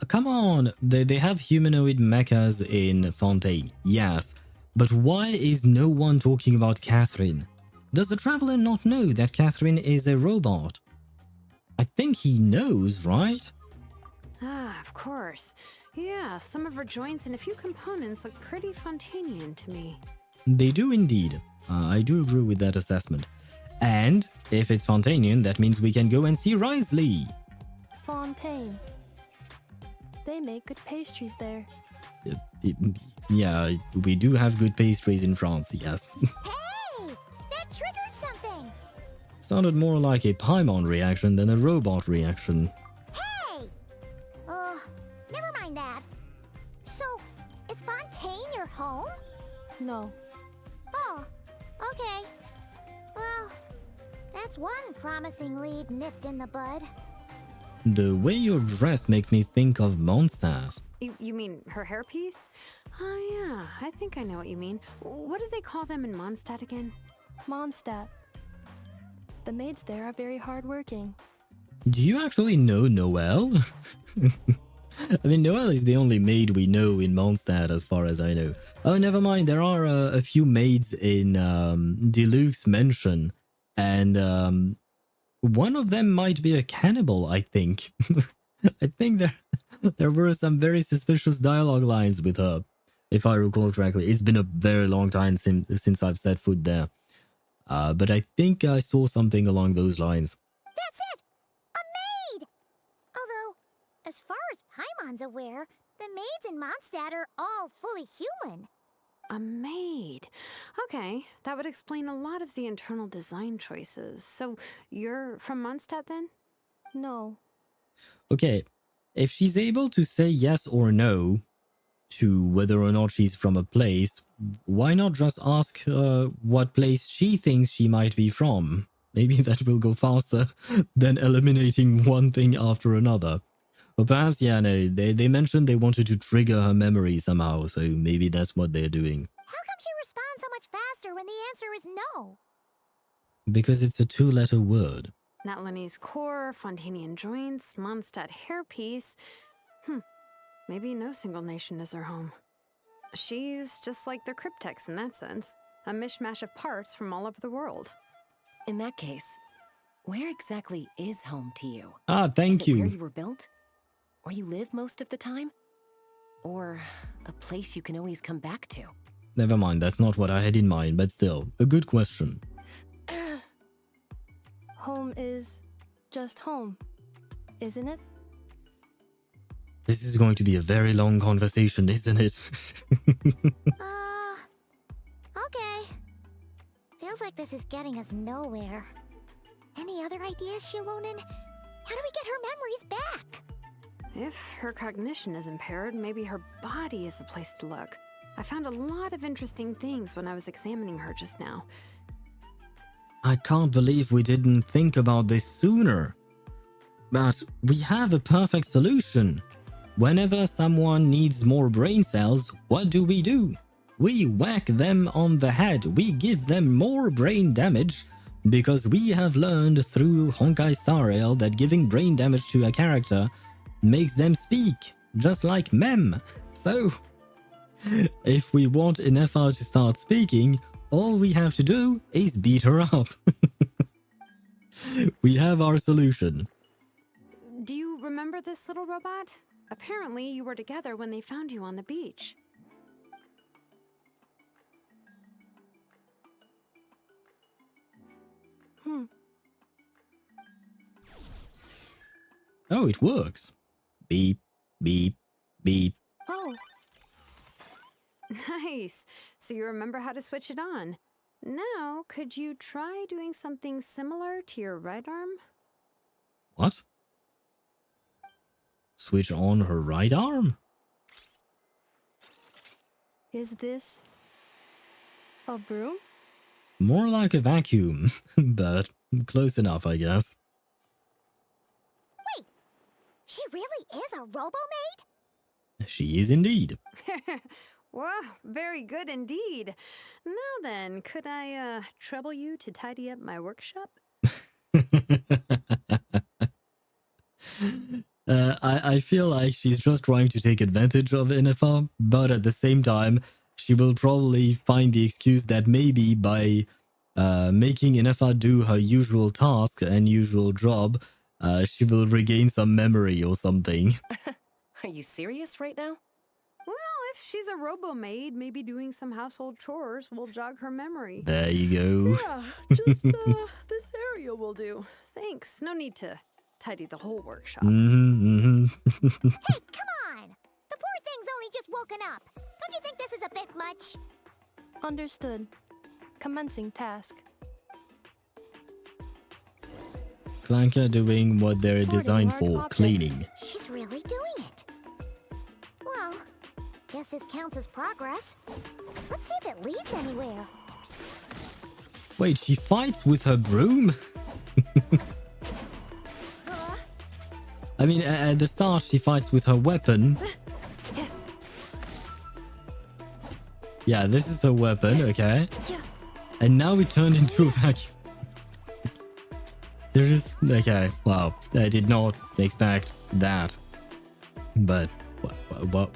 come on! They have humanoid mechas in Fontaine, yes. But why is no one talking about Catherine? Does the Traveler not know that Catherine is a robot? I think he knows, right? Ah, of course. Yeah, some of her joints and a few components look pretty Fontainian to me. They do indeed. I do agree with that assessment. And if it's Fontainian, that means we can go and see Risley. Fontaine. They make good pastries there. Yeah, we do have good pastries in France, yes. Hey! That triggered something! Sounded more like a Paimon reaction than a robot reaction. Hey! Never mind that. So, is Fontaine your home? No. Oh, okay. Well, that's one promising lead nipped in the bud. The way you're dressed makes me think of Mondstadt. You mean her hairpiece? Oh yeah, I think I know what you mean. What do they call them in Mondstadt again? Mondstadt. The maids there are very hardworking. Do you actually know Noelle? I mean, Noelle is the only maid we know in Mondstadt as far as I know. Oh, never mind. There are a few maids in Deluxe Mansion. And one of them might be a cannibal, I think. I think there were some very suspicious dialogue lines with her, if I recall correctly. It's been a very long time since I've set foot there. But I think I saw something along those lines. That's it! A maid! Although, as far as Paimon's aware, the maids in Mondstadt are all fully human. A maid. Okay, that would explain a lot of the internal design choices. So, you're from Mondstadt then? No. Okay, if she's able to say yes or no to whether or not she's from a place, why not just ask what place she thinks she might be from? Maybe that will go faster than eliminating one thing after another. Or perhaps, yeah, no, they mentioned they wanted to trigger her memory somehow, so maybe that's what they're doing. How come she responds so much faster when the answer is no? Because it's a two-letter word. Natlanese core, Fontainian joints, Mondstadt hairpiece. Maybe no single nation is her home. She's just like the Cryptex in that sense. A mishmash of parts from all over the world. In that case, where exactly is home to you? Ah, thank Is it you. where you were built? Where you live most of the time? Or a place you can always come back to? Never mind, that's not what I had in mind, but still, a good question. Home is just home, isn't it? This is going to be a very long conversation, isn't it? Okay. Feels like this is getting us nowhere. Any other ideas, Shilonen? How do we get her memories back? If her cognition is impaired, maybe her body is the place to look. I found a lot of interesting things when I was examining her just now. I can't believe we didn't think about this sooner. But we have a perfect solution. Whenever someone needs more brain cells, what do? We whack them on the head. We give them more brain damage because we have learned through Honkai Star Rail that giving brain damage to a character makes them speak, just like Mem. So, if we want Ineffa to start speaking, all we have to do is beat her up. We have our solution. Do you remember this little robot? Apparently, you were together when they found you on the beach. Oh, it works. Beep, beep, beep. Oh, Nice. So you remember how to switch it on. Now, could you try doing something similar to your right arm? What? Switch on her right arm? is this a broom? More like a vacuum, but close enough, I guess. She really is a robo-maid? She is indeed. Wow, very good indeed. Now then, could I trouble you to tidy up my workshop? I feel like she's just trying to take advantage of Ineffa, but at the same time, she will probably find the excuse that maybe by making Ineffa do her usual task and usual job, she will regain some memory or something. Are you serious right now? Well, if she's a robo-maid, maybe doing some household chores will jog her memory. There you go. Yeah, just this area will do. Thanks. No need to tidy the whole workshop. Hey, come on! The poor thing's only just woken up. Don't you think this is a bit much? Understood. Commencing task. Clanker doing what they're Sorting designed large for, objects. cleaning. She's really doing it. Well, guess this counts as progress. Let's see if it leads anywhere. Wait, she fights with her broom? I mean, at the start she fights with her weapon. Yeah, this is her weapon, okay. And now it turned into a vacuum. There is... Okay, wow. I did not expect that. But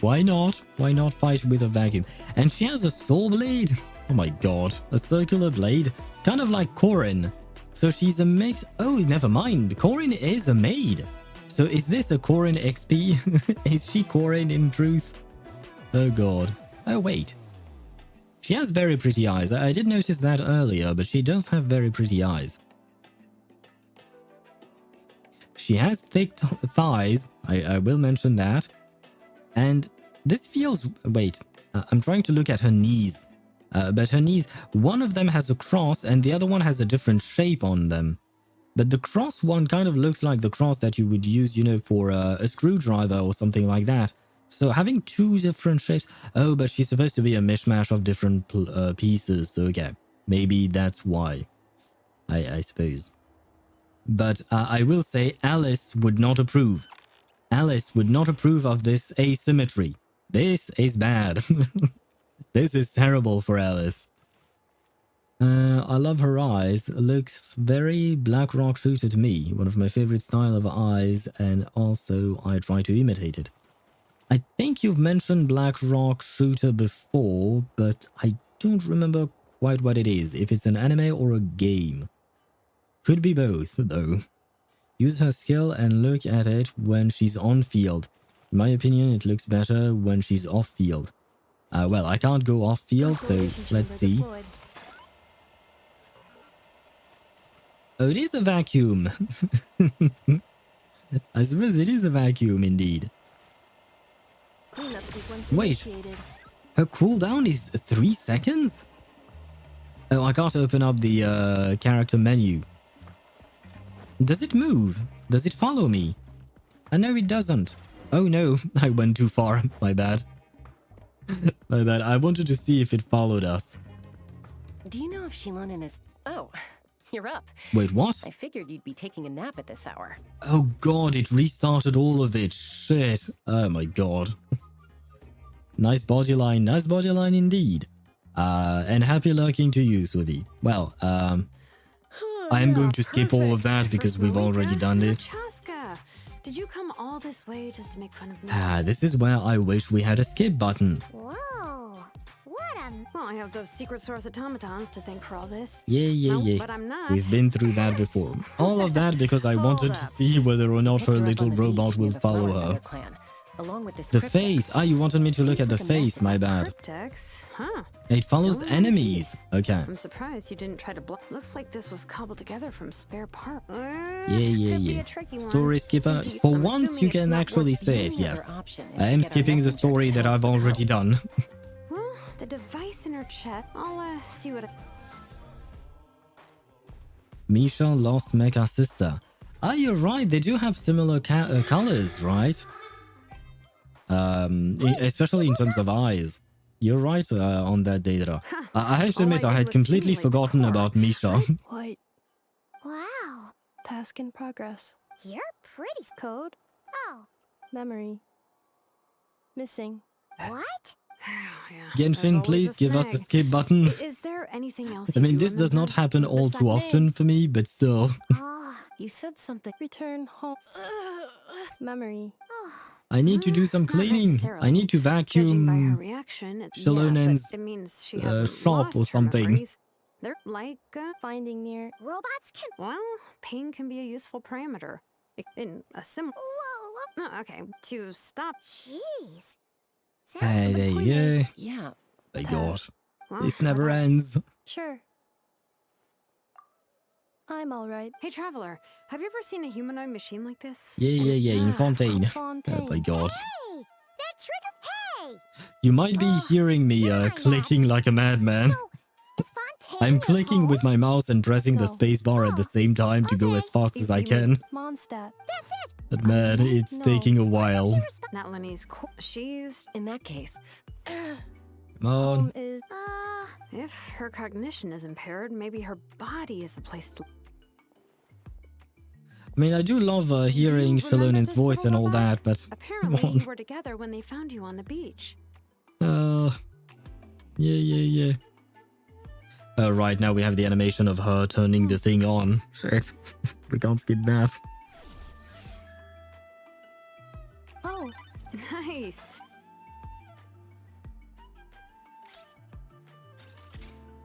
why not? Why not fight with a vacuum? And she has a saw blade? Oh my god. A circular blade? Kind of like Corin. So she's a mix... Oh, never mind. Corin is a maid. So is this a Corin XP? Is she Corin in truth? Oh god. Oh wait. She has very pretty eyes. I did notice that earlier, but she does have very pretty eyes. She has thick thighs. I will mention that. And this feels... Wait. I'm trying to look at her knees. But her knees... One of them has a cross and the other one has a different shape on them. But the cross one kind of looks like the cross that you would use, you know, for a screwdriver or something like that. So having two different shapes... Oh, but she's supposed to be a mishmash of different pieces. So, okay. Maybe that's why. I suppose. But I will say Alice would not approve. Alice would not approve of this asymmetry. This is bad. This is terrible for Alice. I love her eyes. Looks very Black Rock Shooter to me. One of my favorite style of eyes, and also I try to imitate it. I think you've mentioned Black Rock Shooter before, but I don't remember quite what it is. If it's an anime or a game. Could be both, though. Use her skill and look at it when she's on field. In my opinion, it looks better when she's off field. Well, I can't go off field, so let's see. Oh, it is a vacuum. I suppose it is a vacuum indeed. Wait, her cooldown is 3 seconds? Oh, I can't open up the character menu. Does it move? Does it follow me? No, it doesn't. Oh no, I went too far. My bad. My bad. I wanted to see if it followed us. Do you know if Shilonen is... Oh, you're up. Wait, what? I figured you'd be taking a nap at this hour. Oh god, it restarted all of it. Shit. Oh my god. Nice body line indeed. And happy lurking to you, Swivi. Well, I am going to skip all of that because we've already done it. Chaska, did you come all this way just to make fun of me? This is where I wish we had a skip button. Whoa. What a... Well, I have those secret source automatons to thank for all this. Yeah. But I'm not. We've been through that before. All of that because I wanted to see whether or not her Picked her up little on the beach robot near will the follow Flower her. Feather Clan, along with this The cryptex. face. You wanted me to look at Seems the like a face. mess My about bad. Cryptex, huh? It follows Still in one enemies. piece. Okay. I'm surprised you didn't try to block. Looks like this was cobbled together from spare parts. Yeah. Could be a tricky one. Story skipper. Since For I'm once, assuming you it's can not actually worth- say it, The only yes. other option is I to am get our skipping the messenger to story that tell us I've the already code. done. Well, the device in her chat. I'll see what. Misha lost Mecha sister. You're right. They do have similar colors, right? Especially in terms of eyes. You're right on that, Deidara. I have to All admit, I I did had was completely stimulate the forgotten core. about Misha. White. Wow. Task in progress. You're pretty... Code. Oh. Memory. Missing. What? Yeah, there's Genshin, always please give us a snag. skip button. Is there anything else? I you mean, do this does remember? not happen all too Besides often for me, but still. Oh. You said something. Return home. Memory. Oh. I need to do some Not cleaning. I necessarily. need to Judging by her vacuum. reaction, Shilonen's, but it means she hasn't shop or lost her something. memories. They're like, Finding near. Robots can... well, pain can be a useful parameter. In a similar. Whoa. Oh, okay, to stop. Jeez. Hey, the there point you go. is- Yeah. My god. Task. Well, This how never about- ends. Sure. I'm alright. Hey, traveler, have you ever seen a humanoid machine like this? Yeah, in Fontaine. Oh Fontaine. my god. Hey! That trigger... Hey! You might be hearing me where am I at? clicking like a madman. So, is Fontaine I'm your clicking home? with my mouse and pressing the No. space bar at the same time to go Okay. as fast as I You can. Mondstadt. That's it! But man, it's No. taking a while. Natlanese, she's. In that case, Come on. Home is If her cognition is impaired, maybe her body is the place to. I mean, I do love hearing Do you remember Shilonen's this voice and little all robot? that, but Apparently, on. you were together when they found you on the beach. Yeah. Right, now we have the animation of her turning the thing on. Shit. We can't skip that. Oh, Nice.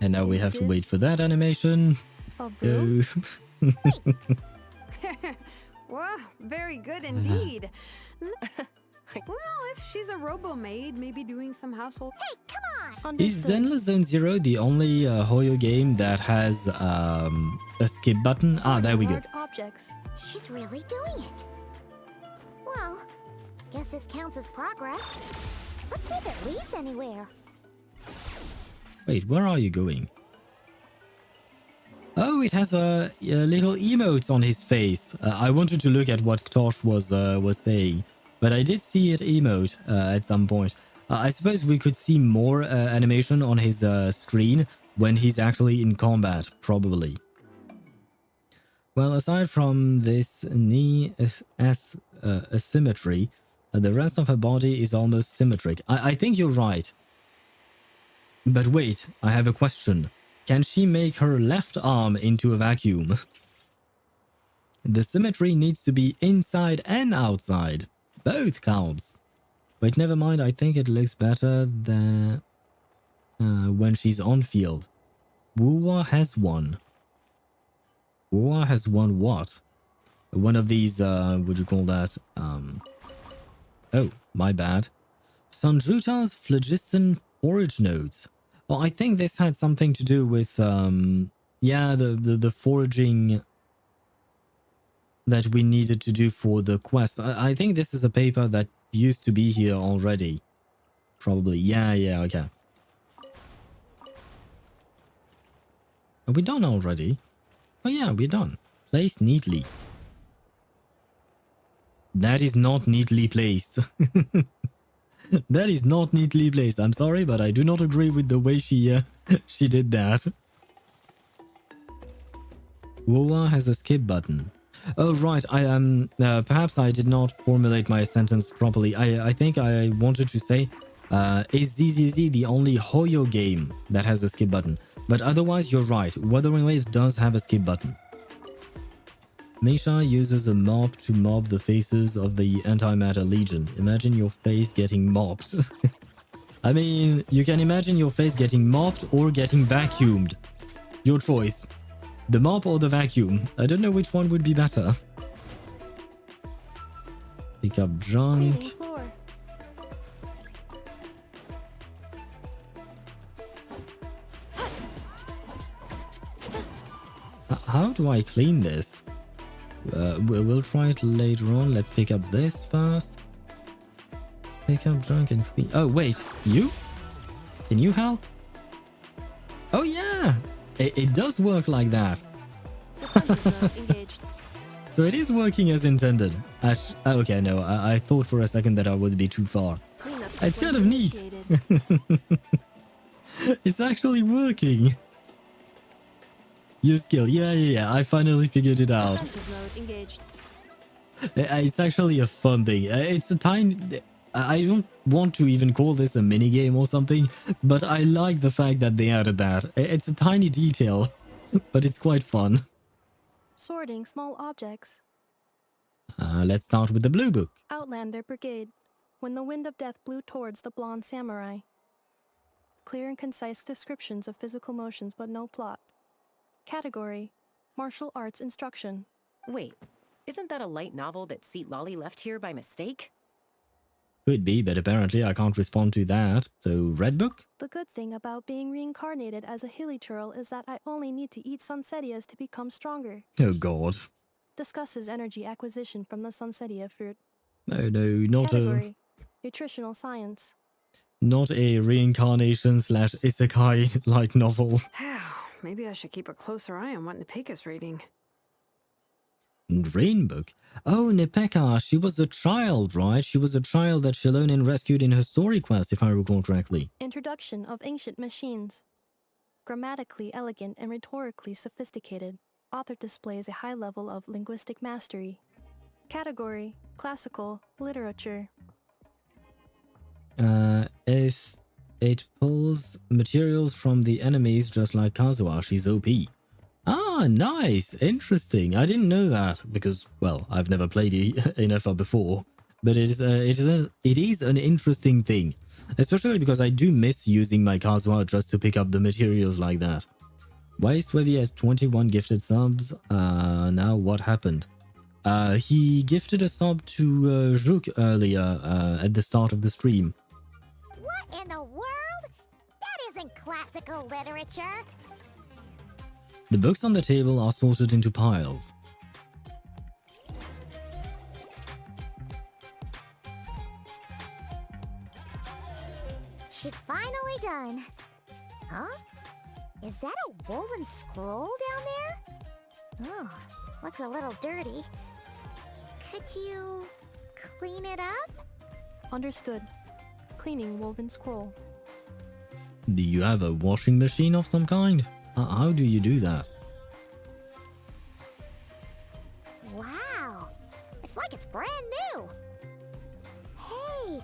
And now we Is have to this- wait for that animation. a boo. Go. Wow, very good indeed. Well, if she's a robo-maid, maybe doing some household. Hey, come on! Is Understood. Zenless Zone Zero the only Hoyo game that has a skip button? There we go. Sorting large objects. She's really doing it. Well, guess this counts as progress. Let's see if it leads anywhere. Wait, where are you going? Oh, it has a little emote on his face. I wanted to look at what Tosh was saying, but I did see it emote at some point. I suppose we could see more animation on his screen when he's actually in combat, probably. Well, aside from this knee asymmetry, the rest of her body is almost symmetric. I think you're right. But wait, I have a question. Can she make her left arm into a vacuum? The symmetry needs to be inside and outside. Both counts. Wait, never mind. I think it looks better than when she's on field. Wuwa has one. Wuwa has one what? One of these, would you call that? Oh, my bad. Sanjuta's phlogiston forage nodes. Well, I think this had something to do with, yeah, the foraging that we needed to do for the quest. I think this is a paper that used to be here already. Probably. Yeah, okay. Are we done already? Oh yeah, we're done. Place neatly. That is not neatly placed. That is not neatly placed. I'm sorry, but I do not agree with the way she she did that. Woa has a skip button. Oh right, I perhaps I did not formulate my sentence properly. I think I wanted to say is ZZZ the only Hoyo game that has a skip button? But otherwise, you're right. Wuthering Waves does have a skip button. Misha uses a mop to mob the faces of the Antimatter Legion. Imagine your face getting mopped. I mean, you can imagine your face getting mopped or getting vacuumed. Your choice. The mop or the vacuum. I don't know which one would be better. Pick up junk. Cleaning floor. How do I clean this? We'll try it later on. Let's pick up this first. Pick up junk and clean. Oh, wait. You? Can you help? Oh, yeah. It does work like that. Defensive mode engaged. So it is working as intended. Okay, no. I thought for a second that I would be too far. Cleanup It's kind of neat. initiated. It's actually working. Use skill. Yeah. I finally figured it out. Defensive mode engaged. It's actually a fun thing. It's a tiny... I don't want to even call this a mini game or something, but I like the fact that they added that. It's a tiny detail, but it's quite fun. Sorting small objects. Let's start with the blue book. Outlander Brigade. When the wind of death blew towards the blonde samurai. Clear and concise descriptions of physical motions, but no plot. Category: Martial Arts Instruction. Wait, isn't that a light novel that Seat Lolly left here by mistake? Could be, but apparently I can't respond to that. So, red book? The good thing about being reincarnated as a hilly churl is that I only need to eat Sunsettias to become stronger. Oh god. Discusses energy acquisition from the Sunsettia fruit. No, not Category: Nutritional Science. not a reincarnation / isekai light novel. Maybe I should keep a closer eye on what Nepeka's reading. Rain book? Oh, Nepeka, she was a child, right? She was a child that Shilonen rescued in her story quest, if I recall correctly. Introduction of Ancient Machines. Grammatically elegant and rhetorically sophisticated, author displays a high level of linguistic mastery. Category: Classical Literature. If it pulls materials from the enemies just like Kazuha, she's OP. Ah, nice. Interesting. I didn't know that because, well, I've never played Ineffa before. But it is an interesting thing. Especially because I do miss using my Kazuha just to pick up the materials like that. Why is Swevy has 21 gifted subs? Now what happened? He gifted a sub to Juk earlier at the start of the stream. What in the world? That isn't classical literature. The books on the table are sorted into piles. She's finally done. Huh? Is that a woven scroll down there? Oh, looks a little dirty. Could you clean it up? Understood. Cleaning woven scroll. Do you have a washing machine of some kind? How do you do that? Wow, it's like it's brand new. Hey,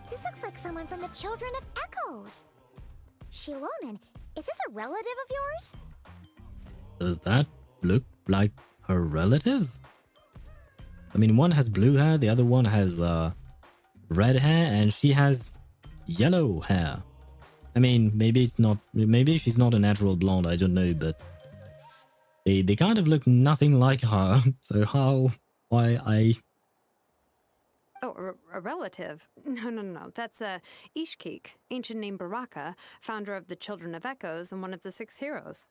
this looks like someone from the Children of Echoes. Shilonen, is this a relative of yours? Does that look like her relatives? I mean, one has blue hair, the other one has red hair, and she has yellow hair. I mean, maybe she's not a natural blonde, I don't know, but they kind of look nothing like her. So why Oh, a relative? No. That's Ishkik, ancient name Baraka, founder of the Children of Echoes and one of the 6 heroes.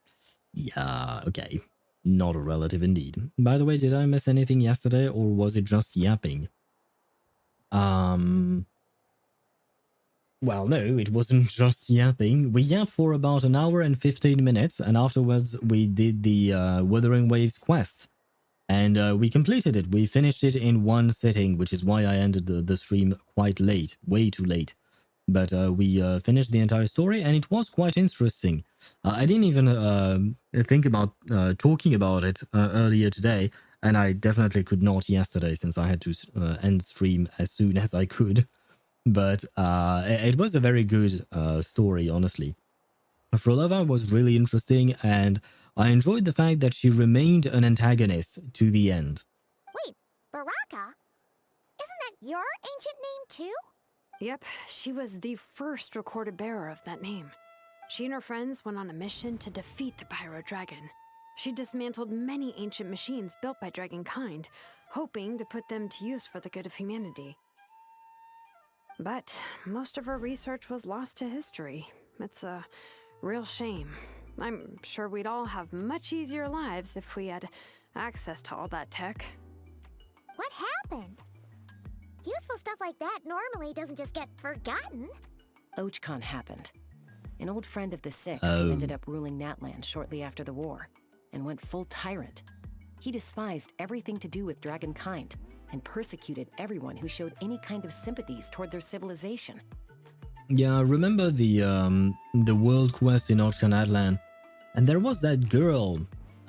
Yeah, okay. Not a relative indeed. By the way, did I miss anything yesterday or was it just yapping? Well, no, it wasn't just yapping. We yapped for about an hour and 15 minutes, and afterwards we did the Wuthering Waves quest. And we completed it. We finished it in one sitting, which is why I ended the stream quite late, way too late. But we finished the entire story, and it was quite interesting. I didn't even think about talking about it earlier today, and I definitely could not yesterday since I had to end stream as soon as I could. But it was a very good story, honestly. Frolova was really interesting, and I enjoyed the fact that she remained an antagonist to the end. Wait, Baraka? Isn't that your ancient name too? Yep, she was the first recorded bearer of that name. She and her friends went on a mission to defeat the Pyro Dragon. She dismantled many ancient machines built by Dragonkind, hoping to put them to use for the good of humanity. But most of her research was lost to history. It's a real shame. I'm sure we'd all have much easier lives if we had access to all that tech. What happened? Useful stuff like that normally doesn't just get forgotten. Ochkon happened. An old friend of the Six who ended up ruling Natlan shortly after the war, and went full tyrant. He despised everything to do with Dragonkind, and persecuted everyone who showed any kind of sympathies toward their civilization. Yeah, I remember the world quest in Natlan, and there was that girl.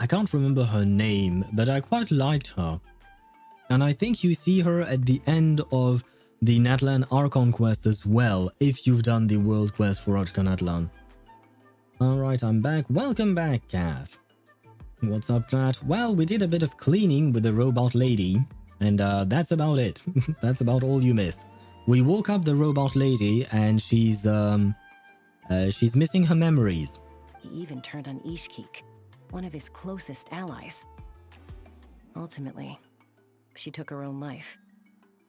I can't remember her name, but I quite liked her. And I think you see her at the end of the Natlan Archon Quest as well, if you've done the world quest for Natlan. Alright, I'm back. Welcome back, Cat. What's up, chat? Well, we did a bit of cleaning with the robot lady, and that's about it. That's about all you missed. We woke up the robot lady, and she's missing her memories. He even turned on Ishkik, one of his closest allies. Ultimately, she took her own life,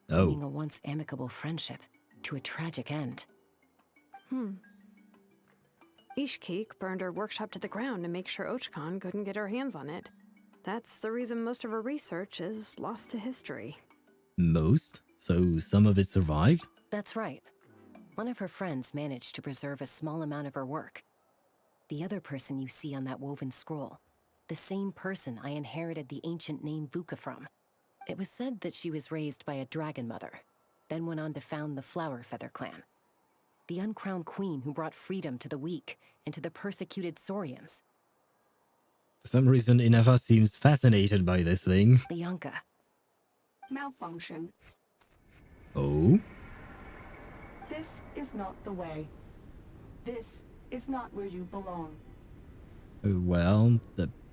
bringing a once amicable friendship to a tragic end. Ishkik burned her workshop to the ground to make sure Ochkon couldn't get her hands on it. That's the reason most of her research is lost to history. Most? So some of it survived? That's right. One of her friends managed to preserve a small amount of her work. The other person you see on that woven scroll, the same person I inherited the ancient name Vuka from. It was said that she was raised by a dragon mother, then went on to found the Flower Feather clan. The uncrowned queen who brought freedom to the weak and to the persecuted Saurians. For some reason, Ineffa seems fascinated by this thing. Bianca. Malfunction. Oh? This is not the way. This is not where you belong. Well,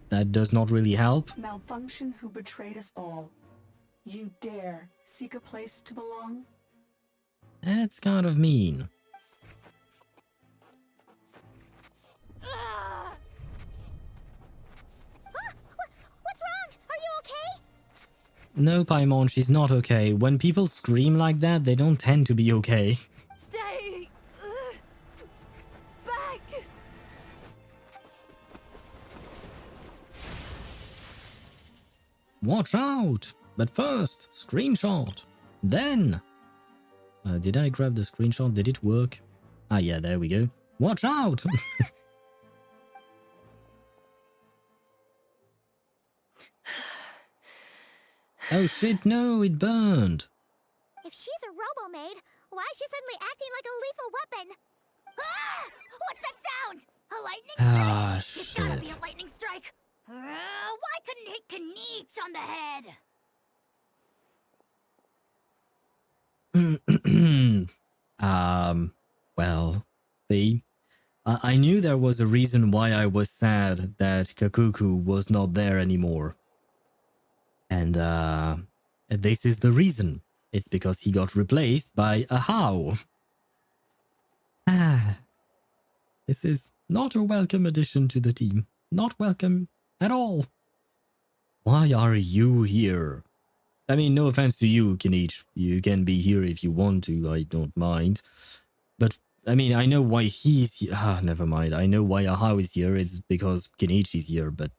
that does not really help. Malfunction who betrayed us all. You dare seek a place to belong? That's kind of mean. What's wrong? Are you okay? No, Paimon, she's not okay. When people scream like that, they don't tend to be okay. Stay back. Watch out! But first, screenshot. Then... did I grab the screenshot? Did it work? Ah, yeah, there we go. Watch out! Oh shit, no, it burned. If she's a robo-maid, why is she suddenly acting like a lethal weapon? Ah! What's that sound? A lightning strike? Ah, It's gotta be shit. a lightning strike. Why couldn't it hit Kanich on the head? Well, see, I knew there was a reason why I was sad that Kakuku was not there anymore. And this is the reason. It's because he got replaced by a How. This is not a welcome addition to the team. Not welcome at all. Why are you here? I mean, no offense to you, Kanich. You can be here if you want to, I don't mind. But, I mean, I know why he's here. Never mind. I know why Ahau is here. It's because Kanich is here, but...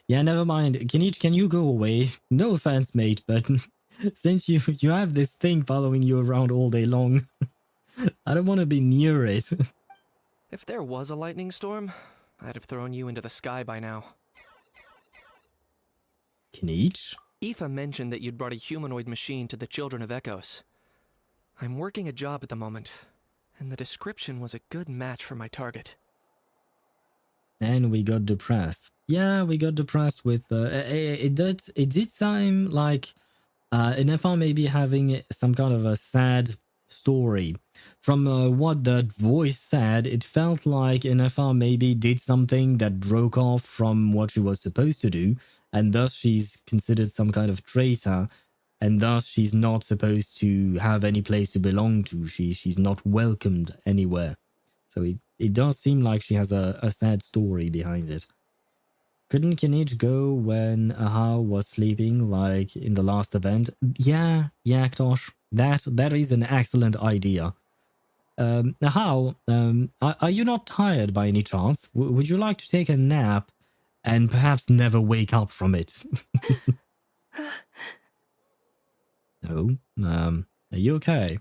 Yeah, never mind. Kanich, can you go away? No offense, mate, but since you have this thing following you around all day long, I don't want to be near it. If there was a lightning storm, I'd have thrown you into the sky by now. Kinich? Aoife mentioned that you'd brought a humanoid machine to the Children of Echoes. I'm working a job at the moment, and the description was a good match for my target. And we got depressed. Yeah, we got depressed with... it did seem like Ineffa may be having some kind of a sad story. From what that voice said, it felt like Ineffa maybe did something that broke off from what she was supposed to do, and thus she's considered some kind of traitor, and thus she's not supposed to have any place to belong to. She's not welcomed anywhere. So it does seem like she has a sad story behind it. Couldn't Kinich go when Aha was sleeping, like in the last event? Yeah, Yaktosh. That is an excellent idea. Aha, are you not tired by any chance? Would you like to take a nap and perhaps never wake up from it? No. Are you okay?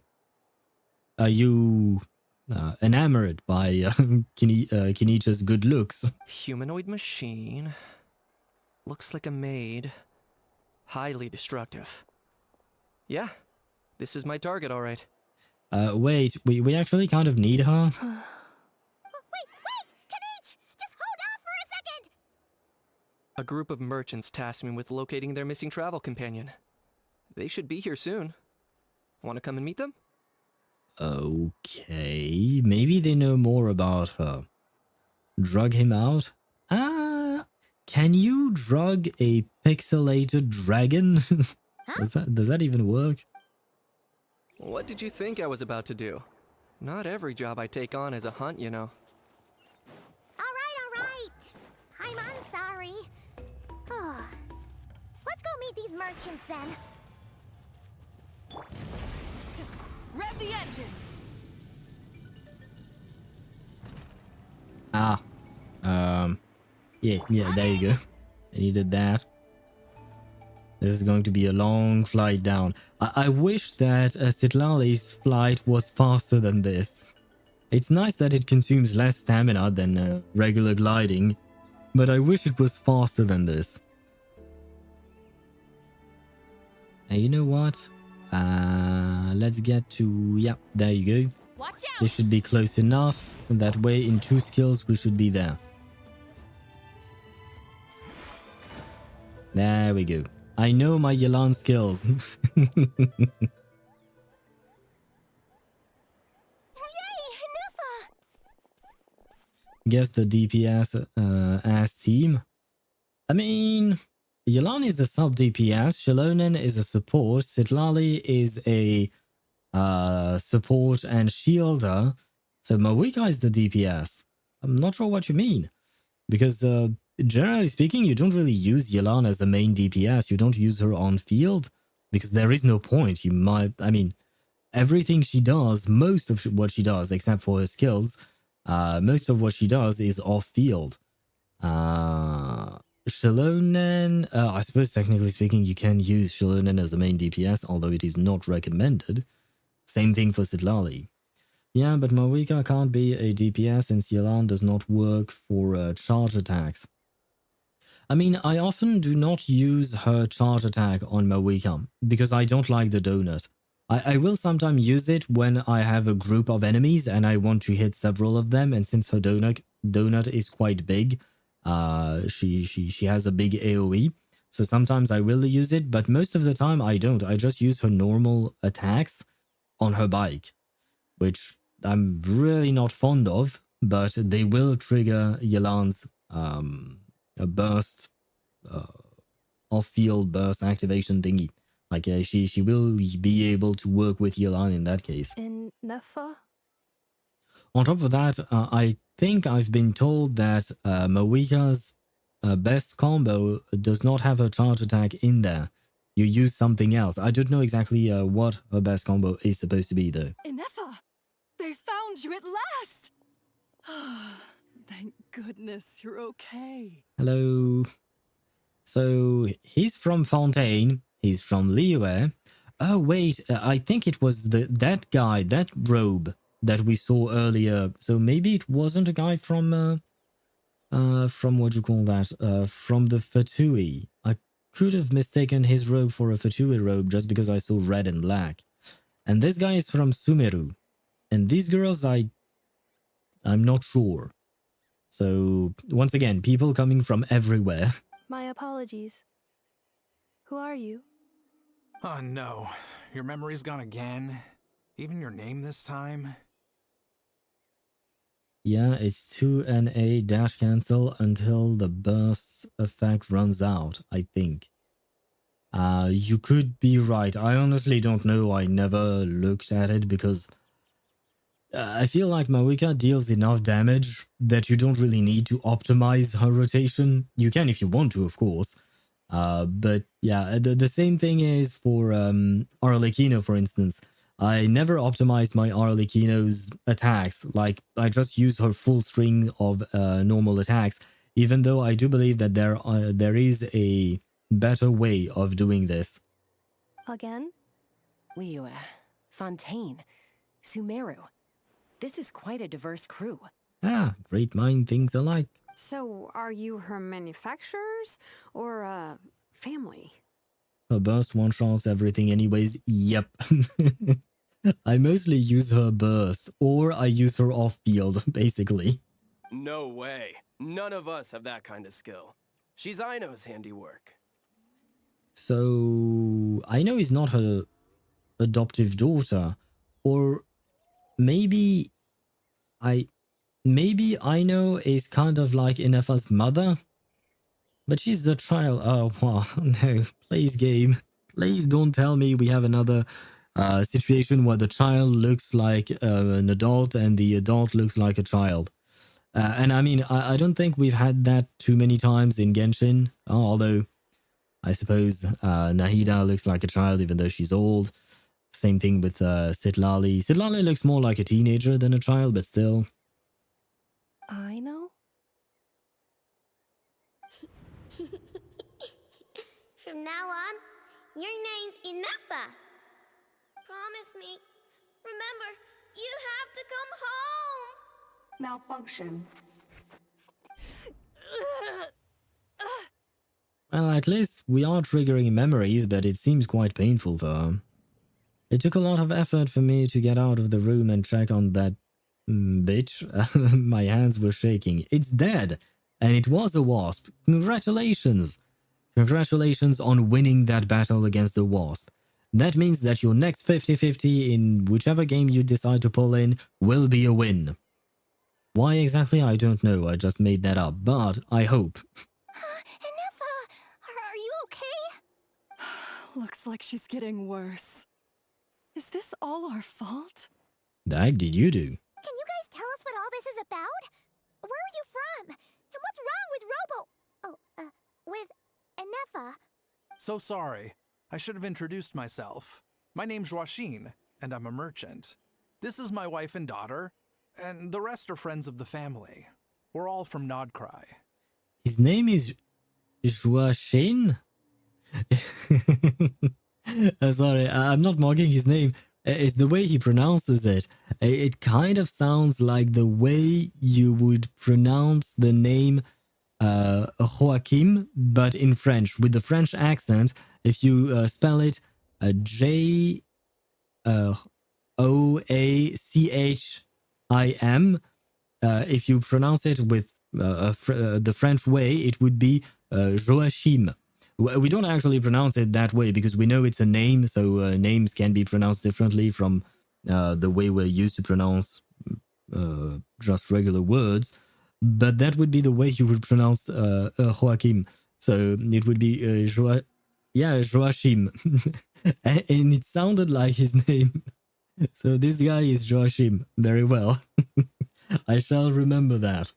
Are you enamored by Kinich's good looks? Humanoid machine. Looks like a maid. Highly destructive. Yeah, this is my target, all right. Wait, we actually kind of need her. Wait! Kinich! Just hold off for a second! A group of merchants tasked me with locating their missing travel companion. They should be here soon. Want to come and meet them? Okay, maybe they know more about her. Drug him out? Can you drug a pixelated dragon? Does that even work? What did you think I was about to do? Not every job I take on is a hunt, you know. Alright. I'm sorry. Let's go meet these merchants then. Rev the engines! Yeah, there you go. I needed that. This is going to be a long flight down. I wish that Citlali's flight was faster than this. It's nice that it consumes less stamina than regular gliding, but I wish it was faster than this. And you know what? Let's get to... Yeah, there you go. Watch out! This should be close enough. That way, in 2 skills, we should be there. There we go. I know my Yelan skills. Yay, Ineffa! Guess the DPS ass team. I mean, Yelan is a sub DPS, Shilonen is a support, Citlali is a support and shielder, so Mawika is the DPS. I'm not sure what you mean, because generally speaking, you don't really use Yelan as a main DPS. You don't use her on field because there is no point. You might, I mean, everything she does, most of what she does, except for her skills, most of what she does is off field. Shilonen, I suppose technically speaking, you can use Shilonen as a main DPS, although it is not recommended. Same thing for Citlali. Yeah, but Mawika can't be a DPS since Yelan does not work for charge attacks. I mean, I often do not use her charge attack on Mawika because I don't like the donut. I will sometimes use it when I have a group of enemies and I want to hit several of them, and since her donut is quite big, she has a big AoE, so sometimes I will use it, but most of the time I don't. I just use her normal attacks on her bike, which I'm really not fond of, but they will trigger Yelan's a burst, off-field burst activation thingy. Like she will be able to work with Yelan in that case. Ineffa? On top of that, I think I've been told that Mawika's best combo does not have a charge attack in there. You use something else. I don't know exactly what her best combo is supposed to be though. Ineffa! They found you at last! Thank goodness you're okay. Hello. So he's from Fontaine. He's from Liyue. Oh wait, I think it was that guy, that robe that we saw earlier. So maybe it wasn't a guy from what do you call that? From the Fatui. I could have mistaken his robe for a Fatui robe just because I saw red and black. And this guy is from Sumeru. And these girls, I'm not sure. So, once again, people coming from everywhere. My apologies. Who are you? Oh no, your memory's gone again? Even your name this time? Yeah, it's 2NA dash cancel until the burst effect runs out, I think. You could be right. I honestly don't know. I never looked at it because I feel like Mawika deals enough damage that you don't really need to optimize her rotation. You can if you want to, of course. But yeah, the same thing is for Arlecchino, for instance. I never optimized my Arlecchino's attacks. Like, I just use her full string of normal attacks, even though I do believe that there is a better way of doing this. Again? Liyue, Fontaine, Sumeru. This is quite a diverse crew. Ah, great mind thinks alike. So, are you her manufacturers or family? Her burst one-shots everything anyways. Yep. I mostly use her burst, or I use her off-field, basically. No way. None of us have that kind of skill. She's Aino's handiwork. So, Aino is not her adoptive daughter, or maybe Aino is kind of like Ineffa's mother, but she's the child. Oh, wow, no, please game. Please don't tell me we have another situation where the child looks like an adult and the adult looks like a child. And I mean, I don't think we've had that too many times in Genshin, although I suppose Nahida looks like a child even though she's old. Same thing with Sitlali. Sitlali looks more like a teenager than a child, but still. I know? From now on, your name's Ineffa. Promise me. Remember, you have to come home. Malfunction. Well, at least we are triggering memories, but it seems quite painful for her. It took a lot of effort for me to get out of the room and check on that bitch. My hands were shaking. It's dead! And it was a wasp. Congratulations! Congratulations on winning that battle against the wasp. That means that your next 50-50 in whichever game you decide to pull in will be a win. Why exactly, I don't know. I just made that up, but I hope. Ineffa, are you okay? Looks like she's getting worse. Is this all our fault? The heck did you do? Can you guys tell us what all this is about? Where are you from? And what's wrong with with Ineffa? So sorry. I should have introduced myself. My name's Joachine, and I'm a merchant. This is my wife and daughter, and the rest are friends of the family. We're all from Nod-Krai. His name is Joachine? Sorry, I'm not mocking his name. It's the way he pronounces it. It kind of sounds like the way you would pronounce the name Joachim, but in French, with the French accent. If you spell it Joachim, if you pronounce it with the French way, it would be Joachim. We don't actually pronounce it that way because we know it's a name, so names can be pronounced differently from the way we're used to pronounce just regular words. But that would be the way you would pronounce Joachim. So it would be Joachim. And it sounded like his name. So this guy is Joachim. Very well. I shall remember that.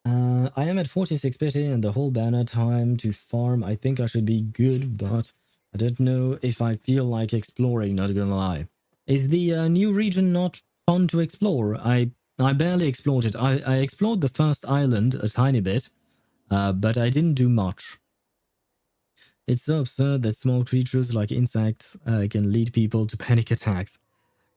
I am at 46 pity and the whole banner time to farm. I think I should be good, but I don't know if I feel like exploring, not gonna lie. Is the new region not fun to explore? I barely explored it. I explored the first island a tiny bit, but I didn't do much. It's so absurd that small creatures like insects can lead people to panic attacks.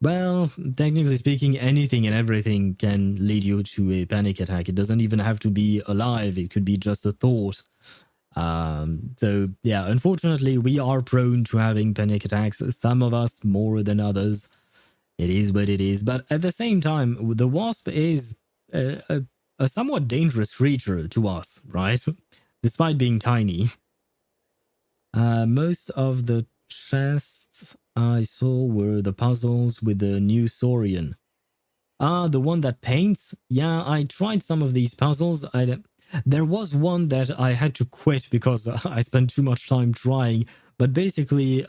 Well, technically speaking, anything and everything can lead you to a panic attack. It doesn't even have to be alive. It could be just a thought. So yeah, unfortunately, we are prone to having panic attacks. Some of us more than others. It is what it is. But at the same time, the wasp is a somewhat dangerous creature to us, right? Despite being tiny. Most of the chests I saw were the puzzles with the new Saurian. Ah, the one that paints? Yeah, I tried some of these puzzles. There was one that I had to quit because I spent too much time trying. But basically,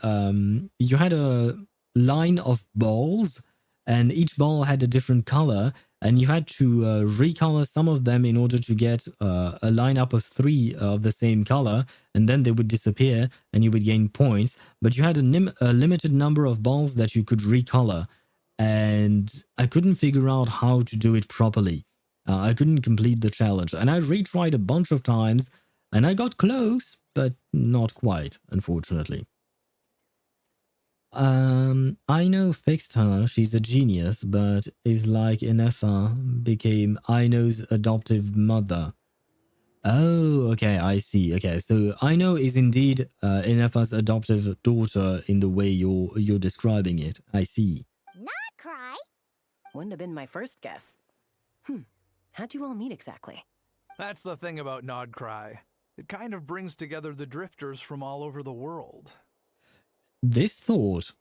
you had a line of balls, and each ball had a different color, and you had to recolor some of them in order to get a lineup of 3 of the same color, and then they would disappear, and you would gain points. But you had a limited number of balls that you could recolor, and I couldn't figure out how to do it properly. I couldn't complete the challenge, and I retried a bunch of times, and I got close, but not quite, unfortunately. Aino fixed her, she's a genius, but is like Ineffa became Aino's adoptive mother. Oh, okay, I see. Okay, so Aino is indeed Ineffa's adoptive daughter in the way you're describing it. I see. Nod-Krai? Wouldn't have been my first guess. How'd you all meet exactly? That's the thing about Nod-Krai. It kind of brings together the drifters from all over the world. This thought,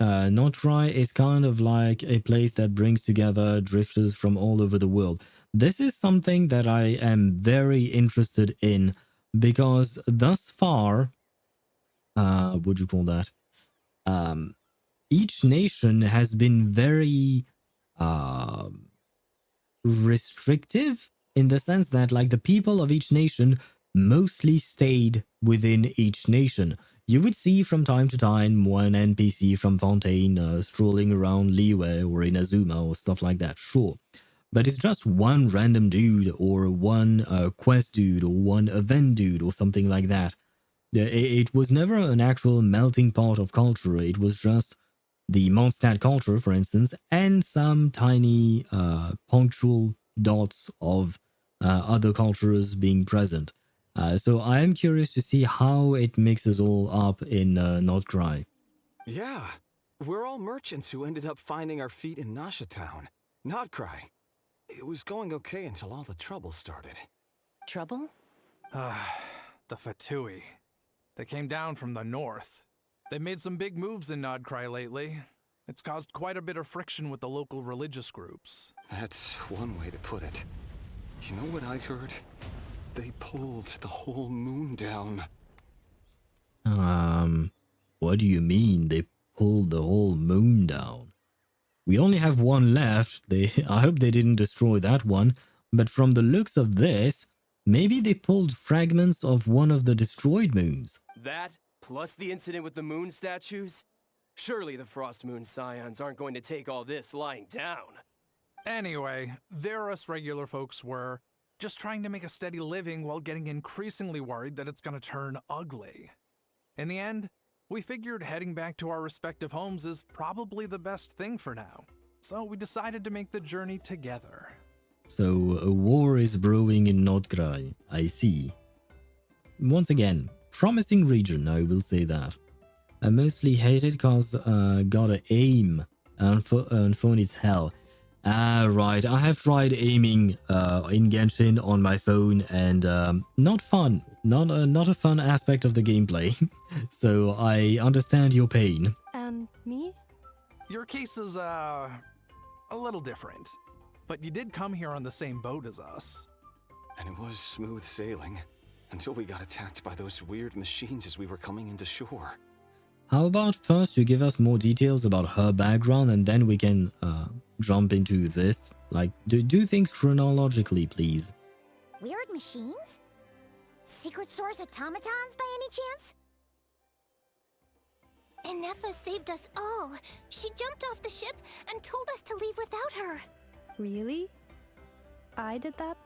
Nod-Krai is kind of like a place that brings together drifters from all over the world. This is something that I am very interested in because thus far, what do you call that? Each nation has been very restrictive in the sense that like the people of each nation mostly stayed within each nation. You would see from time to time one NPC from Fontaine strolling around Liyue or Inazuma or stuff like that, sure. But it's just one random dude or one quest dude or one event dude or something like that. It was never an actual melting pot of culture. It was just the Mondstadt culture, for instance, and some tiny punctual dots of other cultures being present. So I am curious to see how it mixes all up in Nod-Krai. Yeah, we're all merchants who ended up finding our feet in Nasha Town. Nod-Krai. It was going okay until all the trouble started. Trouble? The Fatui. They came down from the north. They made some big moves in Nod-Krai lately. It's caused quite a bit of friction with the local religious groups. That's one way to put it. You know what I heard? They pulled the whole moon down. What do you mean they pulled the whole moon down? We only have one left. I hope they didn't destroy that one. But from the looks of this, maybe they pulled fragments of one of the destroyed moons. That, plus the incident with the moon statues? Surely the Frost Moon Scions aren't going to take all this lying down. Anyway, there us regular folks were, just trying to make a steady living while getting increasingly worried that it's gonna turn ugly. In the end, we figured heading back to our respective homes is probably the best thing for now. So we decided to make the journey together. So a war is brewing in Nod-Krai, I see. Once again, promising region, I will say that. I mostly hate it cause gotta aim and phone is hell. Right, I have tried aiming in Genshin on my phone and not fun. Not a fun aspect of the gameplay. So I understand your pain. And me? Your case is a little different. But you did come here on the same boat as us. And it was smooth sailing, until we got attacked by those weird machines as we were coming into shore. How about first you give us more details about her background and then we can jump into this? Like, do things chronologically, please. Weird machines? Secret source automatons by any chance? Ineffa saved us all. She jumped off the ship and told us to leave without her. Really? I did that?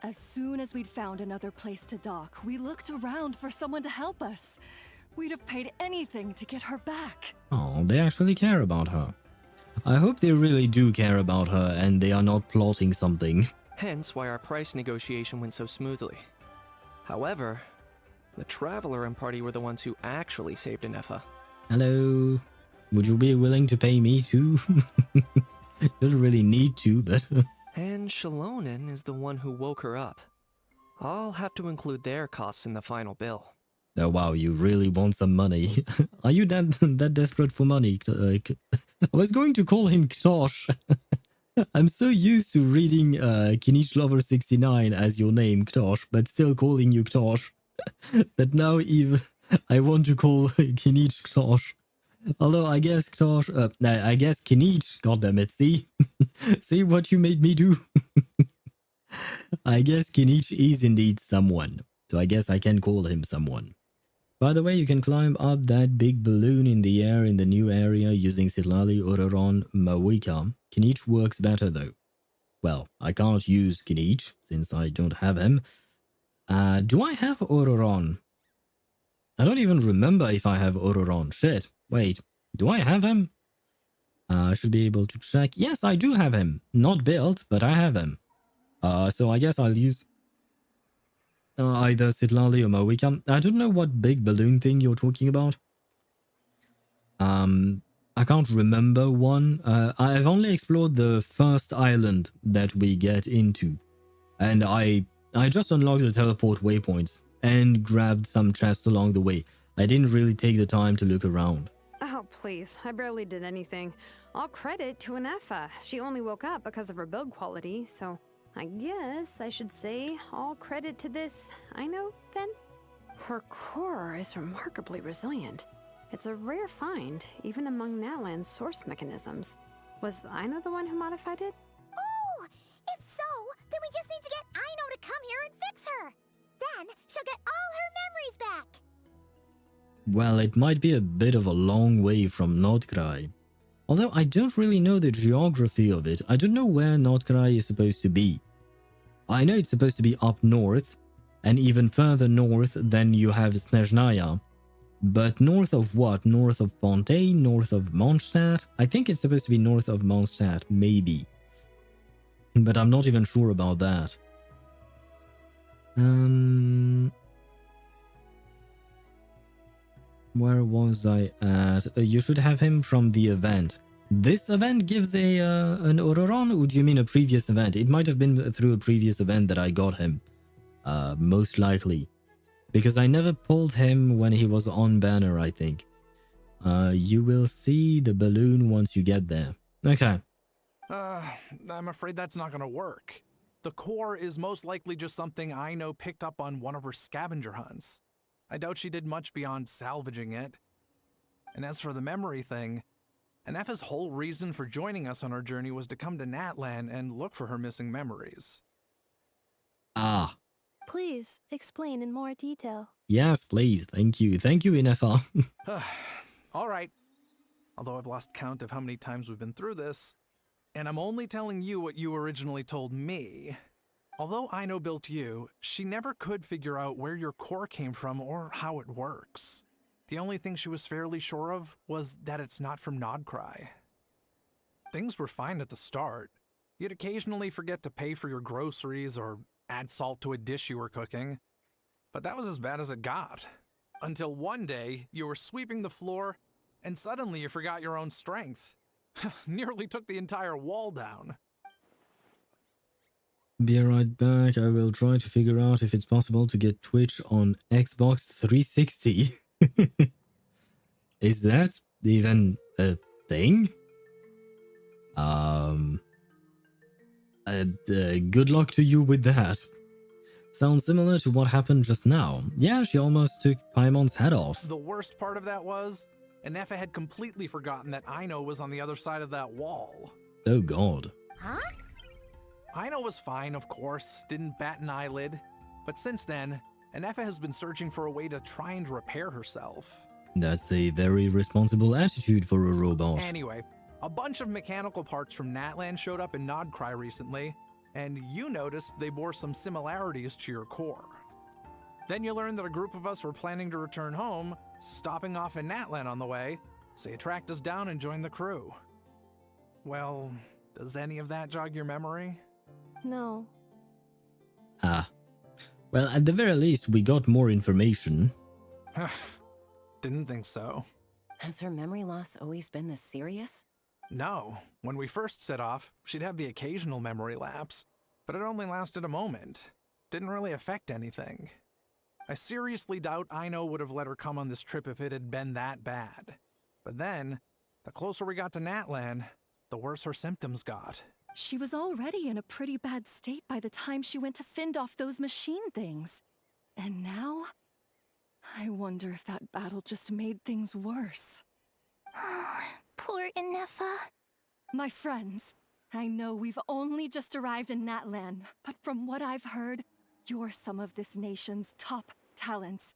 As soon as we'd found another place to dock, we looked around for someone to help us. We'd have paid anything to get her back. Oh, they actually care about her. I hope they really do care about her and they are not plotting something. Hence why our price negotiation went so smoothly. However, The Traveler and party were the ones who actually saved Ineffa. Hello. Would you be willing to pay me too? Don't really need to, but... And Shalonen is the one who woke her up. I'll have to include their costs in the final bill. Oh wow, you really want some money. Are you that desperate for money? I was going to call him Ktosh. I'm so used to reading Kinich Lover 69 as your name, Ktosh, but still calling you Ktosh, that now even I want to call Kinich Ktosh. Although I guess Ktosh, I guess Kinich, goddammit, see? See what you made me do? I guess Kinich is indeed someone, so I guess I can call him someone. By the way, you can climb up that big balloon in the air in the new area using Sitlali, Ororon, Mawika. Kinich works better though. Well, I can't use Kinich since I don't have him. Do I have Ororon? I don't even remember if I have Ororon. Shit. Wait, do I have him? I should be able to check. Yes, I do have him. Not built, but I have him. So I guess I'll use either Sitlali or Mawika. I don't know what big balloon thing you're talking about. I can't remember one. I've only explored the first island that we get into. And I just unlocked the teleport waypoints and grabbed some chests along the way. I didn't really take the time to look around. Oh, please. I barely did anything. All credit to Ineffa. She only woke up because of her build quality, so I guess I should say all credit to this Aino, then? Her core is remarkably resilient. It's a rare find, even among Natlan's source mechanisms. Was Aino the one who modified it? Oh! If so, then we just need to get Aino to come here and fix her! Then she'll get all her memories back! Well, it might be a bit of a long way from Nod-Krai. Although I don't really know the geography of it. I don't know where Nod-Krai is supposed to be. I know it's supposed to be up north, and even further north than you have Snezhnaya. But north of what? North of Fontaine? North of Mondstadt? I think it's supposed to be north of Mondstadt, maybe. But I'm not even sure about that. Where was I at? You should have him from the event. This event gives an Ororon, or do you mean a previous event? It might have been through a previous event that I got him. Most likely. Because I never pulled him when he was on banner, I think. You will see the balloon once you get there. Okay. I'm afraid that's not gonna work. The core is most likely just something Aino picked up on one of her scavenger hunts. I doubt she did much beyond salvaging it. And as for the memory thing, Ineffa's whole reason for joining us on our journey was to come to Natlan and look for her missing memories. Ah. Please explain in more detail. Yes, please. Thank you. Thank you, Ineffa. All right. Although I've lost count of how many times we've been through this, and I'm only telling you what you originally told me. Although Aino built you, she never could figure out where your core came from or how it works. The only thing she was fairly sure of was that it's not from Nod-Krai. Things were fine at the start. You'd occasionally forget to pay for your groceries or add salt to a dish you were cooking. But that was as bad as it got. Until one day, you were sweeping the floor, and suddenly you forgot your own strength. Nearly took the entire wall down. Be right back. I will try to figure out if it's possible to get Twitch on Xbox 360. Is that even a thing? Good luck to you with that. Sounds similar to what happened just now. Yeah, she almost took Paimon's head off. The worst part of that was, Ineffa had completely forgotten that Aino was on the other side of that wall. Oh god. Huh? Aino was fine, of course, didn't bat an eyelid. But since then, Ineffa has been searching for a way to try and repair herself. That's a very responsible attitude for a robot. Anyway, a bunch of mechanical parts from Natlan showed up in Nod-Krai recently, and you noticed they bore some similarities to your core. Then you learned that a group of us were planning to return home, stopping off in Natlan on the way, so you tracked us down and joined the crew. Well, does any of that jog your memory? No. Ah. Well, at the very least, we got more information. Didn't think so. Has her memory loss always been this serious? No. When we first set off, she'd have the occasional memory lapse, but it only lasted a moment. Didn't really affect anything. I seriously doubt Aino would have let her come on this trip if it had been that bad. But then, the closer we got to Natlan, the worse her symptoms got. She was already in a pretty bad state by the time she went to fend off those machine things. And now? I wonder if that battle just made things worse. Poor Ineffa. My friends, I know we've only just arrived in Natlan, but from what I've heard, you're some of this nation's top talents.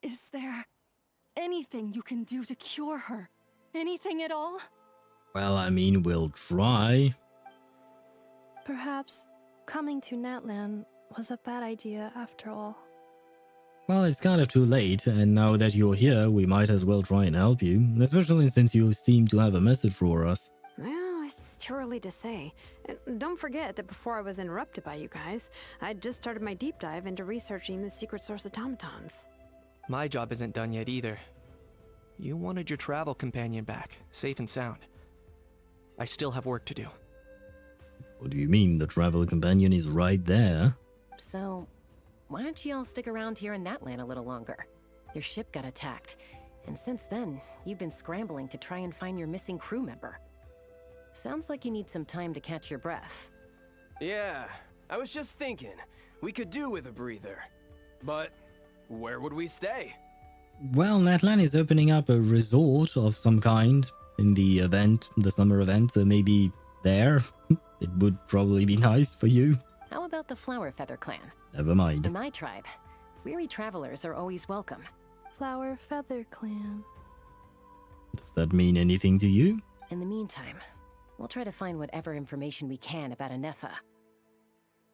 Is there anything you can do to cure her? Anything at all? Well, I mean, we'll try. Perhaps coming to Natlan was a bad idea after all. Well, it's kind of too late, and now that you're here, we might as well try and help you, especially since you seem to have a message for us. Well, it's too early to say. And don't forget that before I was interrupted by you guys, I'd just started my deep dive into researching the secret source automatons. My job isn't done yet either. You wanted your travel companion back, safe and sound. I still have work to do. What do you mean? The travel companion is right there. So, why don't you all stick around here in Natlan a little longer? Your ship got attacked, and since then, you've been scrambling to try and find your missing crew member. Sounds like you need some time to catch your breath. Yeah, I was just thinking, we could do with a breather. But where would we stay? Well, Natlan is opening up a resort of some kind in the event, the summer event, so maybe there. It would probably be nice for you. How about the Flower Feather clan? Never mind. In my tribe, weary travelers are always welcome. Flower Feather Clan. Does that mean anything to you? In the meantime, we'll try to find whatever information we can about Ineffa.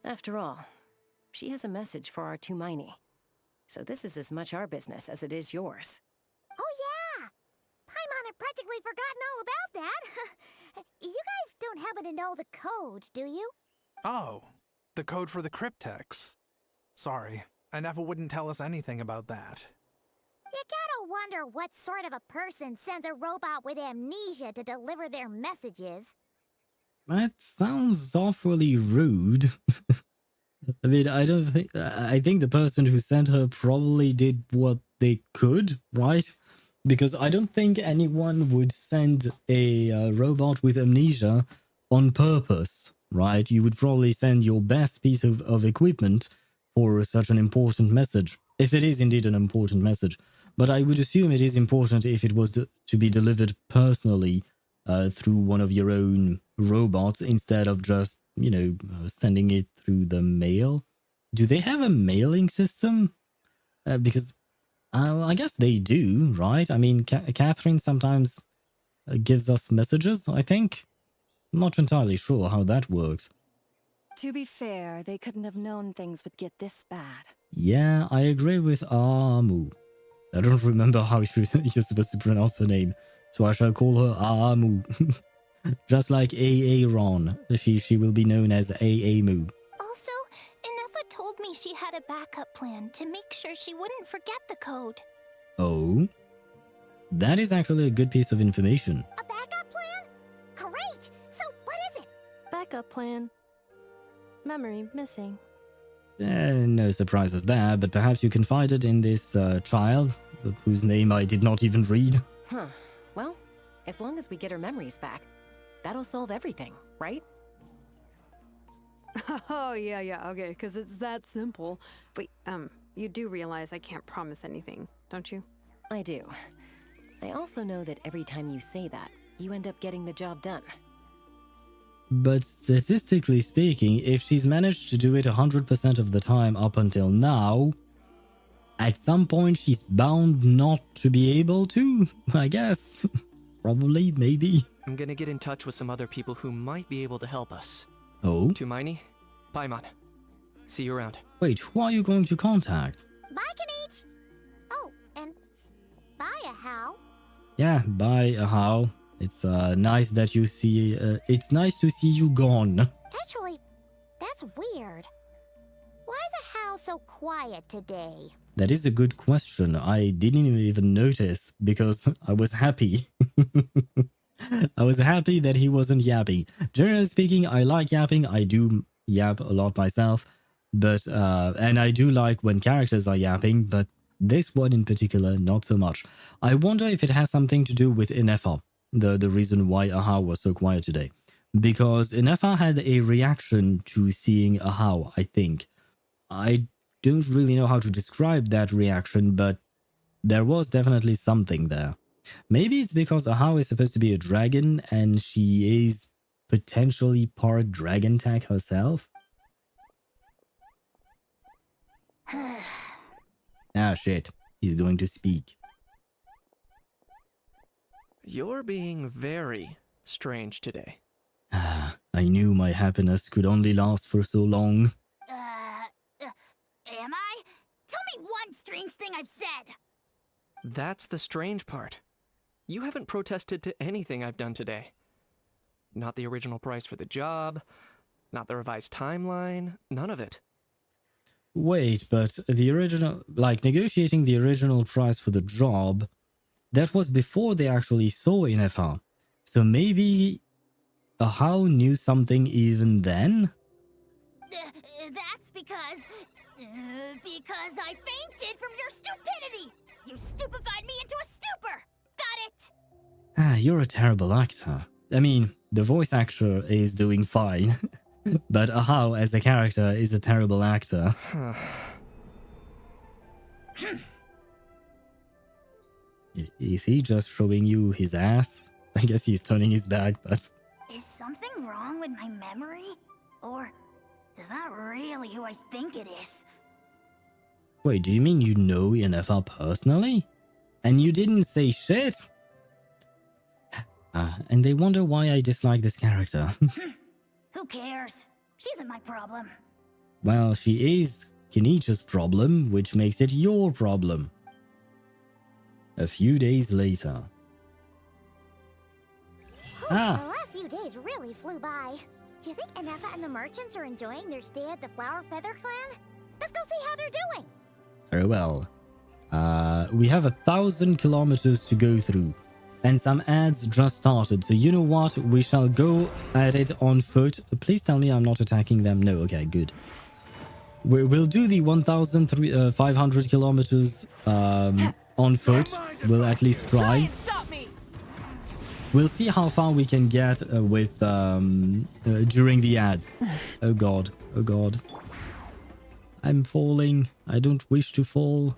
After all, she has a message for our Tumaini. So this is as much our business as it is yours. Oh yeah! Paimon had practically forgotten all about that. You guys don't happen to know the code, do you? Oh, the code for the cryptex. Sorry, Ineffa wouldn't tell us anything about that. You gotta wonder what sort of a person sends a robot with amnesia to deliver their messages. That sounds awfully rude. I mean, I think the person who sent her probably did what they could, right? Because I don't think anyone would send a robot with amnesia on purpose, right? You would probably send your best piece of equipment for such an important message, if it is indeed an important message. But I would assume it is important if it was to be delivered personally through one of your own robots instead of just, you know, sending it through the mail. Do they have a mailing system? Because I guess they do, right? I mean, Catherine sometimes gives us messages, I think. I'm not entirely sure how that works. To be fair, they couldn't have known things would get this bad. Yeah, I agree with Amu. I don't remember how you're supposed to pronounce her name, so I shall call her Amu. Just like Aaron, she will be known as Aamu. Also, Ineffa told me she had a backup plan to make sure she wouldn't forget the code. Oh? That is actually a good piece of information. A backup plan? Great! So, what is it? Backup plan. Memory missing. No surprises there, but perhaps you confided in this child, whose name I did not even read. Huh. Well, as long as we get her memories back, that'll solve everything, right? Oh, yeah, okay, because it's that simple. Wait, you do realize I can't promise anything, don't you? I do. I also know that every time you say that, you end up getting the job done. But statistically speaking, if she's managed to do it 100% of the time up until now, at some point she's bound not to be able to, I guess. Probably, maybe. I'm gonna get in touch with some other people who might be able to help us. Oh? Tumaini, Paimon. See you around. Wait, who are you going to contact? Bye, Kanich! Oh, and bye, Ahau. Yeah, bye, Ahau. It's nice that you see. It's nice to see you gone. Actually, that's weird. Why is How so quiet today? That is a good question. I didn't even notice because I was happy. I was happy that he wasn't yapping. Generally speaking, I like yapping. I do yap a lot myself, but and I do like when characters are yapping, but this one in particular, not so much. I wonder if it has something to do with Ineffa, the reason why Aha was so quiet today. Because Ineffa had a reaction to seeing Aha, I think. I don't really know how to describe that reaction, but there was definitely something there. Maybe it's because Aha is supposed to be a dragon and she is potentially part dragon tag herself. Ah, shit. He's going to speak. You're being very strange today. Ah, I knew my happiness could only last for so long. Am I? Tell me one strange thing I've said! That's the strange part. You haven't protested to anything I've done today. Not the original price for the job, not the revised timeline, none of it. Wait, but the original, like negotiating the original price for the job, that was before they actually saw Ineffa. So maybe Aha knew something even then? That's because I fainted from your stupidity! You stupefied me into a stupor! Got it? Ah, you're a terrible actor. I mean, the voice actor is doing fine, but Aha as a character is a terrible actor. Is he just showing you his ass? I guess he's turning his back, but... Is something wrong with my memory? Or is that really who I think it is? Wait, do you mean you know Ineffa personally? And you didn't say shit? And they wonder why I dislike this character. Who cares? She isn't my problem. Well, she is Kenichi's problem, which makes it your problem. A few days later. The last few days really flew by. Do you think Ineffa and the merchants are enjoying their stay at the Flower Feather Clan? Let's go see how they're doing. Very well. We have 1,000 kilometers to go through. And some ads just started. So you know what? We shall go at it on foot. Please tell me I'm not attacking them. No, okay, good. We'll do the 1,500 kilometers on foot. We'll at least try. We'll see how far we can get with during the ads. Oh god. Oh god. I'm falling. I don't wish to fall.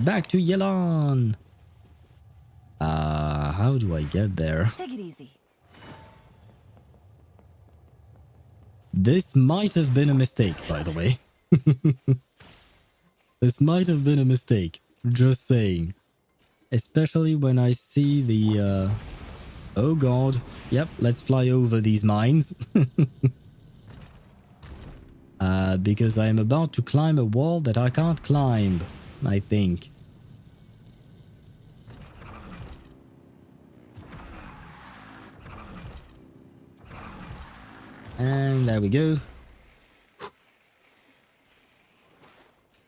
Back to Yelan. How do I get there? Take it easy. This might have been a mistake, by the way. This might have been a mistake. Just saying. Especially when I see the... Oh god. Yep, let's fly over these mines. Because I am about to climb a wall that I can't climb, I think. And there we go.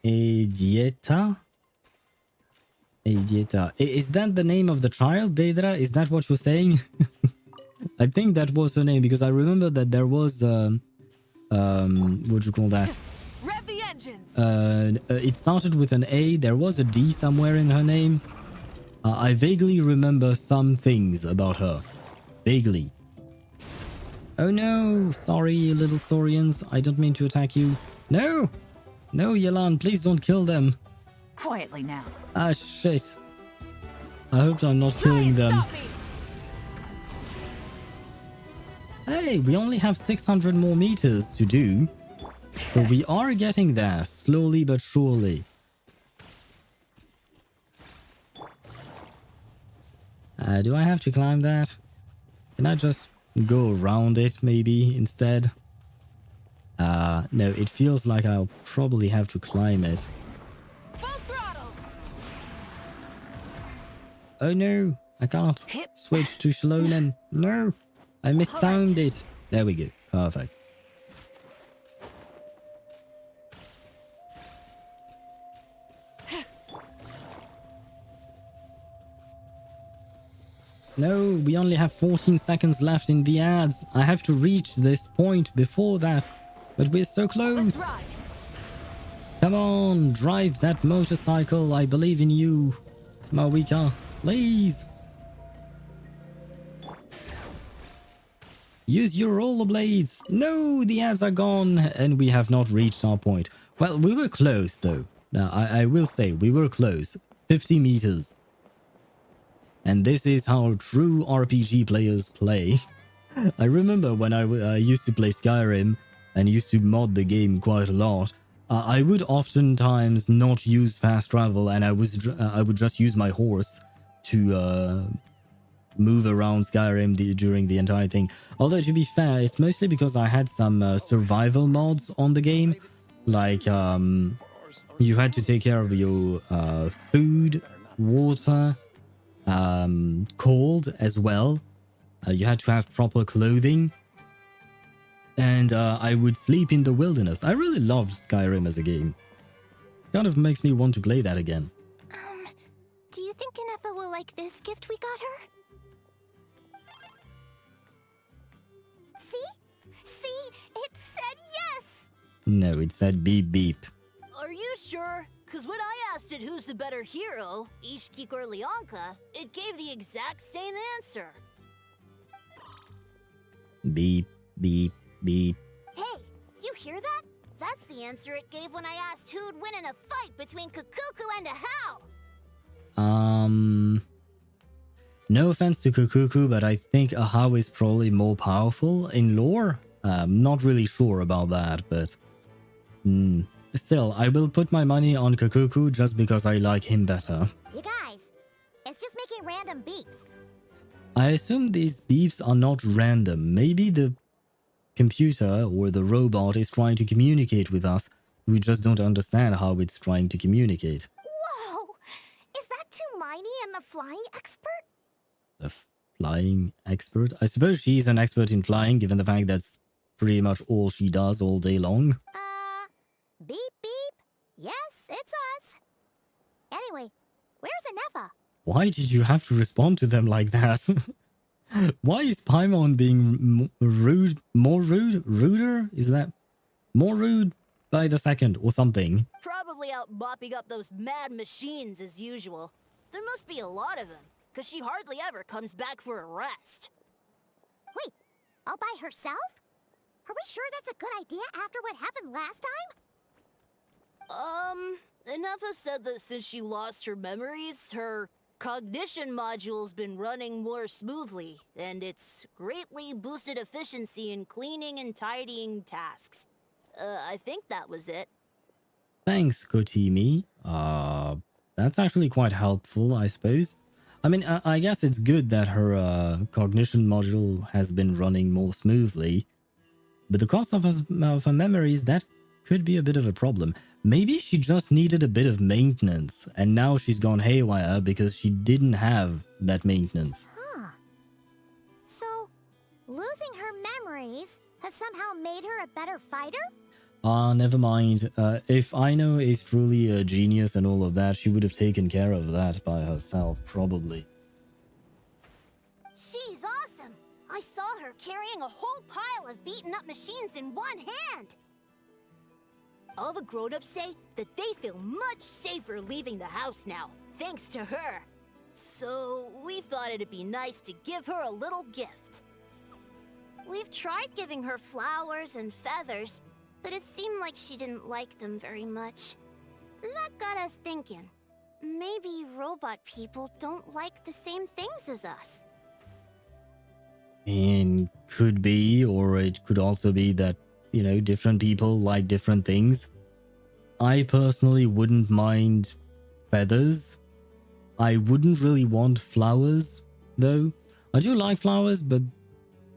Edieta? Edieta. Is that the name of the child, Daedra? Is that what you're saying? I think that was her name because I remember that there was what do you call that? Rev the engines. It started with an A. There was a D somewhere in her name. I vaguely remember some things about her. Vaguely. Oh no! Sorry, little Saurians. I don't mean to attack you. No! No, Yelan, please don't kill them. Quietly now. Ah, shit. I hope I'm not killing them. Hey, we only have 600 more meters to do. So we are getting there, slowly but surely. Do I have to climb that? Can I just go around it, maybe, instead? No, it feels like I'll probably have to climb it. Oh no, I can't switch to Shalonen. No, I mistimed it. There we go. Perfect. No, we only have 14 seconds left in the ads. I have to reach this point before that. But we're so close. Come on, drive that motorcycle. I believe in you, Mawika. Please. Use your rollerblades. No, the ads are gone and we have not reached our point. Well, we were close though. Now, I will say we were close. 50 meters. And this is how true RPG players play. I remember when I used to play Skyrim and used to mod the game quite a lot. I would oftentimes not use fast travel, and I would just use my horse to move around Skyrim during the entire thing. Although to be fair, it's mostly because I had some survival mods on the game, like you had to take care of your food, water, cold as well. You had to have proper clothing. And I would sleep in the wilderness. I really loved Skyrim as a game. Kind of makes me want to play that again. Do you think Ineffa will like this gift we got her? See? It said yes! No, it said beep beep. Are you sure? Because when I asked it who's the better hero, Ishkik or Leonka, it gave the exact same answer. Beep, beep, beep. Hey, you hear that? That's the answer it gave when I asked who'd win in a fight between Kukuku and Ahau. No offense to Kukuku, but I think Ahau is probably more powerful in lore. Not really sure about that, but still, I will put my money on Kukuku just because I like him better. You guys, it's just making random beeps. I assume these beeps are not random. Maybe the computer or the robot is trying to communicate with us. We just don't understand how it's trying to communicate. Whoa! Is that Tumaini and the flying expert? The flying expert? I suppose she's an expert in flying, given the fact that's pretty much all she does all day long. Beep beep. Yes, it's us. Anyway, where's Ineffa? Why did you have to respond to them like that? Why is Paimon being rude? More rude? Ruder? Is that more rude by the second or something? Probably out mopping up those mad machines as usual. There must be a lot of them, because she hardly ever comes back for a rest. Wait, all by herself? Are we sure that's a good idea after what happened last time? Ineffa said that since she lost her memories, her cognition module's been running more smoothly, and it's greatly boosted efficiency in cleaning and tidying tasks. I think that was it. Thanks, Kotimi. That's actually quite helpful, I suppose. I mean, I guess it's good that her cognition module has been running more smoothly, but the cost of her memories, that could be a bit of a problem. Maybe she just needed a bit of maintenance, and now she's gone haywire because she didn't have that maintenance. Huh. So, losing her memories has somehow made her a better fighter? Never mind. If Aino is truly a genius and all of that, she would have taken care of that by herself, probably. She's awesome! I saw her carrying a whole pile of beaten up machines in one hand! All the grown-ups say that they feel much safer leaving the house now, thanks to her. So, we thought it'd be nice to give her a little gift. We've tried giving her flowers and feathers, but it seemed like she didn't like them very much. That got us thinking. Maybe robot people don't like the same things as us. And could be, or it could also be that, you know, different people like different things. I personally wouldn't mind feathers. I wouldn't really want flowers, though. I do like flowers, but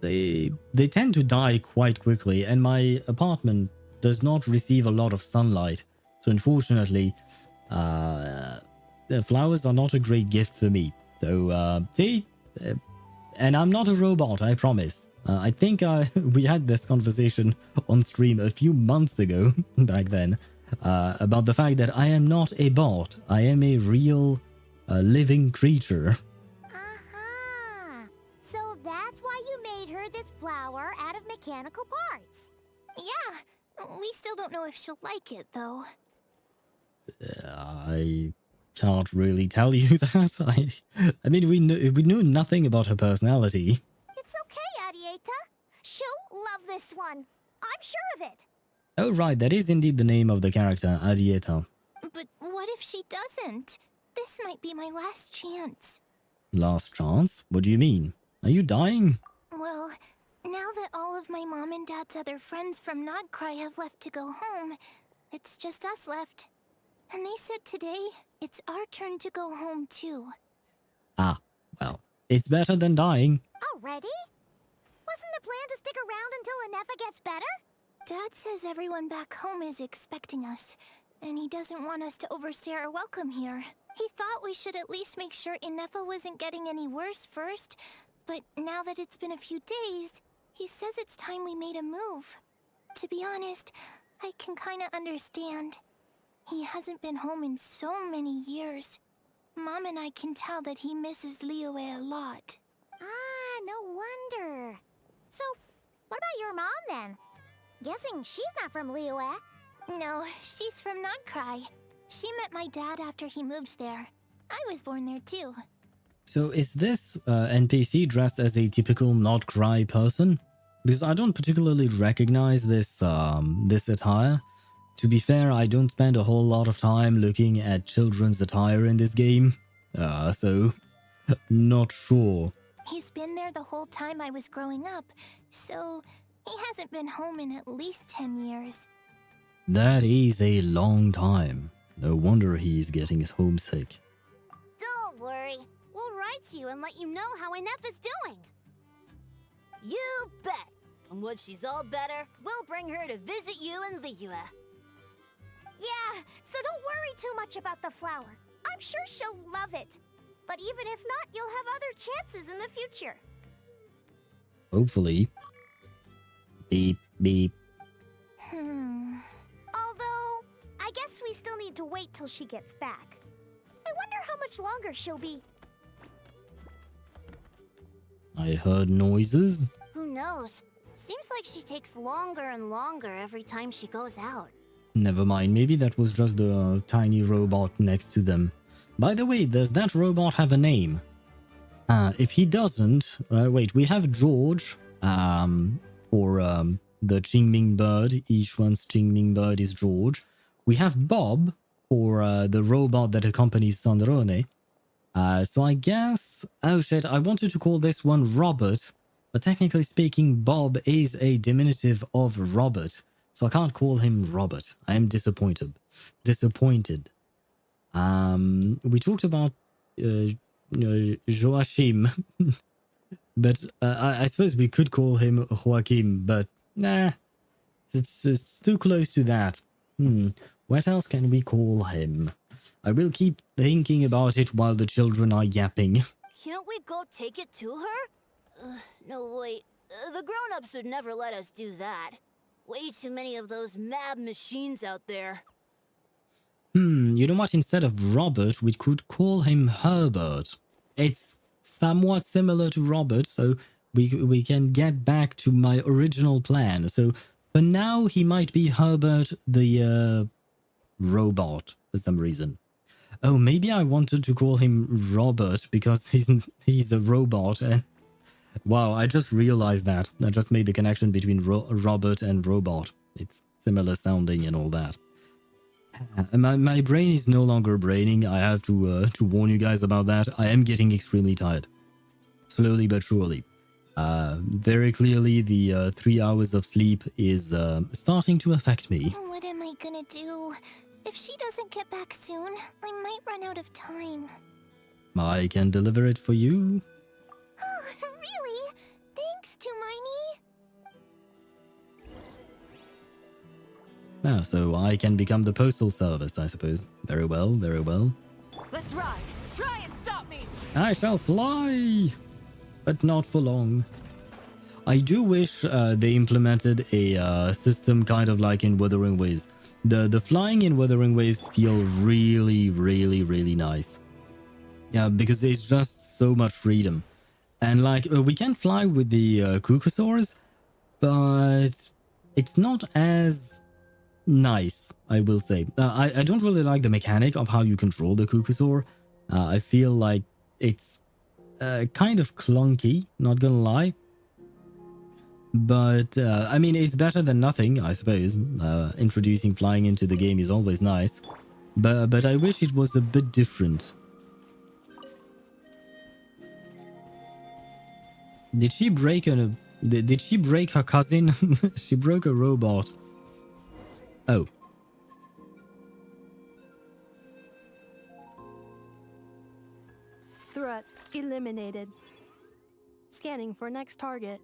they tend to die quite quickly, and my apartment does not receive a lot of sunlight. So unfortunately, the flowers are not a great gift for me. So, and I'm not a robot, I promise. I think we had this conversation on stream a few months ago, back then, about the fact that I am not a bot. I am a real living creature. Aha! this flower out of mechanical parts. Yeah, we still don't know if she'll like it, though. I can't really tell you that. I mean, we knew nothing about her personality. It's okay, Arieta. She'll love this one. I'm sure of it. Oh, right, that is indeed the name of the character, Arieta. But what if she doesn't? This might be my last chance. Last chance? What do you mean? Are you dying? Well, now that all of my mom and dad's other friends from Nod-Krai have left to go home, it's just us left. And they said today, it's our turn to go home too. Ah, well, it's better than dying. Already? Wasn't the plan to stick around until Ineffa gets better? Dad says everyone back home is expecting us, and he doesn't want us to overstay our welcome here. He thought we should at least make sure Ineffa wasn't getting any worse first, but now that it's been a few days, he says it's time we made a move. To be honest, I can kinda understand. He hasn't been home in so many years. Mom and I can tell that he misses Liyue a lot. Ah, no wonder. So, what about your mom then? Guessing she's not from Liyue. No, she's from Nod-Krai. She met my dad after he moved there. I was born there too. So is this NPC dressed as a typical Nod-Krai person? Because I don't particularly recognize this this attire. To be fair, I don't spend a whole lot of time looking at children's attire in this game. So not sure. He's been there the whole time I was growing up, so he hasn't been home in at least 10 years. That is a long time. No wonder he's getting homesick. Don't worry. We'll write to you and let you know how Ineffa's doing. You bet. And when she's all better, we'll bring her to visit you in Liyue. Yeah, so don't worry too much about the flower. I'm sure she'll love it. But even if not, you'll have other chances in the future. Hopefully. Beep, beep. Although, I guess we still need to wait till she gets back. I wonder how much longer she'll be. I heard noises. Who knows? Seems like she takes longer and longer every time she goes out. Never mind, maybe that was just the tiny robot next to them. By the way, does that robot have a name? If he doesn't... wait, we have George for the Qingming bird. Each one's Qingming bird is George. We have Bob for the robot that accompanies Sandrone. So I guess... Oh shit, I wanted to call this one Robert, but technically speaking, Bob is a diminutive of Robert. So I can't call him Robert. I am disappointed. We talked about Joachim, but I suppose we could call him Joachim, but nah, it's too close to that. What else can we call him? I will keep thinking about it while the children are yapping. Can't we go take it to her? No, wait. The grown-ups would never let us do that. Way too many of those mad machines out there. You know what? Instead of Robert, we could call him Herbert. It's somewhat similar to Robert, so we can get back to my original plan. So for now, he might be Herbert the robot for some reason. Oh, maybe I wanted to call him Robert because he's a robot. And wow, I just realized that. I just made the connection between Robert and robot. It's similar sounding and all that. My brain is no longer braining. I have to warn you guys about that. I am getting extremely tired. Slowly but surely. Very clearly, the 3 hours of sleep is starting to affect me. What am I gonna do? If she doesn't get back soon, I might run out of time. I can deliver it for you. Oh, really? Thanks, Tumaini. Ah, so I can become the postal service, I suppose. Very well, very well. Let's ride. Try and stop me. I shall fly, but not for long. I do wish they implemented a system kind of like in Wuthering Waves. The flying in Wuthering Waves feel really, really, really nice. Yeah, because it's just so much freedom. And like, we can fly with the Kukusaurs, but it's not as nice, I will say. I don't really like the mechanic of how you control the Kukusaur. I feel like it's kind of clunky, not gonna lie. But, I mean, it's better than nothing, I suppose. Introducing flying into the game is always nice. But I wish it was a bit different. Did she break did she break her cousin? She broke a robot. Oh. Threat eliminated. Scanning for next target.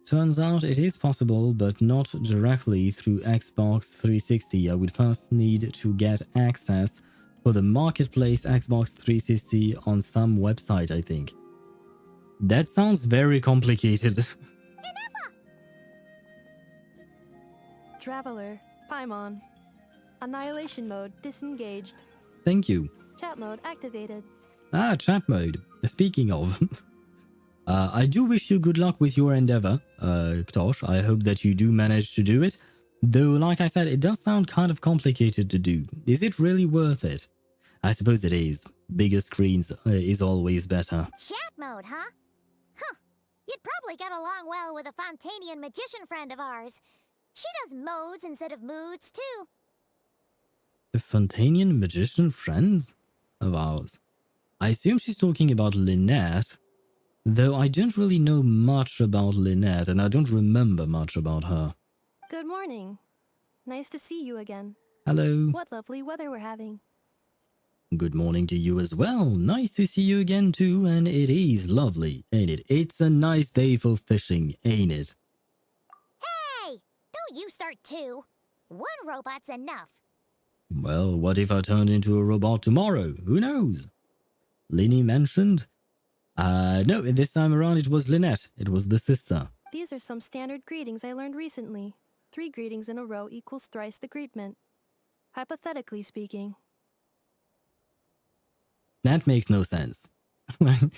Turns out it is possible, but not directly through Xbox 360. I would first need to get access for the marketplace Xbox 360 on some website, I think. That sounds very complicated. Traveler, Paimon. Annihilation mode disengaged. Thank you. Chat mode activated. Ah, chat mode. Speaking of, I do wish you good luck with your endeavor, Ktosh. I hope that you do manage to do it. Though, like I said, it does sound kind of complicated to do. Is it really worth it? I suppose it is. Bigger screens is always better. Chat mode, huh? Huh. You'd probably get along well with a Fontanian magician friend of ours. She does modes instead of moods, too. A Fontanian magician friends of ours? I assume she's talking about Lynette. Though I don't really know much about Lynette, and I don't remember much about her. Good morning. Nice to see you again. Hello. What lovely weather we're having. Good morning to you as well. Nice to see you again too, and it is lovely, ain't it? It's a nice day for fishing, ain't it? Hey! Don't you start too. One robot's enough. Well, what if I turned into a robot tomorrow? Who knows? Linny mentioned? No, this time around it was Lynette. It was the sister. These are some standard greetings I learned recently. 3 greetings in a row equals thrice the greetment. Hypothetically speaking. That makes no sense. That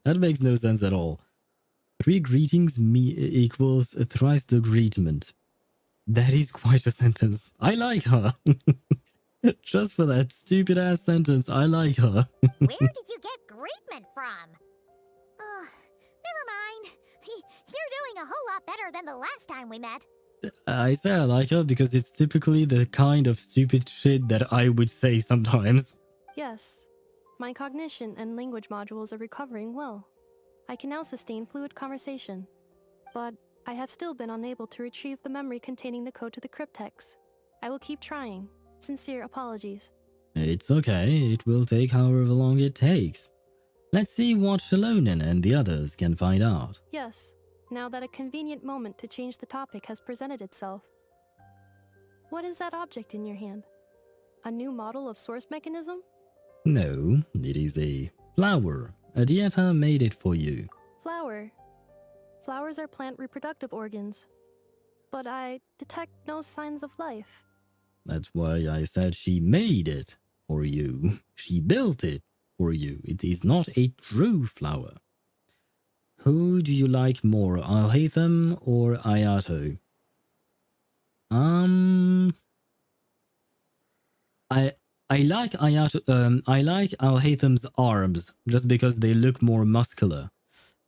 makes no sense at all. 3 greetings equals thrice the greetment. That is quite a sentence. I like her. Just for that stupid ass sentence, I like her. Where did you get greetment from? Never mind. You're doing a whole lot better than the last time we met. I say I like her because it's typically the kind of stupid shit that I would say sometimes. Yes. My cognition and language modules are recovering well. I can now sustain fluid conversation. But I have still been unable to retrieve the memory containing the code to the cryptex. I will keep trying. Sincere apologies. It's okay. It will take however long it takes. Let's see what Shalonen and the others can find out. Yes. Now that a convenient moment to change the topic has presented itself. What is that object in your hand? A new model of source mechanism? No, it is a flower. Adieta made it for you. Flower. Flowers are plant reproductive organs. But I detect no signs of life. That's why I said she made it for you. She built it for you. It is not a true flower. Who do you like more, Alhaitham or Ayato? I like Ayato. I like Alhaitham's arms just because they look more muscular.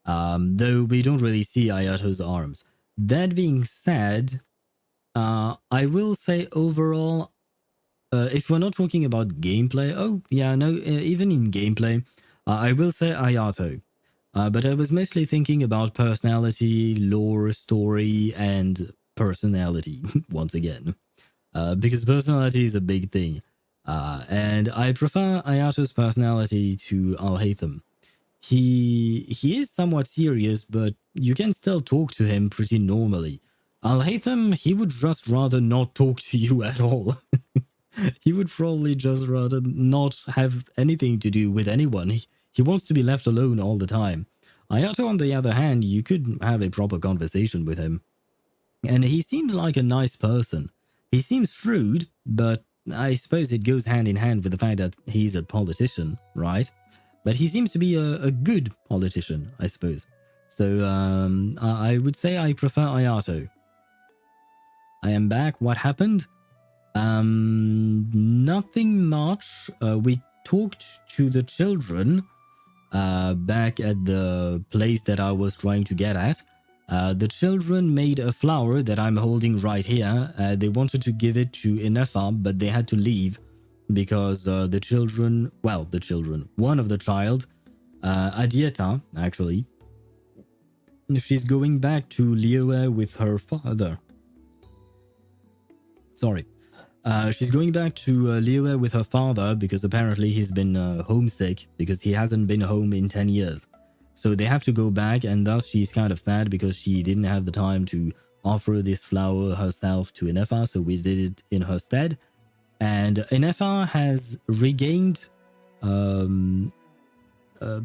Though we don't really see Ayato's arms. That being said, I will say overall, if we're not talking about gameplay, even in gameplay, I will say Ayato. But I was mostly thinking about personality, lore, story, and personality, once again. Because personality is a big thing. And I prefer Ayato's personality to Alhaitham. He is somewhat serious, but you can still talk to him pretty normally. Alhaitham, he would just rather not talk to you at all. He would probably just rather not have anything to do with anyone. He wants to be left alone all the time. Ayato, on the other hand, you could have a proper conversation with him. And he seems like a nice person. He seems shrewd, but I suppose it goes hand in hand with the fact that he's a politician, right? but he seems to be a good politician, I suppose. So I would say I prefer Ayato. I am back. What happened? Nothing much. We talked to the children back at the place that I was trying to get at. The children made a flower that I'm holding right here. They wanted to give it to Ineffa, but they had to leave because the children, one of the child, Adieta, actually, she's going back to Liyue with her father. Sorry. She's going back to Liyue with her father because apparently he's been homesick because he hasn't been home in 10 years. So they have to go back, and thus she's kind of sad because she didn't have the time to offer this flower herself to Ineffa, so we did it in her stead. And Ineffa has regained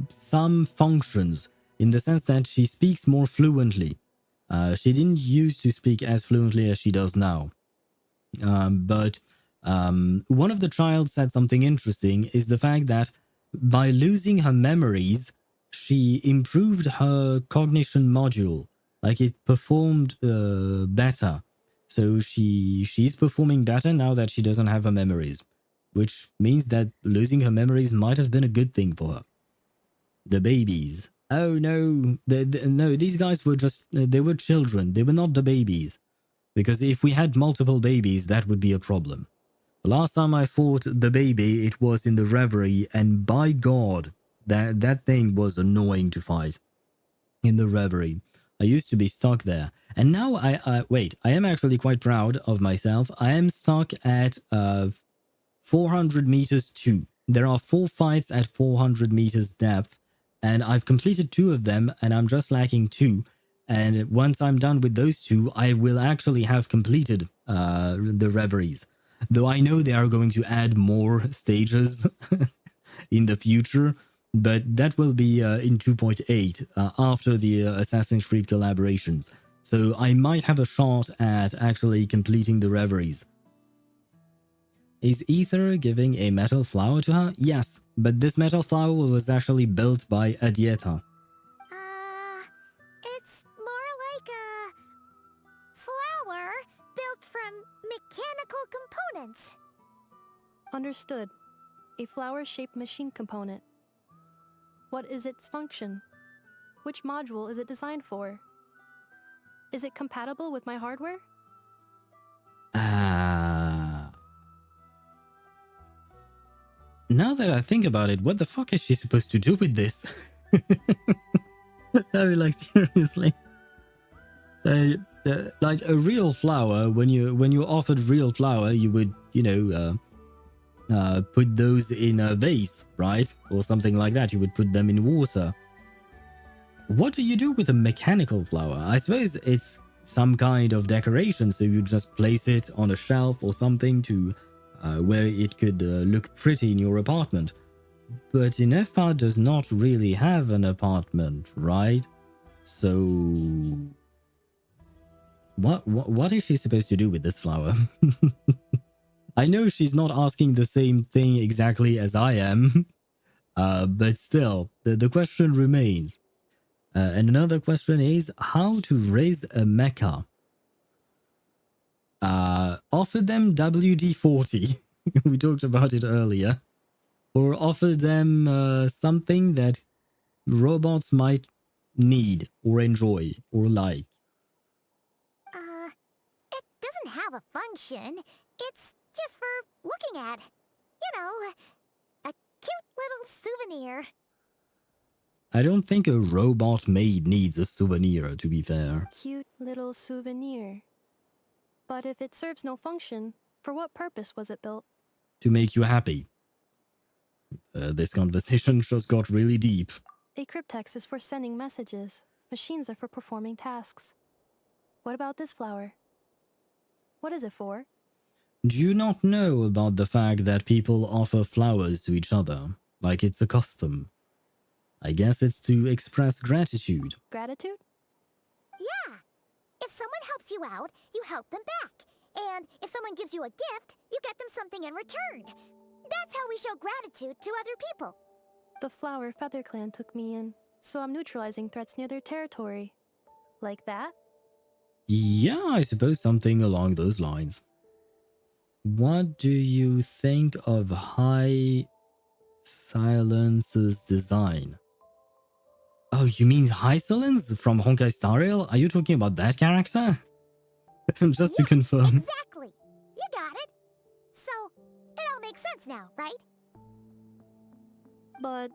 some functions in the sense that she speaks more fluently. She didn't used to speak as fluently as she does now. But one of the child said something interesting is the fact that by losing her memories, she improved her cognition module. Like it performed better. So she's performing better now that she doesn't have her memories, which means that losing her memories might have been a good thing for her. The babies. Oh no, no, these guys were just, they were children. They were not the babies. Because if we had multiple babies, that would be a problem. The last time I fought the baby, it was in the Reverie, and by God, that thing was annoying to fight. In the Reverie. I used to be stuck there. And now I am actually quite proud of myself. I am stuck at 400 meters too. There are 4 fights at 400 meters depth, and I've completed 2 of them, and I'm just lacking 2. And once I'm done with those 2, I will actually have completed the Reveries. Though I know they are going to add more stages in the future, but that will be in 2.8 after the Assassin's Creed collaborations. So I might have a shot at actually completing the Reveries. Is Ether giving a metal flower to her? Yes, but this metal flower was actually built by Adieta. It's more like a flower built from mechanical components. Understood. A flower-shaped machine component. What is its function? Which module is it designed for? Is it compatible with my hardware? Now that I think about it, what the fuck is she supposed to do with this? I mean, like, seriously. Like a real flower, when you're offered real flower, you would, put those in a vase, right? Or something like that. You would put them in water. What do you do with a mechanical flower? I suppose it's some kind of decoration, so you just place it on a shelf or something to where it could look pretty in your apartment. But Ineffa does not really have an apartment, right? So what is she supposed to do with this flower? I know she's not asking the same thing exactly as I am, but still, the question remains. And another question is how to raise a mecha. Offer them WD-40. We talked about it earlier. Or offer them something that robots might need or enjoy or like. It doesn't have a function. It's just for looking at. You know, a cute little souvenir. I don't think a robot maid needs a souvenir, to be fair. Cute little souvenir. But if it serves no function, for what purpose was it built? To make you happy. This conversation just got really deep. A cryptex is for sending messages. Machines are for performing tasks. What about this flower? What is it for? Do you not know about the fact that people offer flowers to each other? Like it's a custom. I guess it's to express gratitude. Gratitude? Yeah. If someone helps you out, you help them back. And if someone gives you a gift, you get them something in return. That's how we show gratitude to other people. The Flower Feather Clan took me in, so I'm neutralizing threats near their territory. Like that? Yeah, I suppose something along those lines. What do you think of High Silence's design? Oh, you mean High Silence from Honkai Star Rail? Are you talking about that character? Just to confirm. Exactly. You got it. So, it all makes sense now, right? But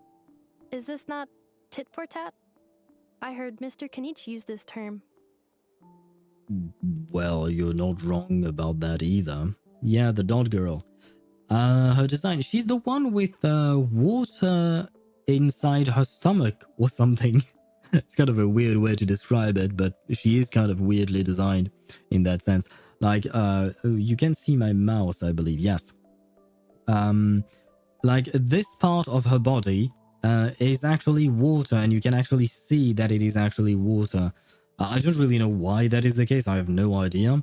is this not tit for tat? I heard Mr. Kenichi use this term. Well, you're not wrong about that either. Yeah, the dot girl. Her design, she's the one with water inside her stomach or something. It's kind of a weird way to describe it, but she is kind of weirdly designed in that sense. Like, you can see my mouse, I believe, yes. Like, this part of her body is actually water, and you can actually see that it is actually water. I don't really know why that is the case. I have no idea.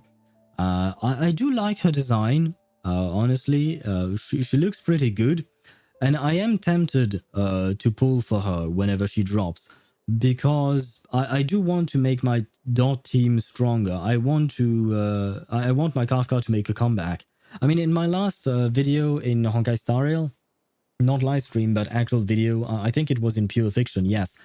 I do like her design. Honestly, she looks pretty good. And I am tempted to pull for her whenever she drops. Because I do want to make my dot team stronger. I want my Kafka to make a comeback. I mean, in my last video in Honkai Star Rail, not live stream, but actual video, I think it was in Pure Fiction, yes.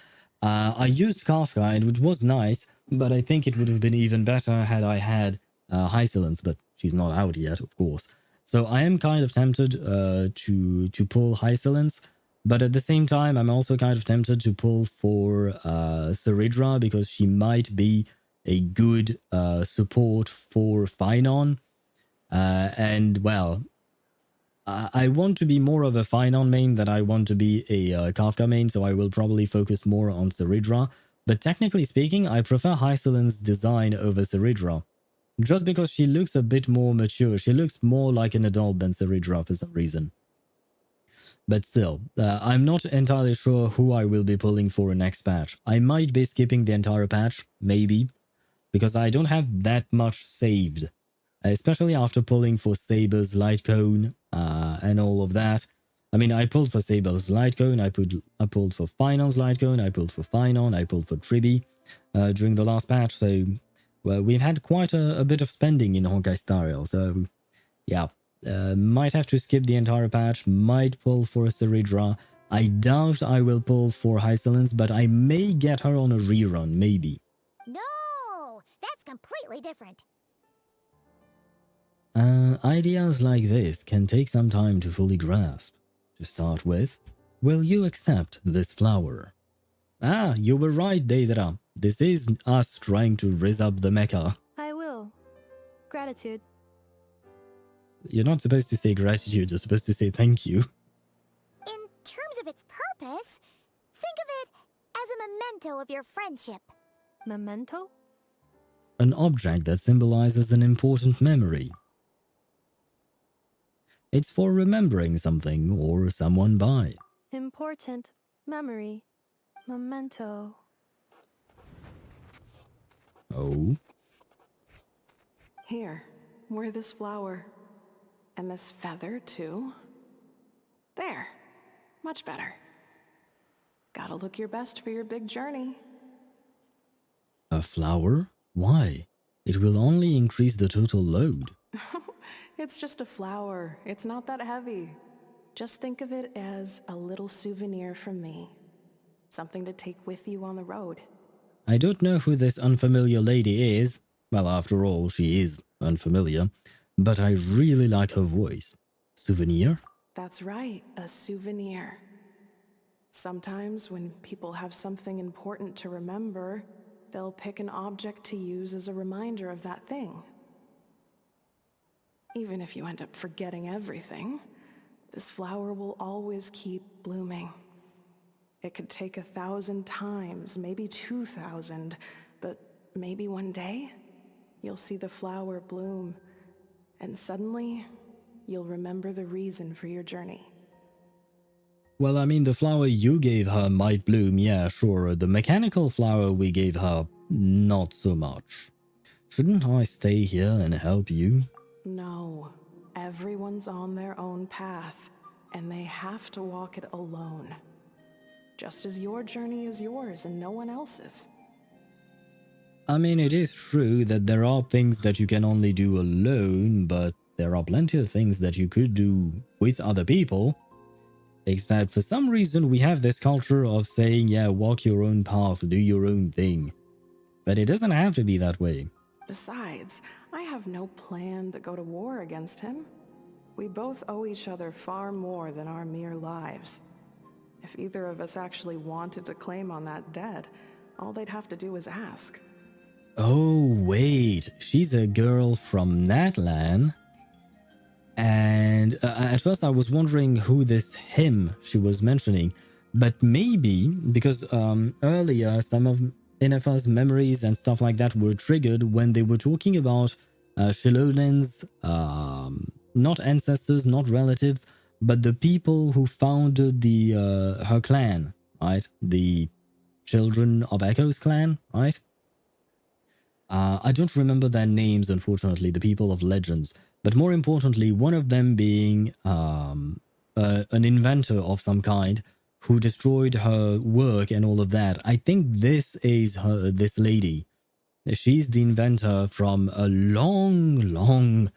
I used Kafka and it was nice, but I think it would have been even better had I had High Silence, but she's not out yet, of course. So I am kind of tempted to pull High Silence, but at the same time, I'm also kind of tempted to pull for Saridra because she might be a good support for Finon. And, well, I want to be more of a Finon main than I want to be a Kafka main, so I will probably focus more on Saridra. But technically speaking, I prefer High Silence's design over Saridra. Just because she looks a bit more mature. She looks more like an adult than Saridra for some reason. But still, I'm not entirely sure who I will be pulling for next patch. I might be skipping the entire patch, maybe, because I don't have that much saved. Especially after pulling for Saber's Light Cone and all of that. I mean, I pulled for Saber's Light Cone, I pulled for Finon's Light Cone, I pulled for Finon, I pulled for Tribi during the last patch, so well, we've had quite a bit of spending in Honkai Star Rail, so yeah. Might have to skip the entire patch, might pull for Saridra. I doubt I will pull for High Silence, but I may get her on a rerun, maybe. No, that's completely different. Ideas like this can take some time to fully grasp. To start with, will you accept this flower? Ah, you were right, Deidara. This is us trying to rizz up the mecha. I will. Gratitude. You're not supposed to say gratitude, you're supposed to say thank you. In terms of its purpose, think of it as a memento of your friendship. Memento? An object that symbolizes an important memory. It's for remembering something or someone by. Important. Memory. Memento. Oh? Here, wear this flower. And this feather, too. There. Much better. Gotta look your best for your big journey. A flower? Why? It will only increase the total load. It's just a flower. It's not that heavy. Just think of it as a little souvenir from me. Something to take with you on the road. I don't know who this unfamiliar lady is. Well, after all, she is unfamiliar. But I really like her voice. Souvenir? That's right, a souvenir. Sometimes when people have something important to remember, they'll pick an object to use as a reminder of that thing. Even if you end up forgetting everything, this flower will always keep blooming. It could take 1,000 times, maybe 2,000, but maybe one day, you'll see the flower bloom, and suddenly, you'll remember the reason for your journey. Well, I mean, the flower you gave her might bloom, yeah, sure. The mechanical flower we gave her, not so much. Shouldn't I stay here and help you? No. Everyone's on their own path, and they have to walk it alone. just as your journey is yours and no one else's. I mean, it is true that there are things that you can only do alone, but there are plenty of things that you could do with other people. Except for some reason we have this culture of saying, yeah, walk your own path, do your own thing. But it doesn't have to be that way. Besides, I have no plan to go to war against him. We both owe each other far more than our mere lives. If either of us actually wanted to claim on that debt, all they'd have to do is ask. Oh, wait. She's a girl from Natlan. And at first I was wondering who this him she was mentioning. But maybe, because earlier some of Ineffa's memories and stuff like that were triggered when they were talking about Shilolin's, not ancestors, not relatives, but the people who founded the her clan, right? The Children of Echo's clan, right? I don't remember their names, unfortunately, the people of legends. But more importantly, one of them being an inventor of some kind who destroyed her work and all of that. I think this is this lady. She's the inventor from a long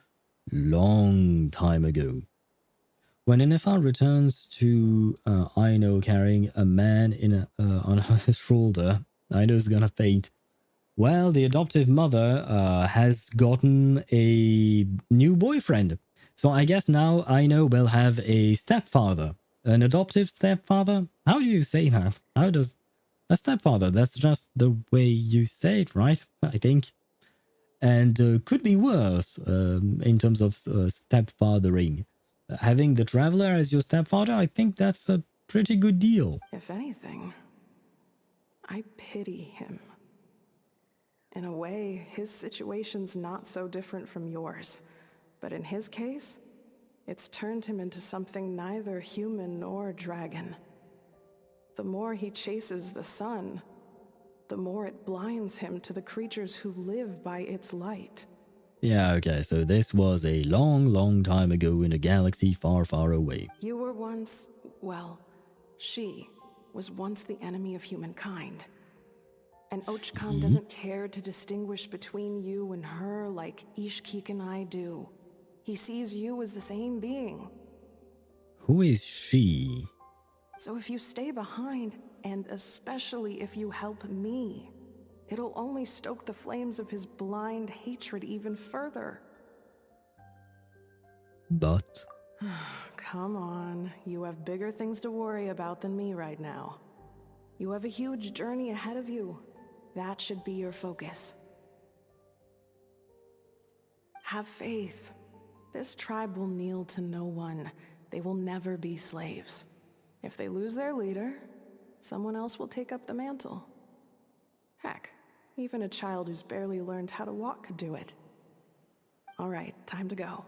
time ago. When Ineffa returns to Aino carrying a man on her shoulder, Aino's gonna faint. Well, the adoptive mother has gotten a new boyfriend. So I guess now Aino will have a stepfather. An adoptive stepfather? How do you say that? How does... A stepfather, that's just the way you say it, right? I think. And could be worse in terms of stepfathering. Having the Traveler as your stepfather, I think that's a pretty good deal. If anything, I pity him. In a way, his situation's not so different from yours. But in his case, it's turned him into something neither human nor dragon. The more he chases the sun, the more it blinds him to the creatures who live by its light. Yeah, okay, so this was a long time ago in a galaxy far away. You were once, well, she was once the enemy of humankind. And Ochkan doesn't care to distinguish between you and her like Ishkik and I do. He sees you as the same being. Who is she? So if you stay behind, and especially if you help me, it'll only stoke the flames of his blind hatred even further. But... Come on, you have bigger things to worry about than me right now. You have a huge journey ahead of you. That should be your focus. Have faith. This tribe will kneel to no one. They will never be slaves. If they lose their leader, someone else will take up the mantle. Heck, even a child who's barely learned how to walk could do it. All right, time to go.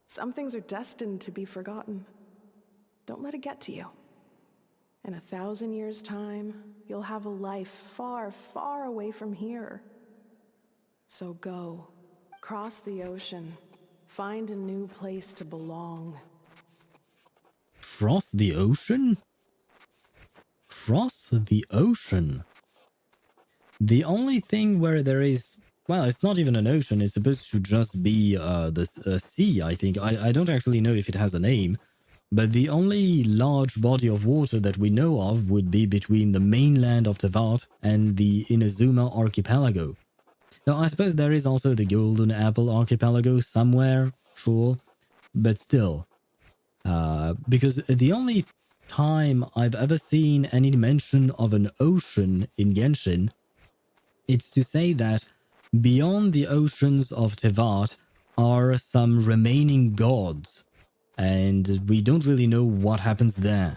Some things are destined to be forgotten. Don't let it get to you. In 1,000 years' time, you'll have a life far away from here. So go, cross the ocean, find a new place to belong. Cross the ocean? Cross the ocean? The only thing where there is... Well, it's not even an ocean, it's supposed to just be the sea, I think. I don't actually know if it has a name. But the only large body of water that we know of would be between the mainland of Teyvat and the Inazuma archipelago. Now, I suppose there is also the Golden Apple archipelago somewhere, sure, but still. Because the only time I've ever seen any mention of an ocean in Genshin, it's to say that beyond the oceans of Teyvat are some remaining gods. And we don't really know what happens there.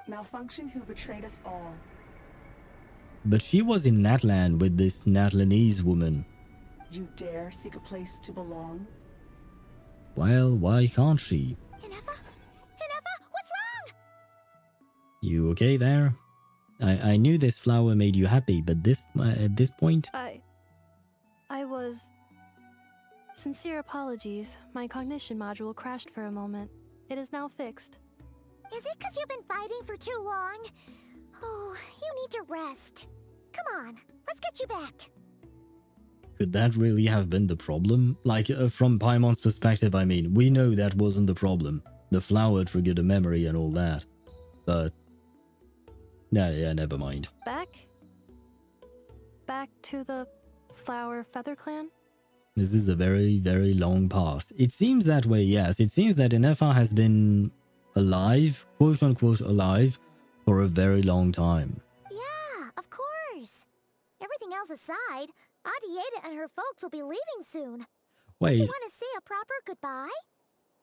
Malfunction who betrayed us all. But she was in Natlan with this Natlanese woman. You dare seek a place to belong? Well, why can't she? Ineffa? Ineffa, what's wrong? You okay there? I knew this flower made you happy, but at this point... I was... Sincere apologies. My cognition module crashed for a moment. It is now fixed. Is it because you've been fighting for too long? Oh, you need to rest. Come on, let's get you back. Could that really have been the problem? Like, from Paimon's perspective, I mean, we know that wasn't the problem. The flower triggered a memory and all that. But... yeah, never mind. Back? Back to the Flower Feather Clan? This is a very, very long past. It seems that way, yes. It seems that Ineffa has been alive, quote-unquote alive, for a very long time. Yeah, of course. Everything else aside, Adieta and her folks will be leaving soon. Wait. Do you want to say a proper goodbye?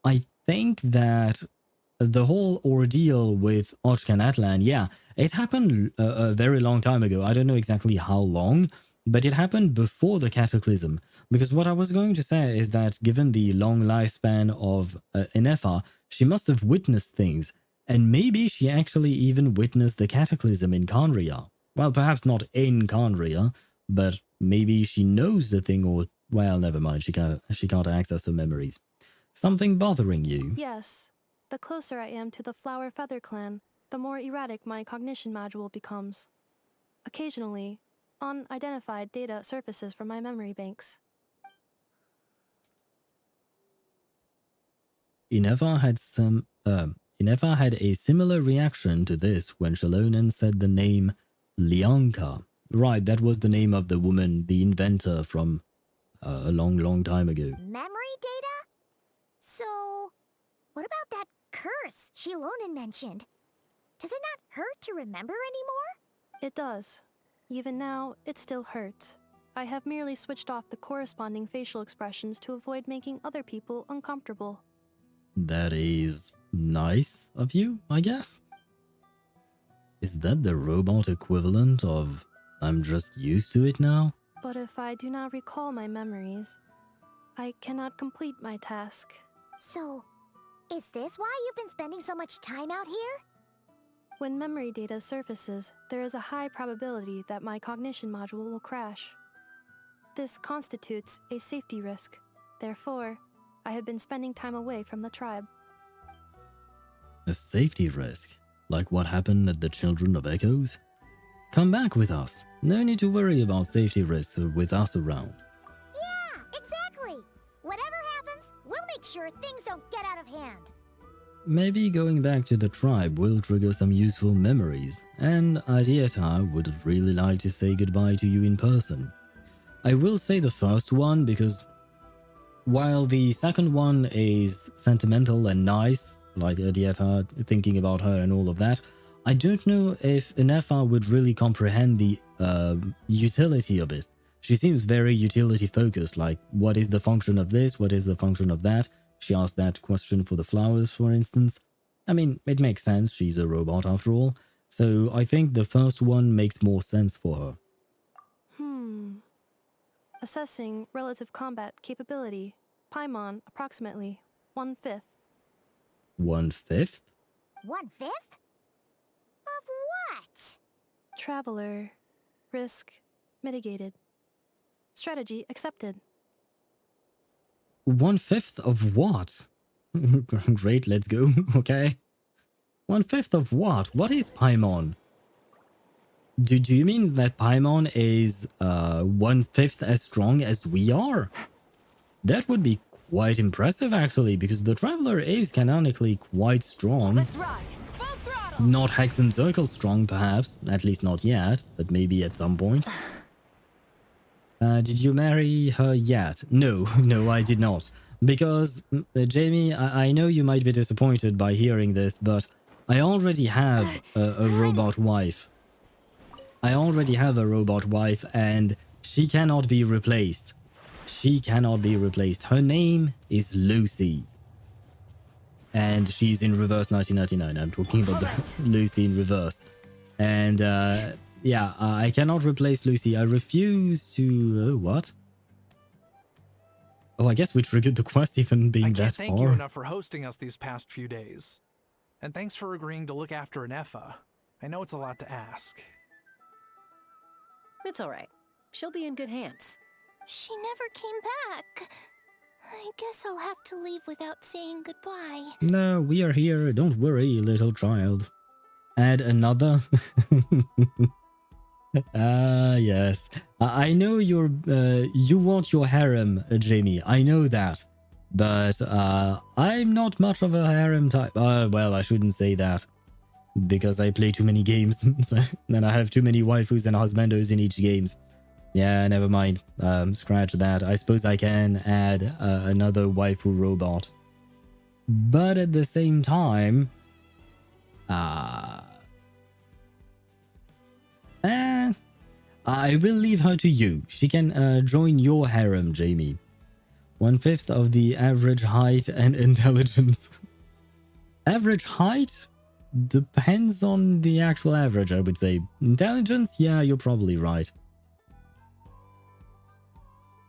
I think that the whole ordeal with Archon Natlan, yeah, it happened a very long time ago. I don't know exactly how long, but it happened before the Cataclysm. Because what I was going to say is that given the long lifespan of Ineffa, she must have witnessed things. And maybe she actually even witnessed the Cataclysm in Khaenri'ah. Well, perhaps not in Khaenri'ah, but maybe she knows the thing, or, well, never mind, she can't access her memories. Something bothering you? Yes. The closer I am to the Flower Feather Clan, the more erratic my cognition module becomes. Occasionally, unidentified data surfaces from my memory banks. Ineffa had a similar reaction to this when Shalonen said the name Lianka. Right, that was the name of the woman, the inventor from a long, long time ago. Memory data? So, what about that curse Shilonen mentioned? Does it not hurt to remember anymore? It does. Even now, it still hurts. I have merely switched off the corresponding facial expressions to avoid making other people uncomfortable. That is nice of you, I guess? Is that the robot equivalent of I'm just used to it now? But if I do not recall my memories, I cannot complete my task. So, is this why you've been spending so much time out here? When memory data surfaces, there is a high probability that my cognition module will crash. This constitutes a safety risk. Therefore, I have been spending time away from the tribe. A safety risk? Like what happened at the Children of Echoes? Come back with us. No need to worry about safety risks with us around. Yeah, exactly! Whatever happens, we'll make sure things don't get out of hand. Maybe going back to the tribe will trigger some useful memories, and Adieta would really like to say goodbye to you in person. I will say the first one because while the second one is sentimental and nice, like Adieta thinking about her and all of that, I don't know if Ineffa would really comprehend the utility of it. She seems very utility focused, like what is the function of this, what is the function of that. She asked that question for the flowers, for instance. I mean, it makes sense, she's a robot after all, so I think the first one makes more sense for her. Assessing relative combat capability. Paimon, approximately 1/5. 1/5? 1/5? Of what? Traveler. Risk mitigated. Strategy accepted. 1/5 of what? Great, let's go, okay. 1/5 of what? What is Paimon? Do you mean that Paimon is 1/5 as strong as we are? That would be quite impressive actually, because the Traveler is canonically quite strong. Let's ride. Full throttle. Not Hexen Circle strong perhaps, at least not yet, but maybe at some point. Did you marry her yet? No, no, I did not. Because, Jamie, I know you might be disappointed by hearing this, but I already have a robot wife. I already have a robot wife, and she cannot be replaced. She cannot be replaced. Her name is Lucy. And she's in reverse 1999. I'm talking about the Lucy in reverse. And, yeah, I cannot replace Lucy. I refuse to... what? Oh, I guess we triggered the quest even being that far. I can't thank you enough for hosting us these past few days. And thanks for agreeing to look after Ineffa. I know it's a lot to ask. It's all right. She'll be in good hands. She never came back. I guess I'll have to leave without saying goodbye. No, we are here. Don't worry, little child. Add another. Ah, yes. I know you want your harem, Jamie. I know that. But I'm not much of a harem type. Well, I shouldn't say that. Because I play too many games. And I have too many waifus and husbandos in each game. Yeah, never mind. Scratch that. I suppose I can add another waifu robot. But at the same time... I will leave her to you. She can join your harem, Jamie. 1/5 of the average height and intelligence. Average height? Depends on the actual average, I would say. Intelligence? Yeah, you're probably right.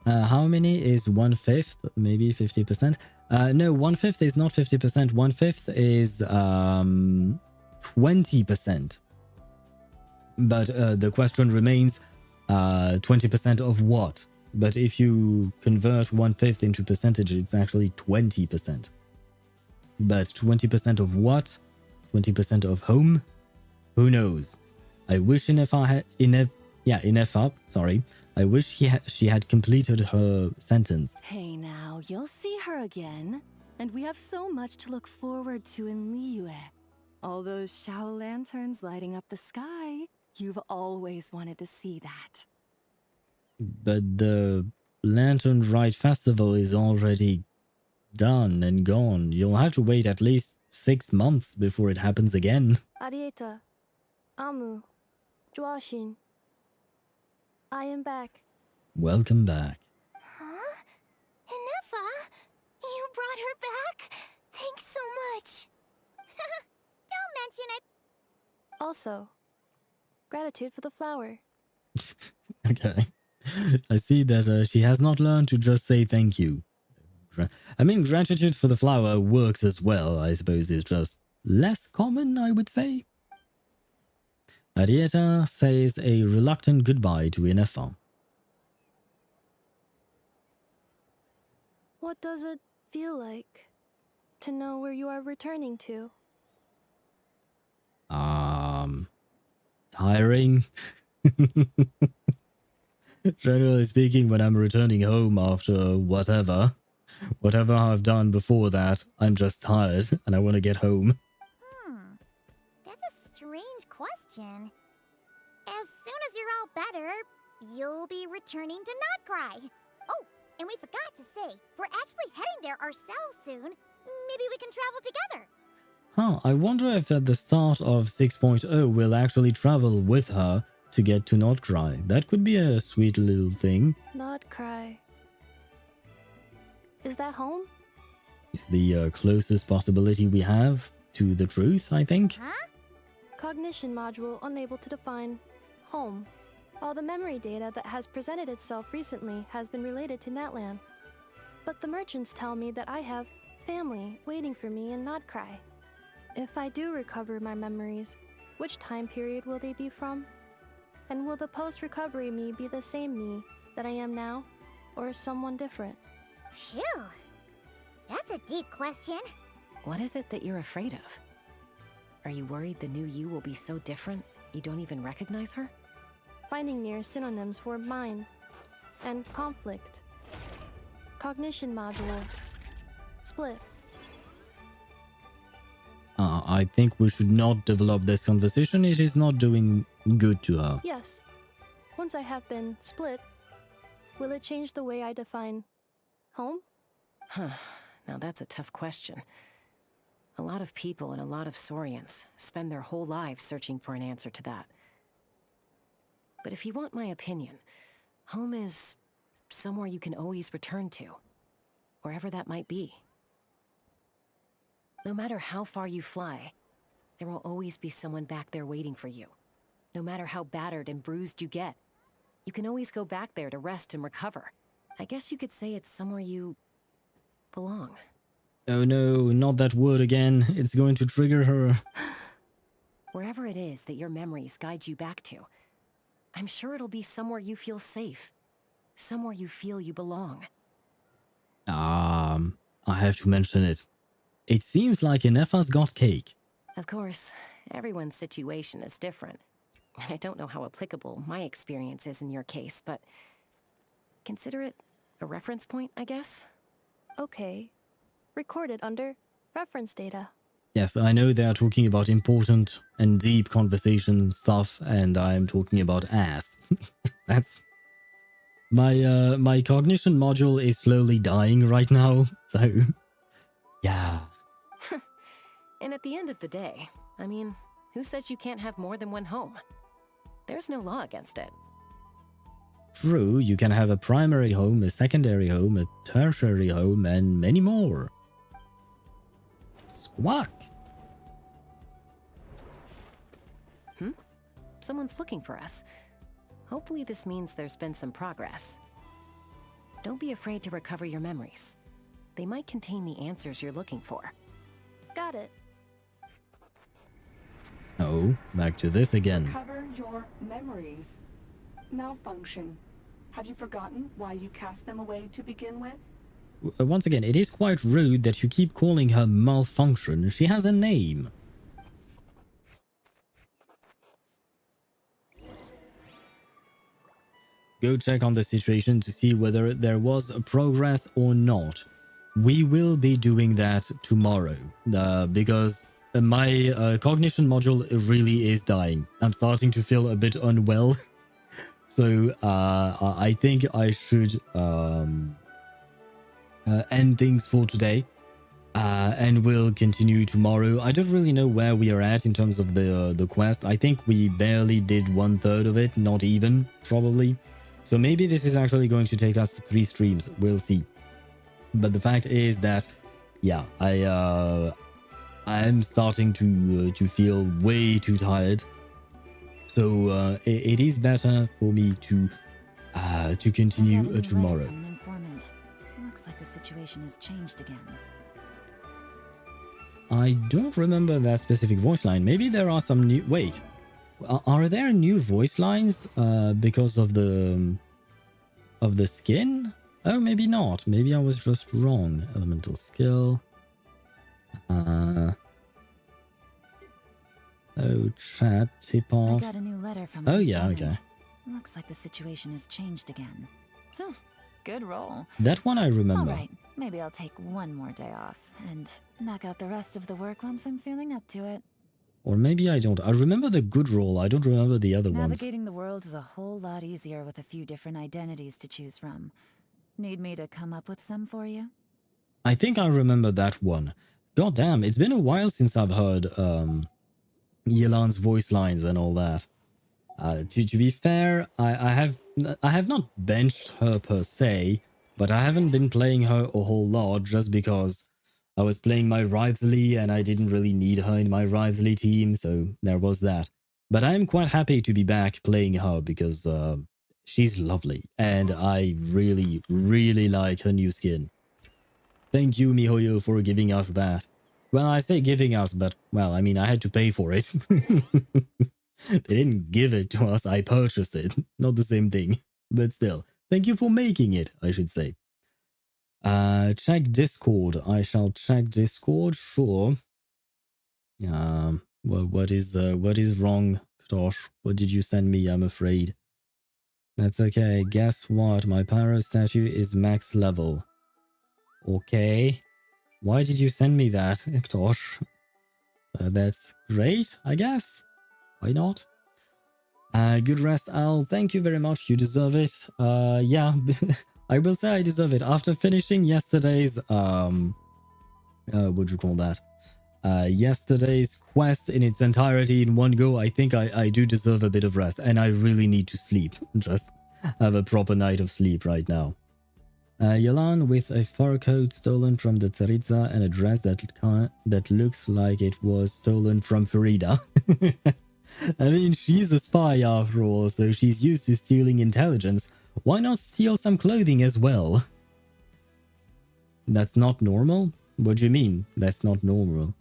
How many is 1/5? Maybe 50%? No, 1/5 is not 50%. 1/5 is 20%. But the question remains, 20% of what? But if you convert 1/5 into percentage, it's actually 20%. But 20% of what? 20% of whom? Who knows? I wish Ineffa, sorry. I wish she had completed her sentence. Hey now, you'll see her again. And we have so much to look forward to in Liyue. All those Shao lanterns lighting up the sky. You've always wanted to see that. But the Lantern Rite Festival is already done and gone. You'll have to wait at least 6 months before it happens again. Arieta, Amu, Joashin. I am back. Welcome back. Huh? Ineffa? You brought her back? Thanks so much. Don't mention it. Also, gratitude for the flower. Okay. I see that she has not learned to just say thank you. I mean, gratitude for the flower works as well. I suppose it's just less common, I would say. Arieta says a reluctant goodbye to Ineffa. What does it feel like to know where you are returning to? Tiring. Generally speaking, when I'm returning home after whatever I've done before that, I'm just tired and I want to get home. That's a strange question. As soon as you're all better, you'll be returning to Nod-Krai. Oh, and we forgot to say, we're actually heading there ourselves soon. Maybe we can travel together. Huh, I wonder if at the start of 6.0 we'll actually travel with her to get to Nod-Krai. That could be a sweet little thing. Nod-Krai. Is that home? It's the closest possibility we have to the truth, I think. Huh? Cognition module unable to define home. All the memory data that has presented itself recently has been related to Natlan. But the merchants tell me that I have family waiting for me in Nod-Krai. If I do recover my memories, which time period will they be from? And will the post-recovery me be the same me that I am now, or someone different? Phew. That's a deep question. What is it that you're afraid of? Are you worried the new you will be so different you don't even recognize her? Finding near synonyms for mine and conflict. Cognition module. Split. I think we should not develop this conversation. It is not doing good to her. Yes. Once I have been split, will it change the way I define home? Huh. Now that's a tough question. A lot of people and a lot of Saurians spend their whole lives searching for an answer to that. But if you want my opinion, home is somewhere you can always return to, wherever that might be. No matter how far you fly, there will always be someone back there waiting for you. No matter how battered and bruised you get, you can always go back there to rest and recover. I guess you could say it's somewhere you belong. Oh no, not that word again. It's going to trigger her. Wherever it is that your memories guide you back to, I'm sure it'll be somewhere you feel safe. Somewhere you feel you belong. I have to mention it. It seems like Ineffa's got cake. Of course, everyone's situation is different. I don't know how applicable my experience is in your case, but consider it a reference point, I guess? Okay. Recorded under reference data. Yes, I know they are talking about important and deep conversation stuff, and I'm talking about ass. That's... My cognition module is slowly dying right now, so... Yeah. And at the end of the day, I mean, who says you can't have more than one home? There's no law against it. True, you can have a primary home, a secondary home, a tertiary home, and many more. Squawk! Someone's looking for us. Hopefully this means there's been some progress. Don't be afraid to recover your memories. They might contain the answers you're looking for. Got it. Oh, back to this again. Recover your memories. Malfunction. Have you forgotten why you cast them away to begin with? Once again, it is quite rude that you keep calling her Malfunction. She has a name. Go check on the situation to see whether there was progress or not. We will be doing that tomorrow, because my cognition module really is dying. I'm starting to feel a bit unwell. So I think I should end things for today. And we'll continue tomorrow. I don't really know where we are at in terms of the quest. I think we barely did 1/3 of it, not even, probably. So maybe this is actually going to take us to 3 streams. We'll see. But the fact is that, yeah, I'm starting to feel way too tired. So it is better for me to continue tomorrow. Looks like the situation has changed again. I don't remember that specific voice line. Maybe there are some new... Wait. Are there new voice lines because of the skin? Oh, maybe not. Maybe I was just wrong. Elemental skill. Oh, chat tip off. I got a new letter from Oh yeah, okay. Looks like the situation has changed again. Good roll. That one I remember. All right, maybe I'll take one more day off and knock out the rest of the work once I'm feeling up to it. Or maybe I don't. I remember the good roll. I don't remember the other ones. Navigating the world is a whole lot easier with a few different identities to choose from. Need me to come up with some for you? I think I remember that one. God damn, it's been a while since I've heard Yelan's voice lines and all that. To be fair, I have not benched her per se, but I haven't been playing her a whole lot just because I was playing my Wriothesley and I didn't really need her in my Wriothesley team, so there was that. But I'm quite happy to be back playing her because she's lovely and I really, really like her new skin. Thank you, MiHoYo, for giving us that. Well, I say giving us, but, well, I mean, I had to pay for it. They didn't give it to us, I purchased it. Not the same thing. But still, thank you for making it, I should say. Check Discord. I shall check Discord, sure. Well, what is wrong, Ktosh? What did you send me? I'm afraid. That's okay. Guess what? My pyro statue is max level. Okay. Why did you send me that, Ktosh? That's great, I guess. Why not? Good rest, Al. Thank you very much. You deserve it. Yeah, I will say I deserve it. After finishing yesterday's, what do you call that? Yesterday's quest in its entirety in one go, I think I do deserve a bit of rest. And I really need to sleep. Just have a proper night of sleep right now. Yelan with a fur coat stolen from the Tsaritsa and a dress that looks like it was stolen from Farida. I mean, she's a spy after all, so she's used to stealing intelligence. Why not steal some clothing as well? That's not normal? What do you mean, that's not normal?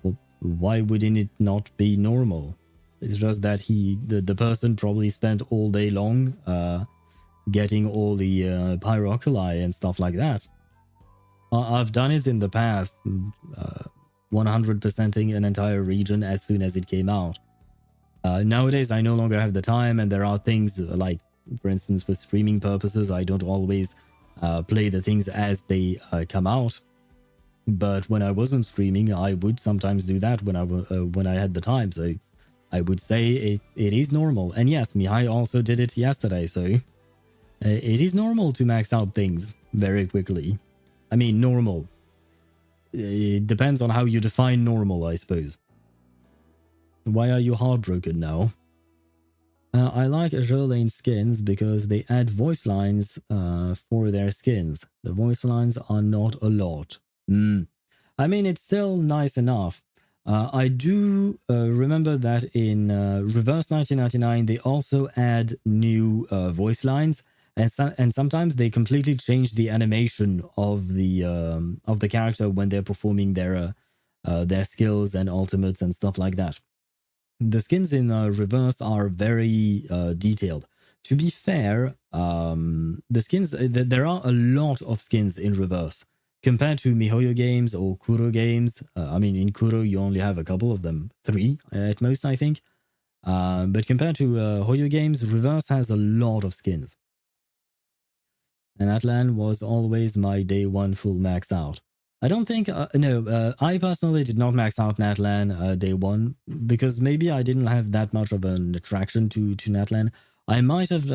Well, why wouldn't it not be normal? It's just that the person probably spent all day long getting all the pyroculi and stuff like that. I've done it in the past, 100%ing an entire region as soon as it came out. Nowadays, I no longer have the time, and there are things like, for instance, for streaming purposes, I don't always play the things as they come out. But when I wasn't streaming, I would sometimes do that when I had the time. So I would say it is normal. And yes, Mihai also did it yesterday. So it is normal to max out things very quickly. I mean, normal. It depends on how you define normal, I suppose. Why are you heartbroken now? I like Azure Lane skins because they add voice lines for their skins. The voice lines are not a lot. I mean, it's still nice enough. I do remember that in Reverse 1999, they also add new voice lines, and sometimes they completely change the animation of the character when they're performing their skills and ultimates and stuff like that. The skins in Reverse are very detailed. To be fair, the skins there are a lot of skins in Reverse. Compared to MiHoYo games or Kuro games, I mean, in Kuro you only have a couple of them, 3 at most, I think. But compared to HoYo games, Reverse has a lot of skins. And Natlan was always my day 1 full max out. I don't think, I personally did not max out Natlan day 1, because maybe I didn't have that much of an attraction to Natlan. I might have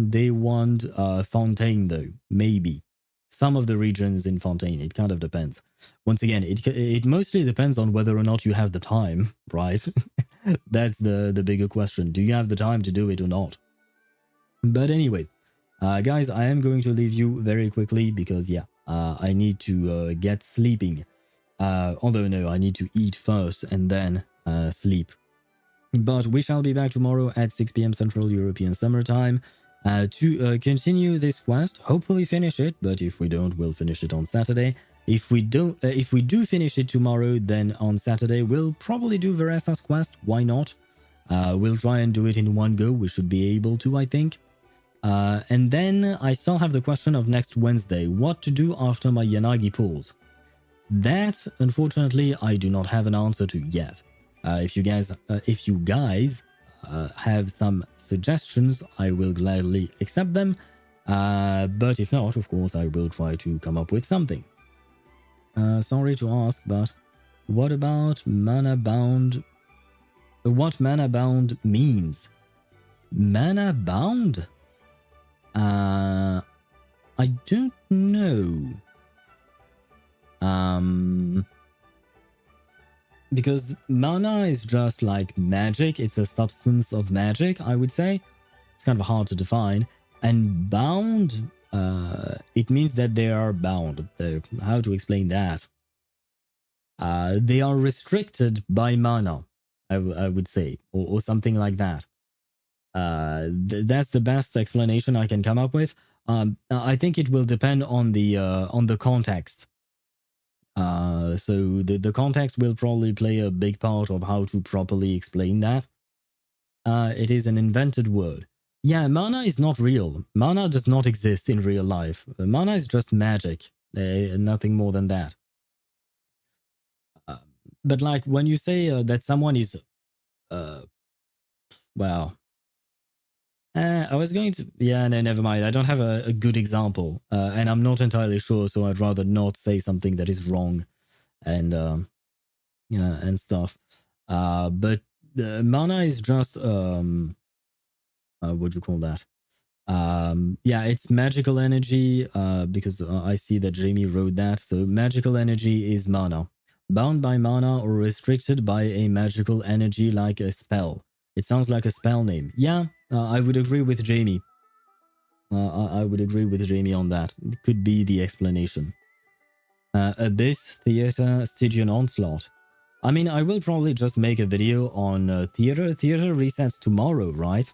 day 1 Fontaine though, maybe. Some of the regions in Fontaine, it kind of depends. Once again, it mostly depends on whether or not you have the time, right? That's the bigger question. Do you have the time to do it or not? But anyway, guys, I am going to leave you very quickly because, yeah, I need to get sleeping. Although, no, I need to eat first and then sleep. But we shall be back tomorrow at 6 p.m. Central European Summer Time. To continue this quest, hopefully finish it, but if we don't, we'll finish it on Saturday. If we do finish it tomorrow, then on Saturday we'll probably do Veressa's quest. Why not? We'll try and do it in one go. We should be able to, I think. And then I still have the question of next Wednesday, what to do after my Yanagi pulls. That, unfortunately, I do not have an answer to yet. If you guys have some suggestions, I will gladly accept them. But if not, of course, I will try to come up with something. Sorry to ask, but what about mana bound? What mana bound means? Mana bound? I don't know. Because mana is just like magic. It's a substance of magic, I would say. It's kind of hard to define. And bound, it means that they are bound. So how to explain that? They are restricted by mana, I would say, or something like that. That's the best explanation I can come up with. I think it will depend on the context. So the context will probably play a big part of how to properly explain that. It is an invented word. Yeah, mana is not real. Mana does not exist in real life. Mana is just magic. Nothing more than that. But like when you say that someone is, well, I was going to, yeah, no, never mind. I don't have a good example, and I'm not entirely sure, so I'd rather not say something that is wrong, and yeah, and stuff. But mana is just what do you call that? Yeah, it's magical energy. Because I see that Jamie wrote that. So magical energy is mana, bound by mana or restricted by a magical energy like a spell. It sounds like a spell name. Yeah. I would agree with Jamie. I would agree with Jamie on that. It could be the explanation. Abyss, Theater, Stygian Onslaught. I mean, I will probably just make a video on Theater. Theater resets tomorrow, right?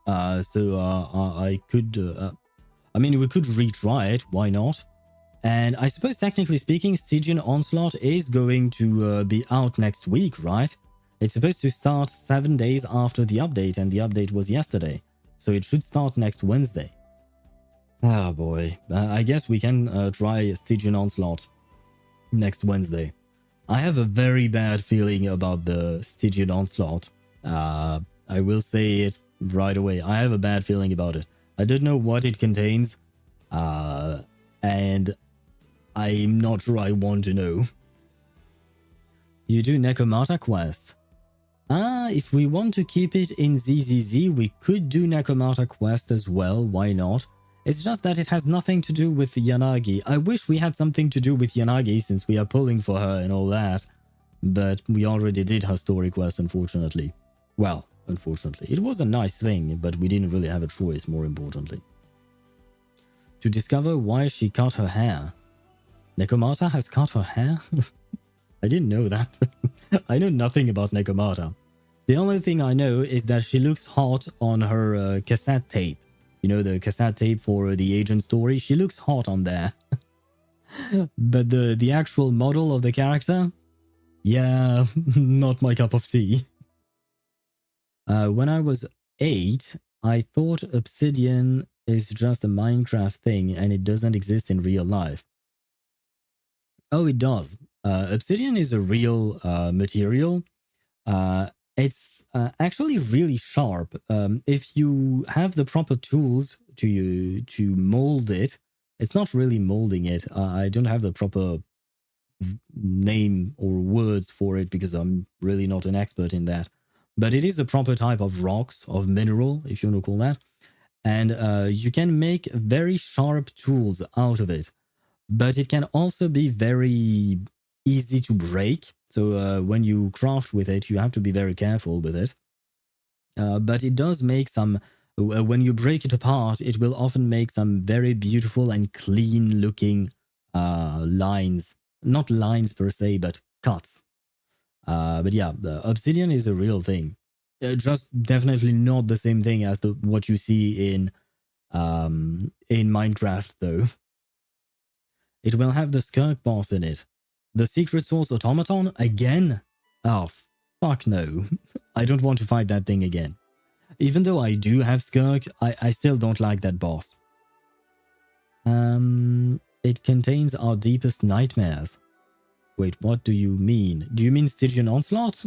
So I could... I mean, we could retry it. Why not? And I suppose, technically speaking, Stygian Onslaught is going to be out next week, right? It's supposed to start 7 days after the update, and the update was yesterday. So it should start next Wednesday. Oh boy. I guess we can try Stygian Onslaught next Wednesday. I have a very bad feeling about the Stygian Onslaught. I will say it right away. I have a bad feeling about it. I don't know what it contains, and I'm not sure I want to know. You do Necromata Quest. If we want to keep it in ZZZ, we could do Necromata Quest as well. Why not? It's just that it has nothing to do with Yanagi. I wish we had something to do with Yanagi since we are pulling for her and all that. But we already did her story quest, unfortunately. Well, unfortunately. It was a nice thing, but we didn't really have a choice, more importantly. To discover why she cut her hair. Necromata has cut her hair? I didn't know that. I know nothing about Necromata. The only thing I know is that she looks hot on her cassette tape. You know, the cassette tape for the agent story? She looks hot on there. But the actual model of the character? Yeah, not my cup of tea. When I was 8, I thought obsidian is just a Minecraft thing and it doesn't exist in real life. Oh, it does. Obsidian is a real material. It's actually really sharp. If you have the proper tools to mold it, it's not really molding it. I don't have the proper name or words for it because I'm really not an expert in that. But it is a proper type of rocks, of mineral, if you want to call that. And you can make very sharp tools out of it. But it can also be very easy to break. So when you craft with it, you have to be very careful with it. But it does make some... when you break it apart, it will often make some very beautiful and clean looking lines. Not lines per se, but cuts. But yeah, the obsidian is a real thing. Just definitely not the same thing as what you see in Minecraft, though. It will have the Skirk boss in it. The secret source automaton again? Oh, fuck no. I don't want to fight that thing again. Even though I do have Skirk, I still don't like that boss. It contains our deepest nightmares. Wait, what do you mean? Do you mean Stygian Onslaught?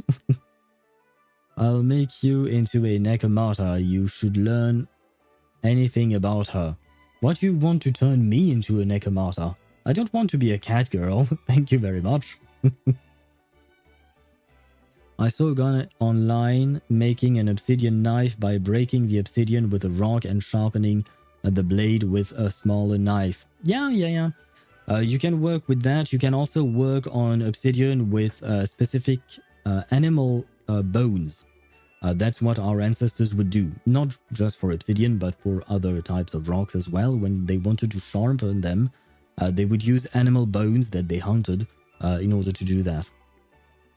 I'll make you into a Necromata. You should learn anything about her. What do you want to turn me into a Necromata? I don't want to be a cat girl. Thank you very much. I saw a guy online making an obsidian knife by breaking the obsidian with a rock and sharpening the blade with a smaller knife. Yeah. You can work with that. You can also work on obsidian with specific animal bones. That's what our ancestors would do. Not just for obsidian, but for other types of rocks as well. When they wanted to sharpen them, they would use animal bones that they hunted in order to do that.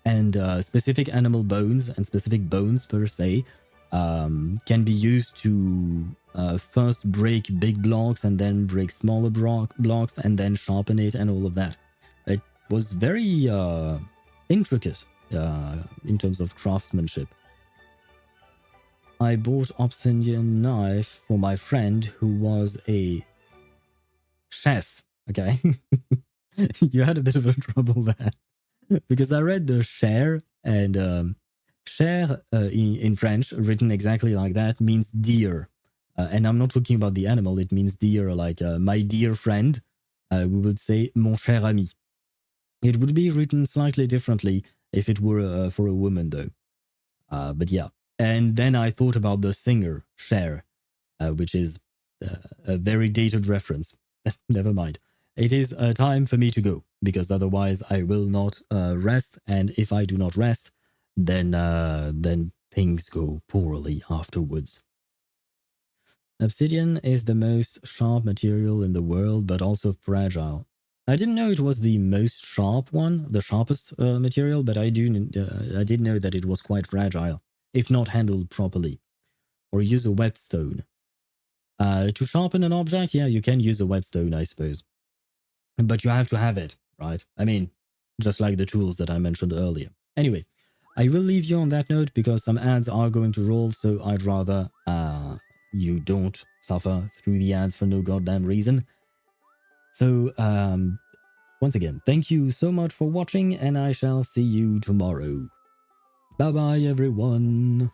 And specific animal bones and specific bones per se can be used to first break big blocks and then break smaller blocks and then sharpen it and all of that. It was very intricate in terms of craftsmanship. I bought obsidian knife for my friend who was a chef. Okay. You had a bit of a trouble there. Because I read the cher, and cher in French, written exactly like that, means dear. And I'm not talking about the animal, it means dear, like my dear friend. We would say mon cher ami. It would be written slightly differently if it were for a woman, though. But yeah. And then I thought about the singer, Cher, which is a very dated reference. Never mind. It is time for me to go, because otherwise I will not rest, and if I do not rest, then things go poorly afterwards. Obsidian is the most sharp material in the world, but also fragile. I didn't know it was the most sharp one, the sharpest material, but I did know that it was quite fragile, if not handled properly. Or use a whetstone. To sharpen an object, yeah, you can use a whetstone, I suppose. But you have to have it, right? I mean, just like the tools that I mentioned earlier. Anyway, I will leave you on that note because some ads are going to roll, so I'd rather you don't suffer through the ads for no goddamn reason. So, once again, thank you so much for watching, and I shall see you tomorrow. Bye bye, everyone.